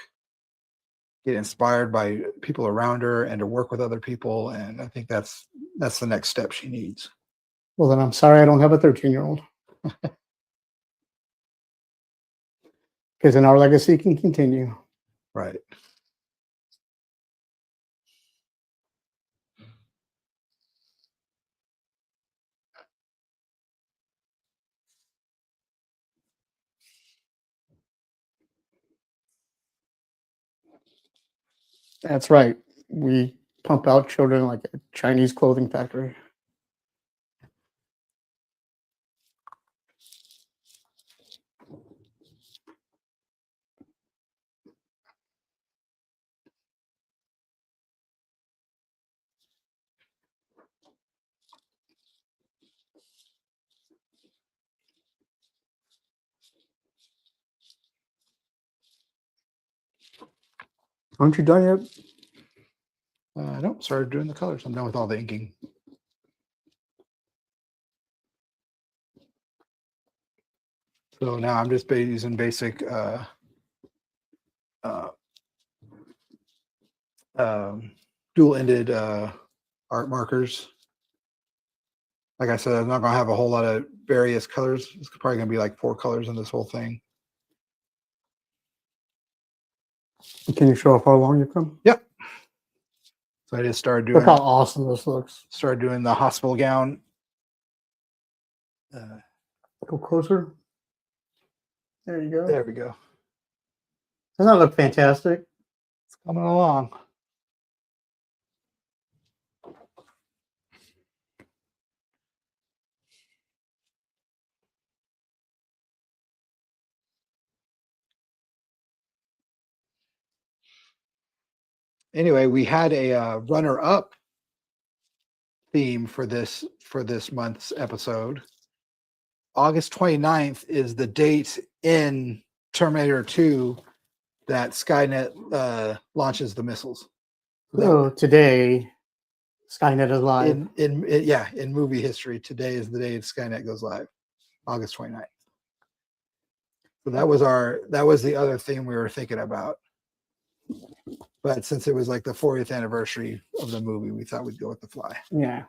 get inspired by people around her and to work with other people. And I think that's the next step she needs. Well, then I'm sorry I don't have a 13-year-old. Because then our legacy can continue. Right. That's right. We pump out children like a Chinese clothing factory. Aren't you done yet? I don't started doing the colors. I'm done with all the inking. So now I'm just using basic dual-ended art markers. Like I said, I'm not gonna have a whole lot of various colors. It's probably gonna be like 4 colors in this whole thing. Can you show how far along you've come? Yep. So I just started Look doing how awesome this looks. the hospital gown. Go closer. There you go. There we go. Doesn't that look fantastic? It's coming along. Anyway, we had a runner-up theme for this month's episode. August 29th is the date in Terminator 2 that Skynet launches the missiles. So today, Skynet is live. In movie history, today is the day Skynet goes live, August 29th. So that was the other thing we were thinking about. But since it was like the 40th anniversary of the movie, we thought we'd go with The Fly. Yeah.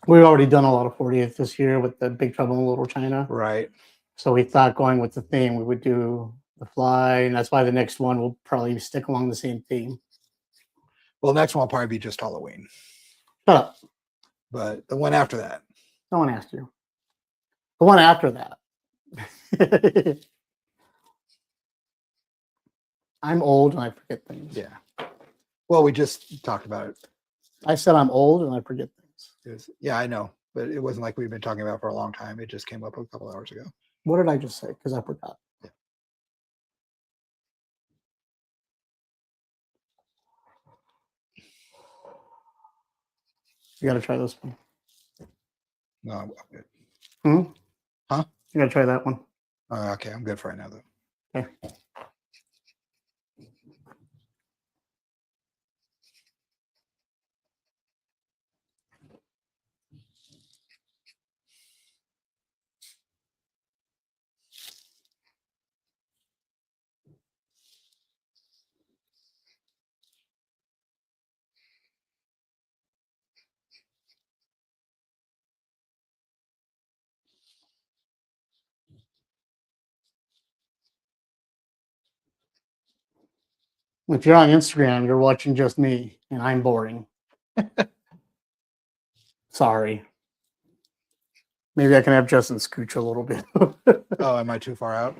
We've already done a lot of 40th this year with the Big Trouble in Little China. Right. So we thought going with the theme, we would do The Fly, and that's why the next one will probably stick along the same theme. Well, the next one will probably be just Halloween. Shut up. But the one after that. No one asked you. The one after that. I'm old and I forget things. Yeah. Well, we just talked about it. I said I'm old and I forget things. Yeah, I know. But it wasn't like we've been talking about for a long time. It just came up a couple hours ago. What did I just say? Because I forgot. Yeah. You got to try this one. No, I'm good. Hmm? Huh? You got to try that one. Okay, I'm good for right now, though. Okay. If you're on Instagram, you're watching just me, and I'm boring. Sorry. Maybe I can have Justin scooch a little bit. Oh, am I too far out?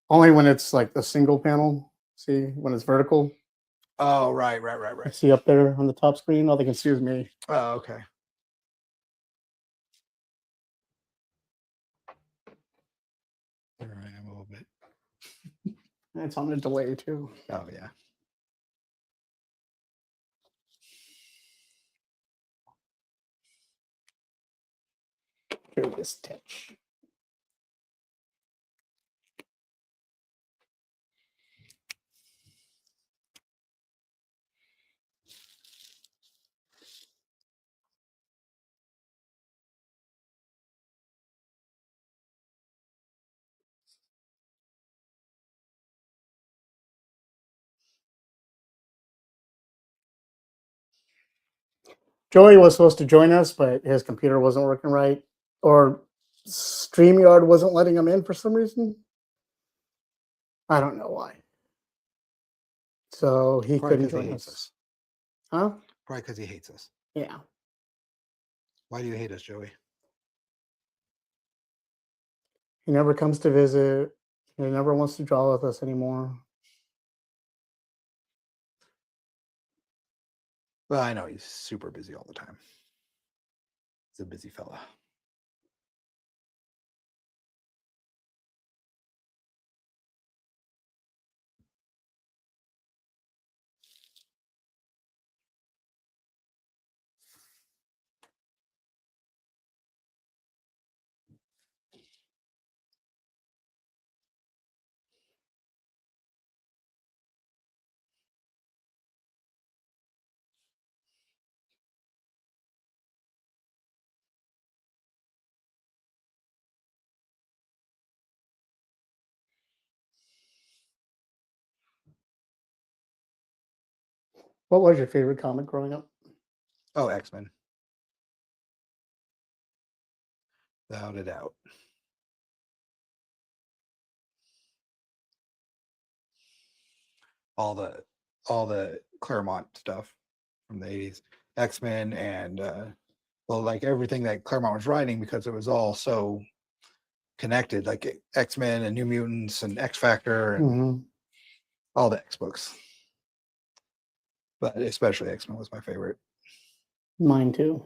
Only when it's like the single panel. See, when it's vertical. Oh, right. See up there on the top screen, all they can see is me. Oh, okay. There I am a little bit. And it's on a delay too. Oh, yeah. Curious touch. Joey was supposed to join us, but his computer wasn't working right, or StreamYard wasn't letting him in for some reason. I don't know why. So he Probably couldn't 'cause he join hates us. us. Huh? Probably because he hates us. Yeah. Why do you hate us, Joey? He never comes to visit. He never wants to draw with us anymore. Well, I know he's super busy all the time. He's a busy fella. What was your favorite comic growing up? Oh, X-Men. Without a doubt. All the Claremont stuff from the 80s. X-Men and well, like everything that Claremont was writing, because it was all so connected, like X-Men and New Mutants and X Factor and Mhm. all the X books. But especially X-Men was my favorite. Mine too.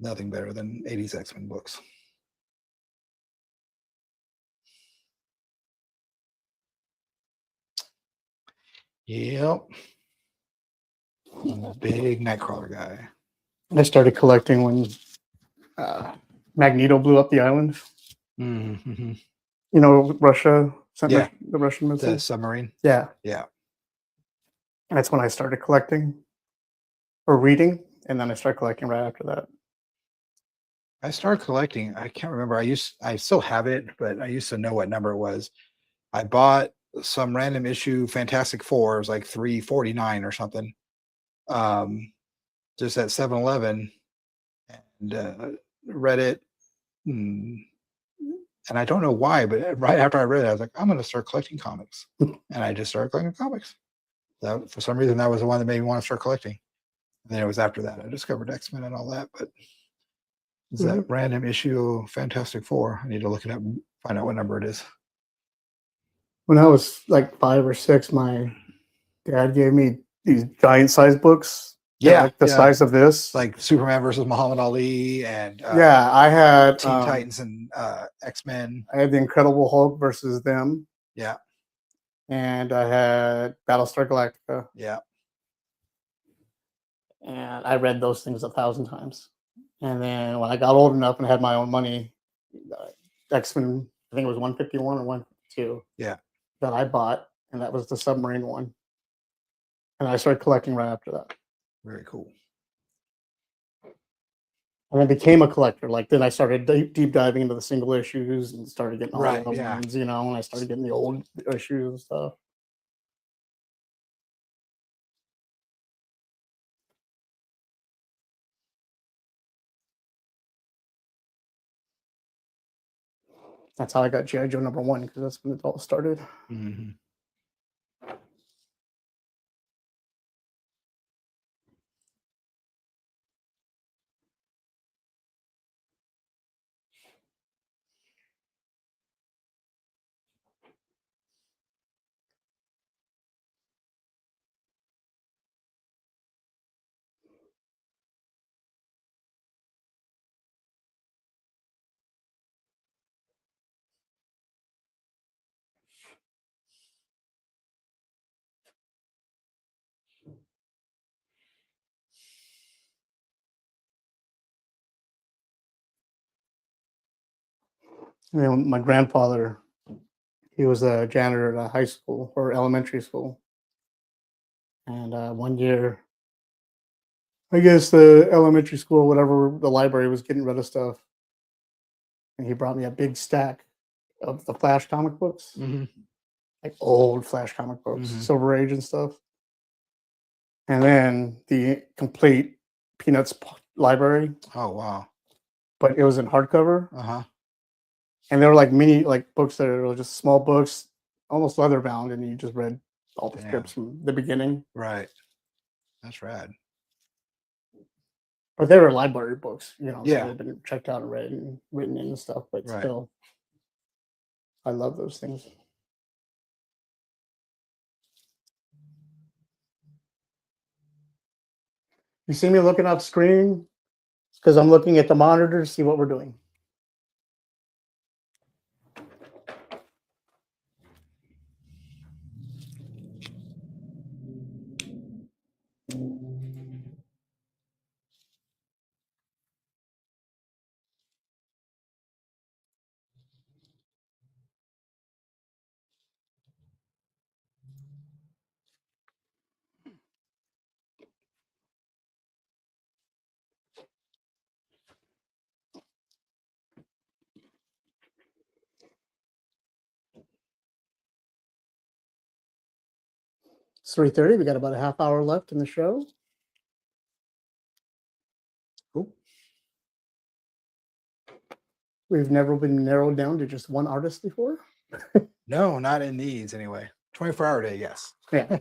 Nothing better than 80s X-Men books. Yep. I'm a big Nightcrawler guy. I started collecting when Magneto blew up the island. Mm-hmm. You know, Russia sent Yeah. the Russian The missile. submarine. Yeah, Yeah. that's when I started collecting or reading, and then I started collecting right after that. I started collecting. I can't remember. I still have it, but I used to know what number it was. I bought some random issue Fantastic Four. It was like $3.49 or something. Just at 7-Eleven, and read it. And I don't know why, but right after I read it, I was like, I'm going to start collecting comics. And I just started collecting comics. That, for some reason, that was the one that made me want to start collecting. And then it was after that I discovered X-Men and all that. But it's that random issue of Fantastic Four. I need to look it up and find out what number it is. When I was like 5 or 6, my dad gave me these giant size books. They're like the size of this. Like Superman versus Muhammad Ali and yeah, I had Teen Titans and X-Men. I had the Incredible Hulk versus them. Yeah. And I had Battlestar Galactica. Yeah. And I read those things 1,000 times. And then when I got old enough and had my own money, X-Men, I think it was 151 or 152. Yeah. That I bought, and that was the submarine one. And I started collecting right after that. Very cool. And I became a collector. Like then I started deep diving into the single issues and started getting all the other ones, you know, and I started getting the old issues and stuff. That's how I got G.I. Joe #1, because that's when it all started. Mm-hmm. You know, my grandfather, he was a janitor at a high school or elementary school. And one year, I guess the elementary school, whatever, the library was getting rid of stuff. And he brought me a big stack of the Flash comic books, Mm-hmm. like old Flash comic books, Mhm. Silver Age and stuff. And then the complete Peanuts library, Oh wow. but it was in hardcover. Uh-huh. And they were like mini, like books that were just small books, almost leather bound, and you just read all the Damn. strips from the beginning. Right. That's rad. But they were library books, you know, Yeah. so they've been checked out and read and written in and stuff, but Right. still, I love those things. You see me looking off screen? Because I'm looking at the monitor to see what we're doing. It's 3:30. We got about a half hour left in the show. Cool. We've never been narrowed down to just one artist before. No, not in these anyway. 24-hour day, yes. Yeah.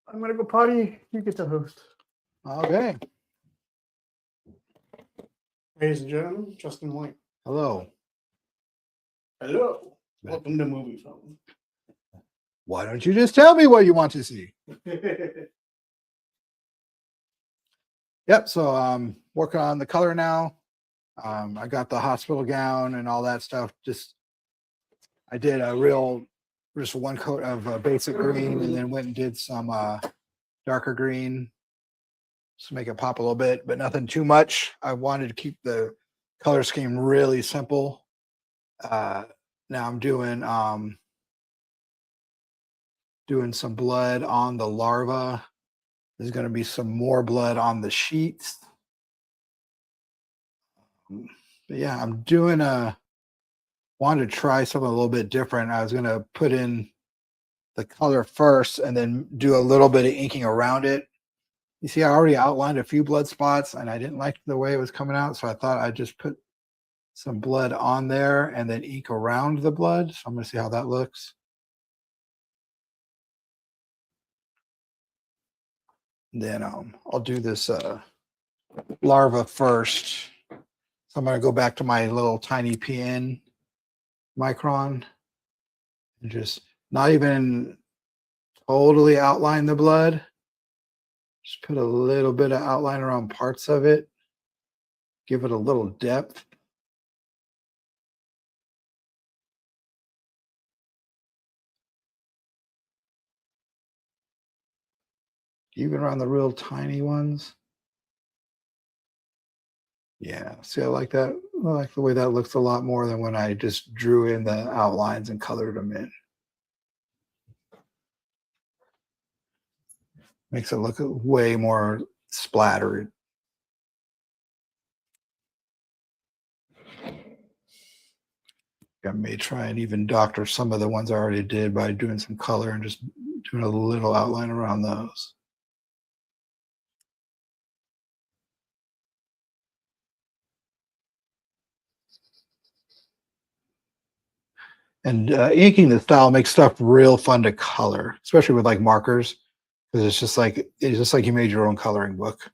I'm gonna go potty. You get to host. Okay. Ladies and gentlemen, Justin White. Hello. Hello. Welcome to Movie Phone. Why don't you just tell me what you want to see? Yep. So working on the color now. I got the hospital gown and all that stuff. I did just one coat of basic green and then went and did some darker green to make it pop a little bit, but nothing too much. I wanted to keep the color scheme really simple. Now I'm doing some blood on the larva. There's going to be some more blood on the sheets. But yeah, wanted to try something a little bit different. I was going to put in the color first and then do a little bit of inking around it. You see, I already outlined a few blood spots and I didn't like the way it was coming out. So I thought I'd just put some blood on there and then ink around the blood. So I'm going to see how that looks. Then I'll do this larva first. So I'm going to go back to my little tiny PN micron and just not even totally outline the blood. Just put a little bit of outline around parts of it. Give it a little depth. Even around the real tiny ones. Yeah, see, I like that. I like the way that looks a lot more than when I just drew in the outlines and colored them in. Makes it look way more splattered. I may try and even doctor some of the ones I already did by doing some color and just doing a little outline around those. And inking the style makes stuff real fun to color, especially with like markers, because it's just like you made your own coloring book.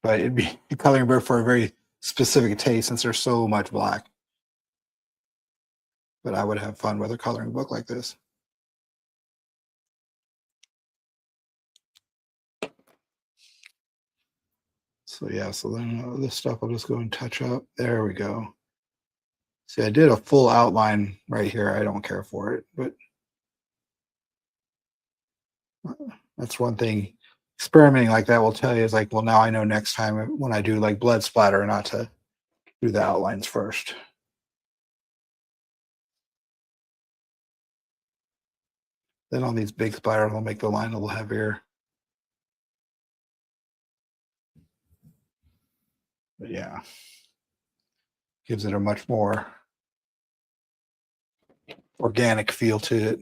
But it'd be a coloring book for a very specific taste since there's so much black. But I would have fun with a coloring book like this. So yeah, so then this stuff I'll just go and touch up. There we go. See, I did a full outline right here. I don't care for it, but that's one thing. Experimenting like that will tell you is like, well, now I know next time when I do like blood splatter not to do the outlines first. Then on these big splatters, I'll make the line a little heavier. But yeah, gives it a much more organic feel to it,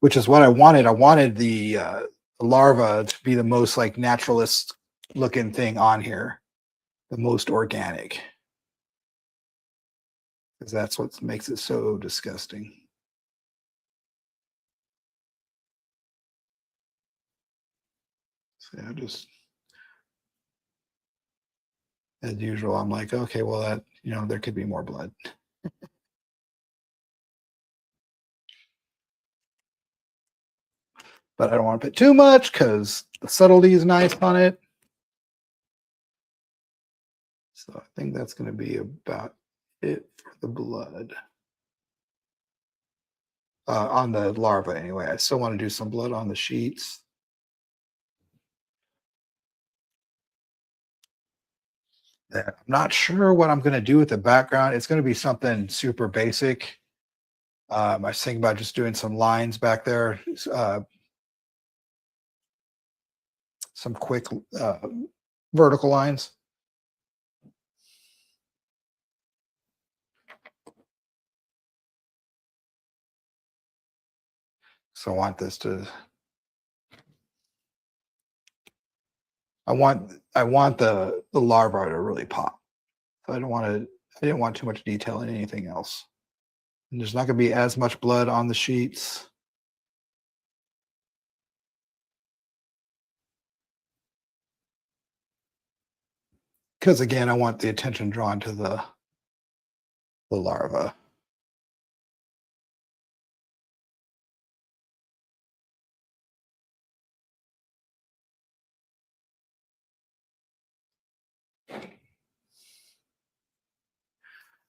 which is what I wanted. I wanted the larva to be the most like naturalist looking thing on here, the most organic, because that's what makes it so disgusting. So yeah, just as usual, I'm like, okay, well, that, there could be more blood. but I don't want to put too much because the subtlety is nice on it. So I think that's going to be about it for the blood. On the larva anyway. I still want to do some blood on the sheets. I'm not sure what I'm going to do with the background. It's going to be something super basic. I was thinking about just doing some lines back there. Some quick vertical lines. So I want this to, I want the larva to really pop. So I didn't want too much detail in anything else. And there's not going to be as much blood on the sheets. Because again, I want the attention drawn to the larva.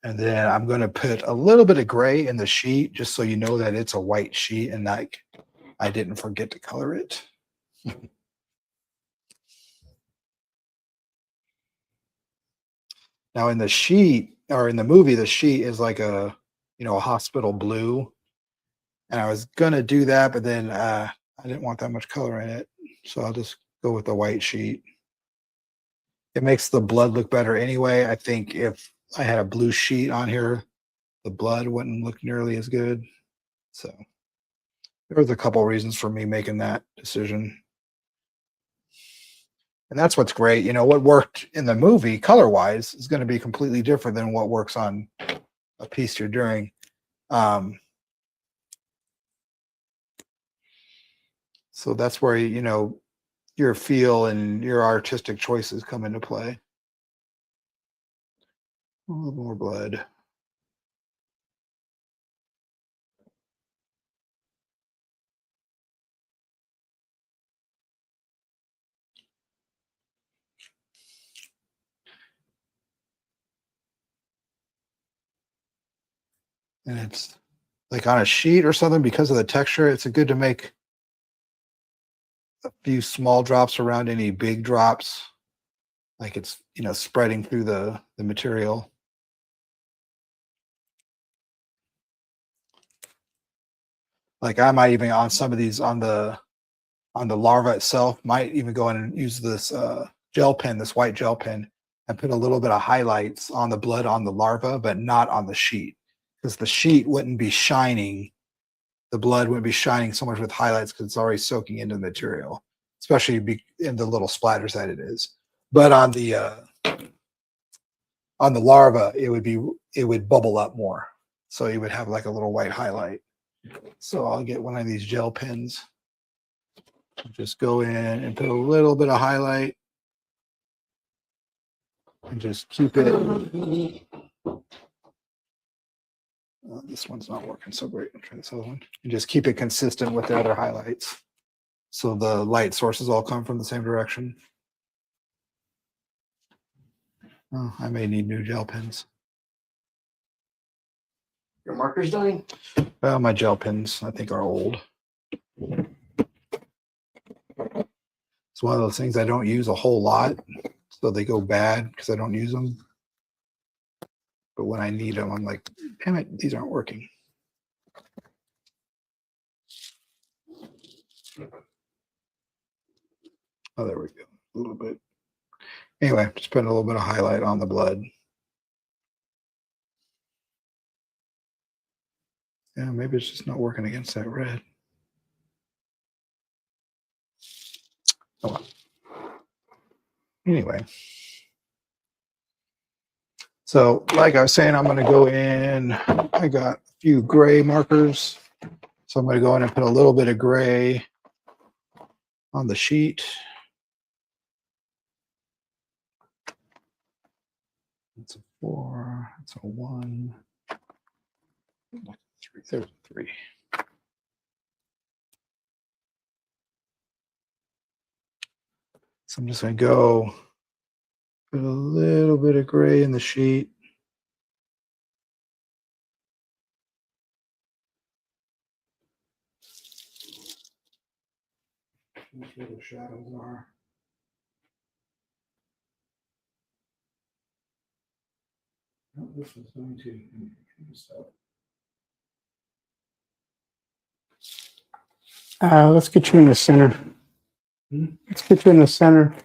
And then I'm going to put a little bit of gray in the sheet just so you know that it's a white sheet and like I didn't forget to color it. Now in the sheet or in the movie, the sheet is like a hospital blue. And I was going to do that, but then I didn't want that much color in it. So I'll just go with the white sheet. It makes the blood look better anyway. I think if I had a blue sheet on here, the blood wouldn't look nearly as good. So there was a couple of reasons for me making that decision. And that's what's great. What worked in the movie color-wise is going to be completely different than what works on a piece you're doing. So that's where, your feel and your artistic choices come into play. A little more blood. And it's like on a sheet or something, because of the texture, it's good to make a few small drops around any big drops. Like it's, spreading through the material. Like I might even on some of these on the larva itself, might even go in and use this gel pen, this white gel pen, and put a little bit of highlights on the blood on the larva, but not on the sheet. Because the sheet wouldn't be shining, the blood wouldn't be shining so much with highlights because it's already soaking into the material, especially in the little splatters that it is. But on the larva, it would bubble up more. So you would have like a little white highlight. So I'll get one of these gel pens. Just go in and put a little bit of highlight and just keep it. This one's not working so great. I'll try this other one. And just keep it consistent with the other highlights. So the light sources all come from the same direction. Oh, I may need new gel pens. Your marker's dying? Well, my gel pens, I think, are old. It's one of those things I don't use a whole lot, so they go bad because I don't use them. But when I need them, I'm like, damn it, these aren't working. Oh, there we go. A little bit. Anyway, just putting a little bit of highlight on the blood. Yeah, maybe it's just not working against that red. Oh, well. Anyway. So like I was saying, I'm going to go in. I got a few gray markers. So I'm going to go in and put a little bit of gray on the sheet. That's a 4. That's a 1. 3. There's a 3. So I'm just going to go put a little bit of gray in the sheet. That's where the shadows are. Oh, this is going to stuff. Let's get you in the center. Let's get you in the center.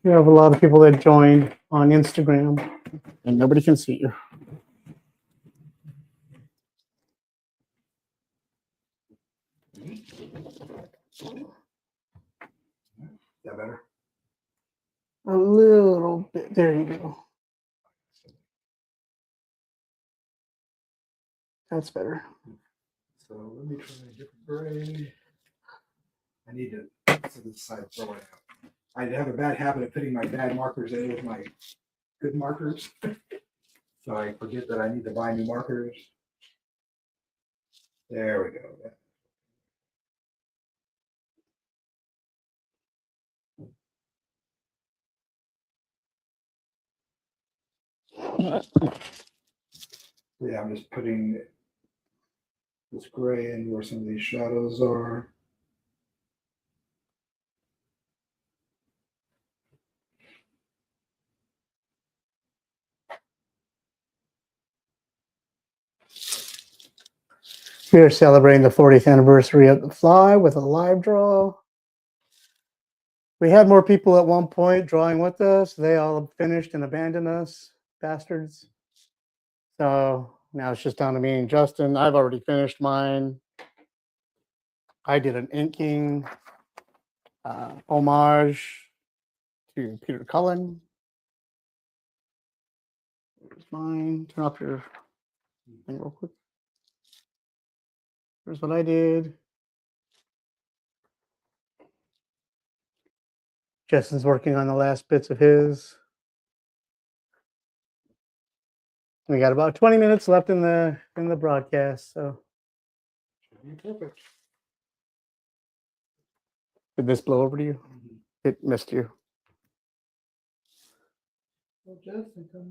You have a lot of people that joined on Instagram, and nobody can see you. That better? A little bit. There you go. That's better. So let me try a different gray. I need to set this aside, throw it out. I have a bad habit of putting my bad markers in with my good markers. So I forget that I need to buy new markers. There we go. Yeah, I'm just putting this gray in where some of these shadows are. We are celebrating the 40th anniversary of The Fly with a live draw. We had more people at one point drawing with us. They all finished and abandoned us, bastards. So now it's just down to me and Justin. I've already finished mine. I did an inking homage to Peter Cullen. Here's mine. Turn off your thing real quick. Here's what I did. Justin's working on the last bits of his. We got about 20 minutes left in the broadcast, so Perfect. did this blow over to you? It missed you. Well, Justin, come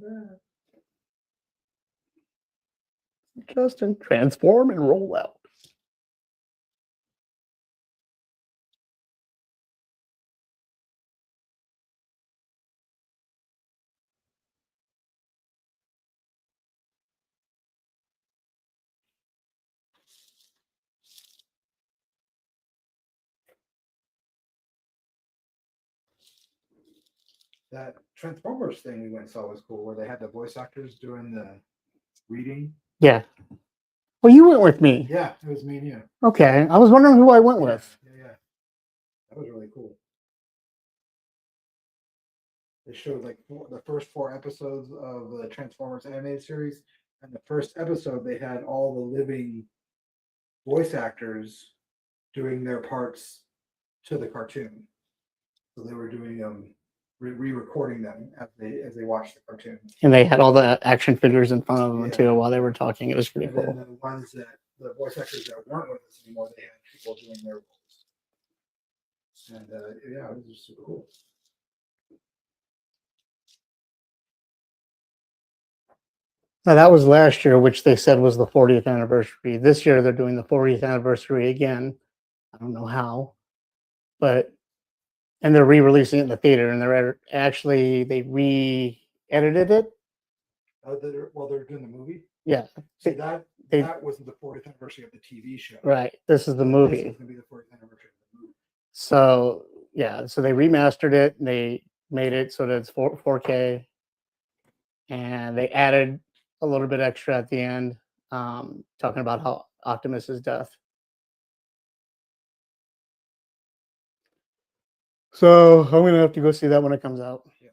back. Justin, transform and roll out. That Transformers thing we went and saw was cool, where they had the voice actors doing the reading. Yeah. Well, you went with me. Yeah, it was me and you. Okay. I was wondering who I went with. Yeah. That was really cool. They showed like the first 4 episodes of the Transformers animated series. And the first episode, they had all the living voice actors doing their parts to the cartoon. So they were doing re-recording them as they watched the cartoon. And they had all the action figures in front of them Yeah. too while they were talking. It was pretty And cool. then the ones that the voice actors that weren't with us anymore, they had people doing their roles. And yeah, it was just super cool. Now, that was last year, which they said was the 40th anniversary. This year, they're doing the 40th anniversary again. I don't know how, and they're re-releasing it in the theater, and they re-edited it. They're doing the movie. Yeah. See, that wasn't the 40th anniversary of the TV show. Right. This is the This movie. is going to be the 40th anniversary of the movie. So yeah, so they remastered it and they made it so that it's 4K, and they added a little bit extra at the end, talking about how Optimus's death. So I'm gonna have to go see that when it comes out. Yeah.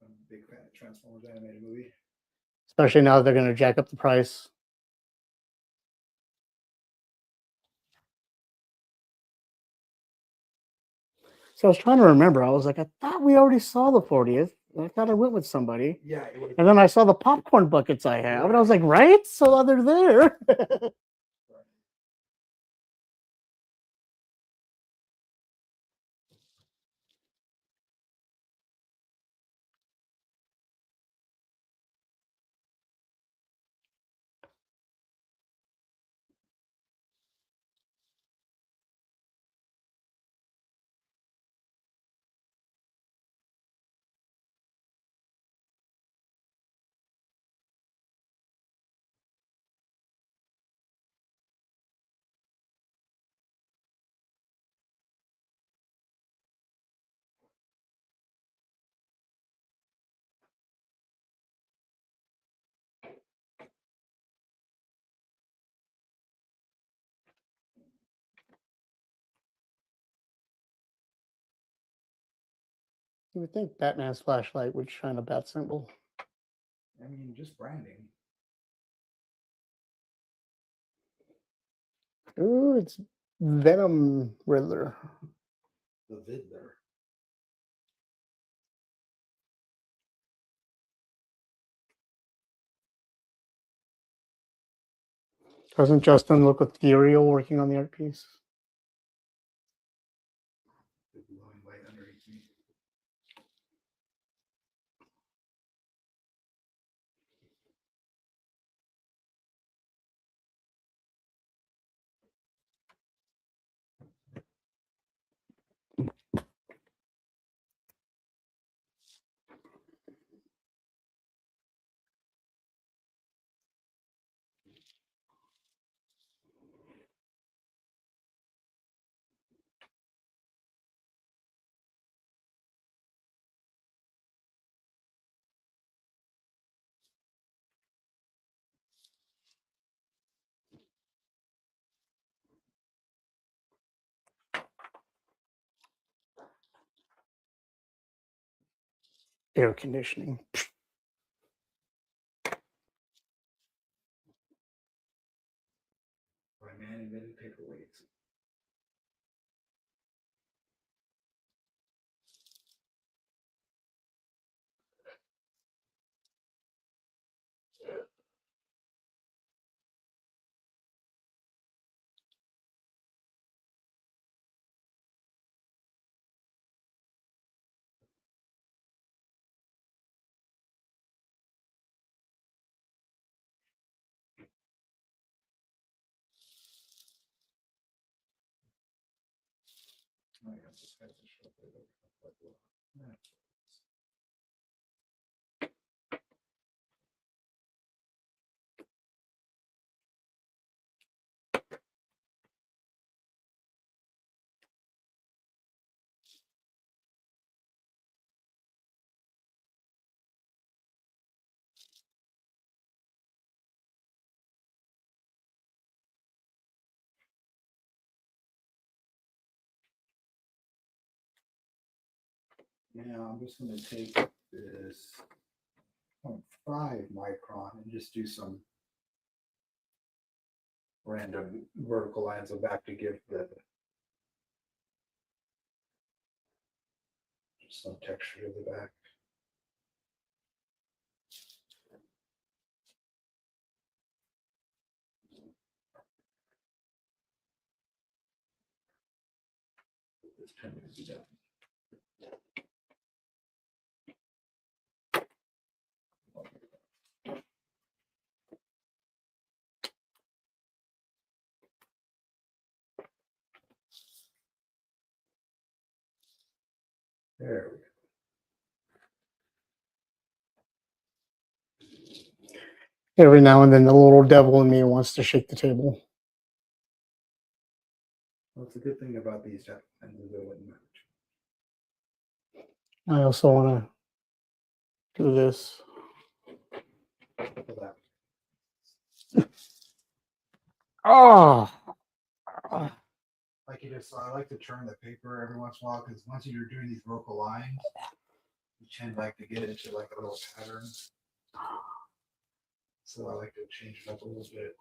I'm a big fan of Transformers animated movie. Especially now that they're gonna jack up the price. So I was trying to remember. I was like, I thought we already saw the 40th. I thought I went with somebody. Yeah. And then I saw the popcorn buckets I have, and I was like, right? So they're there. You would think Batman's flashlight would shine a bat symbol. I mean, just branding. Ooh, it's Venom Riddler. The Vidler. Doesn't Justin look ethereal working on the art piece? The glowing light underneath me. Air conditioning. By man invented paperweights. Oh, yeah, this has to show up there. Yeah. Now I'm just going to take this 0.5 micron and just do some random vertical lines of back to give the just some texture to the back. This pen is done. There we go. Every now and then the little devil in me wants to shake the table. Well, it's a good thing about these type of pens is they wouldn't match. I also want to do this. For that. Oh, Like you just saw, I like to turn the paper every once in a while because once you're doing these vertical lines, you tend like to get into like a little pattern. So I like to change it up a little bit.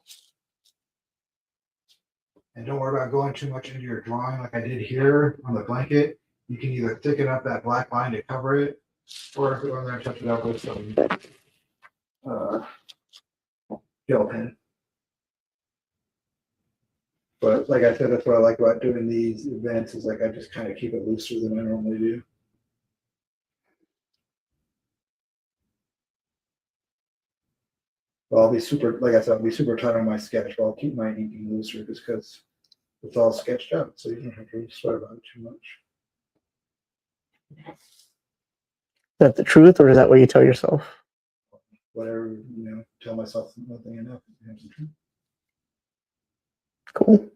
And don't worry about going too much into your drawing like I did here on the blanket. You can either thicken up that black line to cover it, or if you want to touch it up with some gel pen. But like I said, that's what I like about doing these events is like I just kind of keep it looser than I normally do. Well, I'll be super, like I said, I'll be super tight on my sketch, but I'll keep my inking looser just because it's all sketched out, so you don't have to sweat about it too much. is that the truth, or is that what you tell yourself? Whatever, tell myself nothing enough. Cool.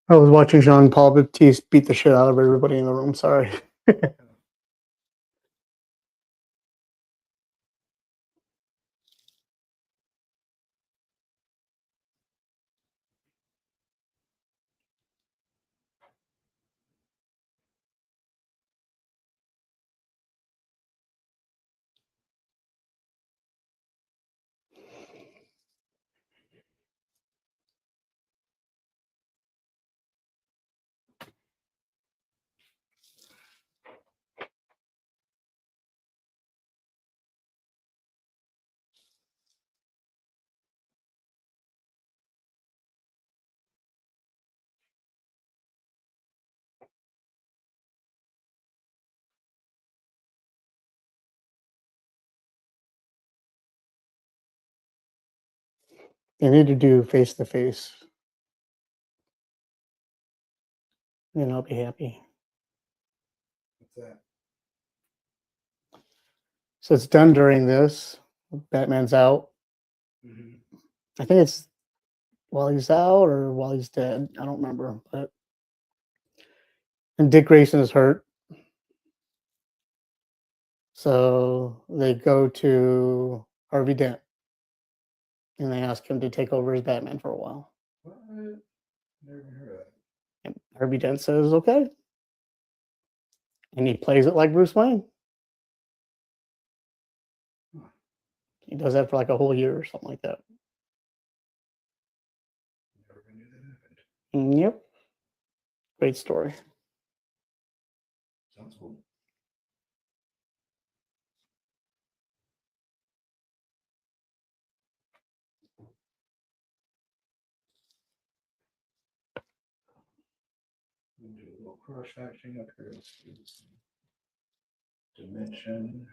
I was watching Jean Paul Baptiste beat the shit out of everybody in the room. Sorry. They need to do face to face, and I'll be happy. What's that? So it's done during this. Batman's out. Mhm. I think it's while he's out or while he's dead. I don't remember. But and Dick Grayson is hurt. So they go to Harvey Dent and they ask him to take over as Batman for a while. What? Never heard of that. And Harvey Dent says, okay. And he plays it like Bruce Wayne. He does that for like a whole year or something like that. Never knew that happened. Yep. Great story. Sounds cool. Do a little cross hatching up here. Let's see. Dimension.